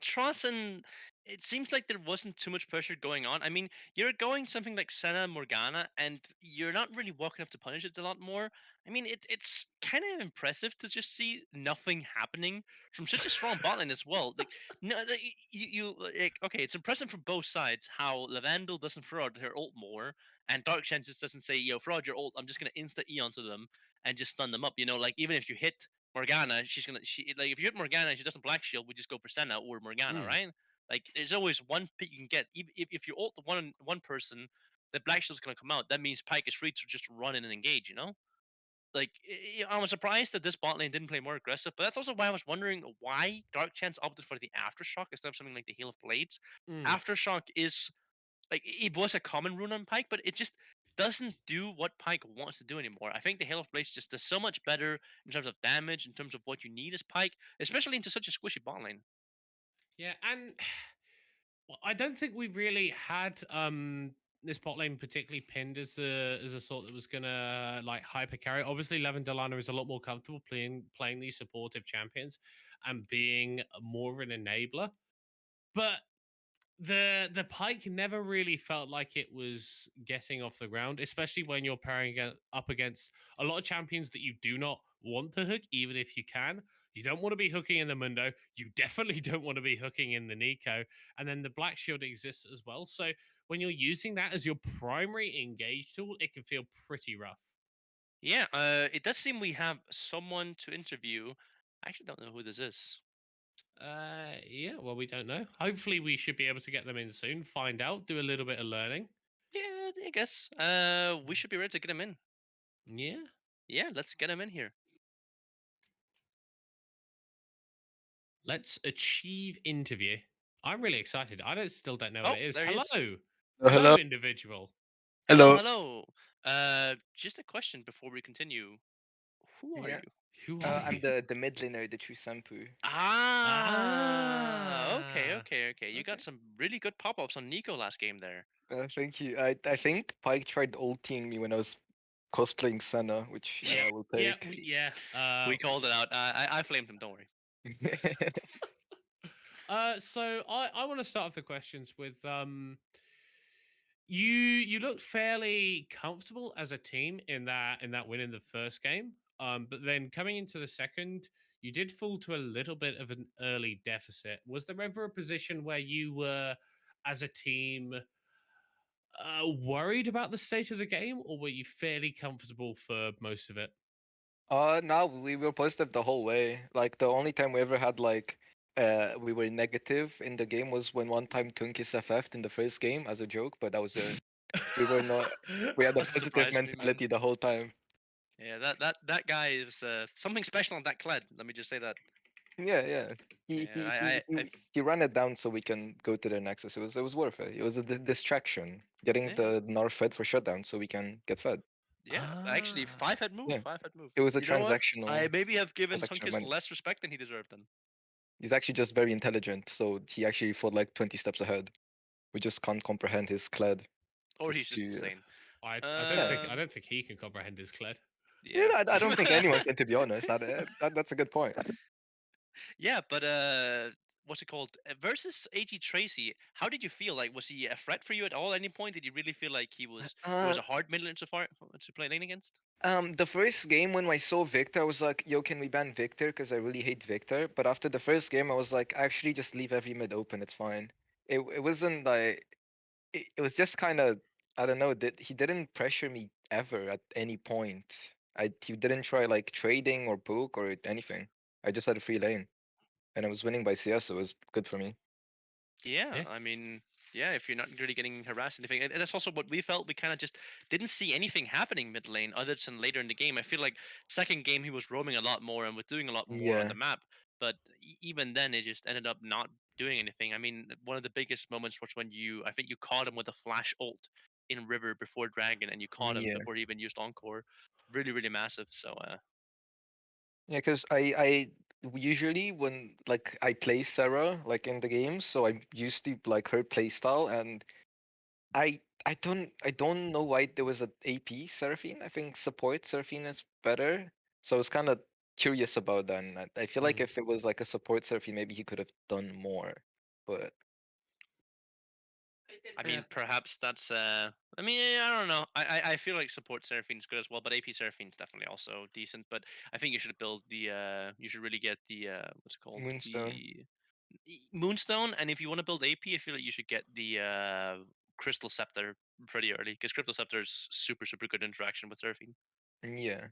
Tross and it seems like there wasn't too much pressure going on. I mean, you're going something like Senna Morgana, and you're not really walking up to punish it a lot more. I mean, it's kind of impressive to just see nothing happening from such a strong bot lane as well. Like, no, like, okay, it's impressive from both sides how Lavandle doesn't throw out her ult more, and Dark Chance just doesn't say, "Yo, throw out your ult. I'm just gonna insta E onto them and just stun them up." Like even if you hit Morgana, she like if you hit Morgana and she doesn't black shield, we just go for Senna or Morgana, Mm, right? Like there's always one pick you can get. If you ult one person, the black shield's gonna come out. That means Pyke is free to just run in and engage. Like I was surprised that this bot lane didn't play more aggressive, but that's also why I was wondering why Dark Chance opted for the Aftershock instead of something like the Hail of Blades. mm. Aftershock is like it was a common rune on Pike, but it just doesn't do what Pike wants to do anymore. I think the Hail of Blades just does so much better in terms of damage, in terms of what you need as Pike, especially into such a squishy bot lane. Yeah, and well, I don't think we really had this bot lane particularly pinned as a sort that was gonna like hyper carry. Obviously, Levin Delano is a lot more comfortable playing these supportive champions and being more of an enabler. But the pike never really felt like it was getting off the ground, especially when you're up against a lot of champions that you do not want to hook, even if you can. You don't want to be hooking in the Mundo. You definitely don't want to be hooking in the Nico. And then the Black Shield exists as well. So when you're using that as your primary engage tool, it can feel pretty rough. Yeah, it does seem we have someone to interview. I actually don't know who this is. Yeah, well, we don't know. Hopefully, we should be able to get them in soon, find out, do a little bit of learning. Yeah, I guess. We should be ready to get him in. Yeah. Yeah, let's get him in here. Let's achieve interview. I'm really excited. I don't still don't know what Oh, it is. there he is. Hello. Hello. Hello, individual. Hello, Hello. hello. Just a question before we continue. Who are Yeah. you? Who are I'm you? the mid laner, the true Sampu. Ah, okay, Ah. okay, okay. You got Okay. some really good pop-ups on Nico last game there. Thank you. I think Pike tried ulting me when I was cosplaying Senna, which Yeah. I will Yeah. take. Yeah. We called it out. I flamed him. Don't worry. So I want to start off the questions with you looked fairly comfortable as a team in that win in the first game. But then coming into the second, you did fall to a little bit of an early deficit. Was there ever a position where you were as a team worried about the state of the game, or were you fairly comfortable for most of it? No, we were positive the whole way. Like the only time we ever had like we were negative in the game was when one time Tunkis FF'd in the first game as a joke, but that was it. We were not. We had a Doesn't positive surprise me, man. mentality the whole time. Yeah, that guy is something special on that Kled. Let me just say that. Yeah, yeah. He Yeah, he he he, he ran it down so we can go to the Nexus. It was worth it. It was a distraction. Getting yeah, the Narf fed for shutdown so we can get fed. yeah. Actually, Ah. five head move, Yeah. five head move. It was a You know what? transactional I maybe have given transaction of Tunkus money. less respect than he deserved then. He's actually just very intelligent, so he actually fought like 20 steps ahead. We just can't comprehend his clad. Or He's he's just too insane. yeah. I don't think he can comprehend his Kled. You Yeah. know, I don't think anyone can, to be honest. That's a good point. Yeah, but what's it called? Versus AG Tracy, how did you feel? Like, was he a threat for you at all? At any point, did you really feel like he was Uh, a hard middle so far to play lane against? the first game when I saw Victor, I was like, "Yo, can we ban Victor?" Because I really hate Victor. But after the first game, I was like, "Actually, just leave every mid open. It's fine." It wasn't like it was just kind of I don't know that he didn't pressure me ever at any point. He didn't try like trading or poke or anything. I just had a free lane and I was winning by CS. So it was good for me. Yeah, Yeah. I mean, yeah, if you're not really getting harassed or anything, and that's also what we felt. We kind of just didn't see anything happening mid lane other than later in the game. I feel like second game he was roaming a lot more and was doing a lot more on Yeah, the map, but even then it just ended up not doing anything. I mean, one of the biggest moments was when I think you caught him with a flash ult in River before Dragon, and you caught him yeah. before he even used Encore. Really, really massive. So, Yeah, because I usually when like I play Sarah like in the games, so I'm used to like her play style, and I don't know why there was a AP Seraphine. I think support Seraphine is better. So I was kind of curious about that. And I feel like Mm. if it was like a support Seraphine, maybe he could have done more. But I Yeah. mean, perhaps that's. I mean, I don't know. I feel like support Seraphine's good as well, but AP Seraphine's definitely also decent. But I think you should build the. You should really get the. What's it called? Moonstone, Moonstone. And if you want to build AP, I feel like you should get the Crystal Scepter pretty early because Crystal Scepter is super super good interaction with Seraphine. yeah.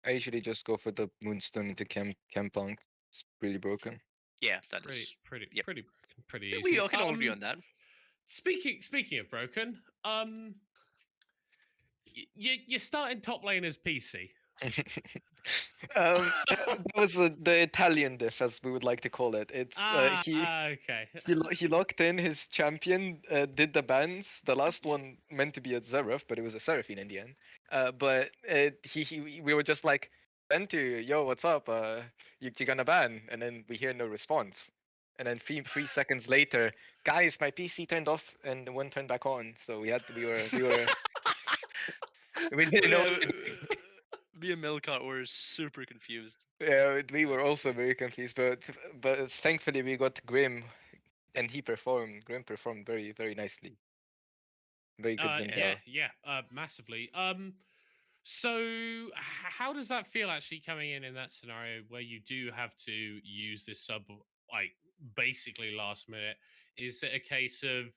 I usually just go for the Moonstone into Campunk. It's really broken. Yeah, that Pretty, is. pretty, Yep. pretty broken. Pretty We easy. all can all agree on that. Speaking of broken, you're starting top lane as PC. That was the Italian diff, as we would like to call it. It's Okay. he locked in his champion, did the bans. The last one meant to be a Zeref, but it was a Seraphine in the end. But he we were just like, Bentu, yo, what's up? You gonna ban? And then we hear no response. And then three seconds later, guys, my PC turned off and one turned back on. So we didn't know we, what to do. me and Milcott were super confused. Yeah, we were also very confused, but thankfully we got Grim, and he performed. Grim performed very nicely. Very good Yeah. Yeah, Zinzao. yeah, massively. So how does that feel actually coming in that scenario where you do have to use this sub like basically last minute? Is it a case of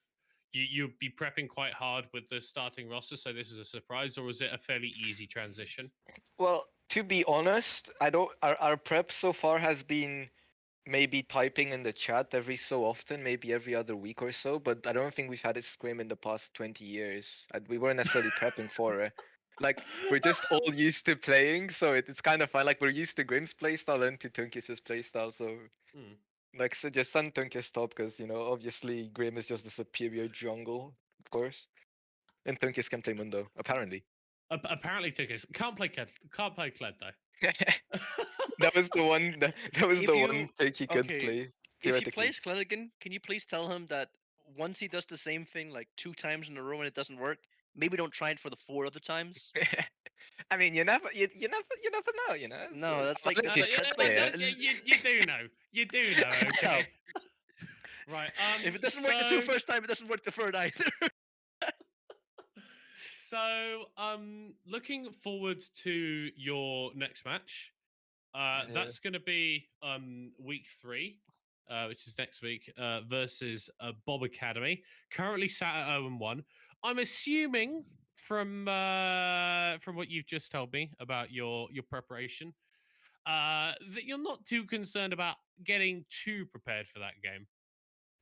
you'd be prepping quite hard with the starting roster, so this is a surprise, or is it a fairly easy transition? Well, to be honest, I don't. Our prep so far has been maybe typing in the chat every so often, maybe every other week or so. But I don't think we've had a scrim in the past 20 years. We weren't necessarily prepping for it. Like we're just all used to playing, so it's kind of fun. Like we're used to Grim's playstyle and to Tunkis's playstyle, so Hmm. Like, so just send Tunkus top because, obviously Grim is just the superior jungle, of course. And Tunkus can play Mundo, apparently. Apparently, Tickets can't play Kled though. That was the one that was If the you one take he could okay, play, if he theoretically. plays Kledigan, can you please tell him that once he does the same thing like 2 times in a row and it doesn't work, maybe don't try it for the 4 other times? I mean, you never know, No, that's like unless that's you like just that's like play the, it. you do know. You do know. Okay. Right. if it doesn't work the first time, it doesn't work the third either. So, looking forward to your next match. Yeah. That's going to be week 3, which is next week, versus Bob Academy. Currently sat at 0-1. I'm assuming from what you've just told me about your preparation, that you're not too concerned about getting too prepared for that game.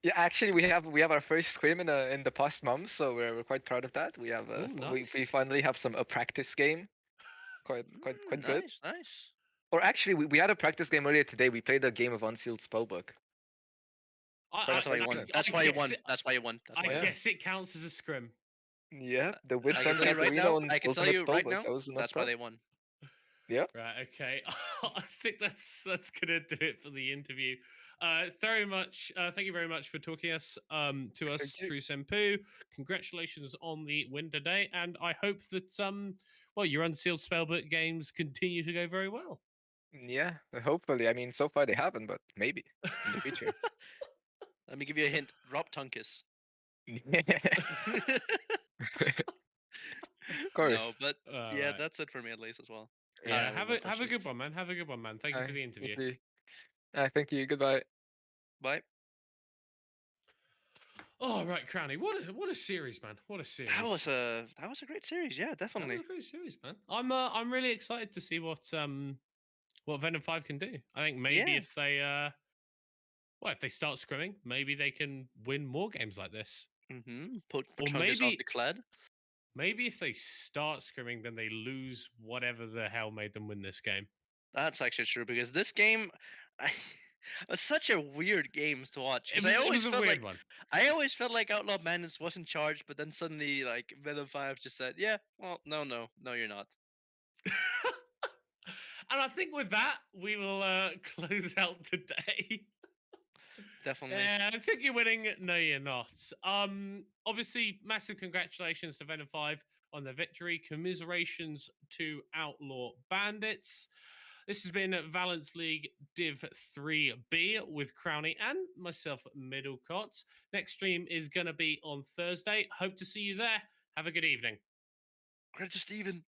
Yeah, actually, we have our first scrim in the past month, so we're quite proud of that. We have Ooh, we nice. finally have a practice game, quite good. Nice, nice. Or actually, we had a practice game earlier today. We played a game of Unsealed Spellbook. That's why you won. I That's why you guess won. it- That's why you won. That's I why. yeah. guess it counts as a scrim. Yeah, the Wits I can and tell you right Katarina now. on I can tell Ultimate you right Spellbook. now. That was a That's why they won. Right. Okay. I think that's gonna do it for the interview. Very much. Thank you very much for talking to us, Thank you. True Senpu. Congratulations on the win today, and I hope that well, your Unsealed Spellbook games continue to go very well. Yeah, hopefully. I mean, so far they haven't, but maybe in the future. Let me give you a hint. Drop Tunkus. Of course. No, but yeah, Right. that's it for me at least as well. Yeah. Have No a questions. good one, man. Have a good one, man. Thank you for the interview. Thank you. Thank you. Goodbye. Bye. Oh right, Crowley. What a series, man. What a series. That was a great series. Yeah, That definitely. was a great series, man. I'm really excited to see what VenomFive can do. I think maybe Yeah. if they if they start scrimming, maybe they can win more games like this. Put Or Chungus off the Kled. maybe if they start scrimming, then they lose whatever the hell made them win this game. That's actually true because this game, it was such a weird game to watch. It Because was a weird one. I always felt like Outlaw Bandits was in charge, but then suddenly like VenomFive just said, "Yeah, well, no, you're not." And I think with that, we will close out the day. Definitely. Yeah, I think you're winning. No, you're not. Obviously, massive congratulations to VenomFive on their victory. Commiserations to Outlaw Bandits. This has been Valence League Div 3B with Crowney and myself, Middlecott. Next stream is going to be on Thursday. Hope to see you there. Have a good evening. Credit to Steven.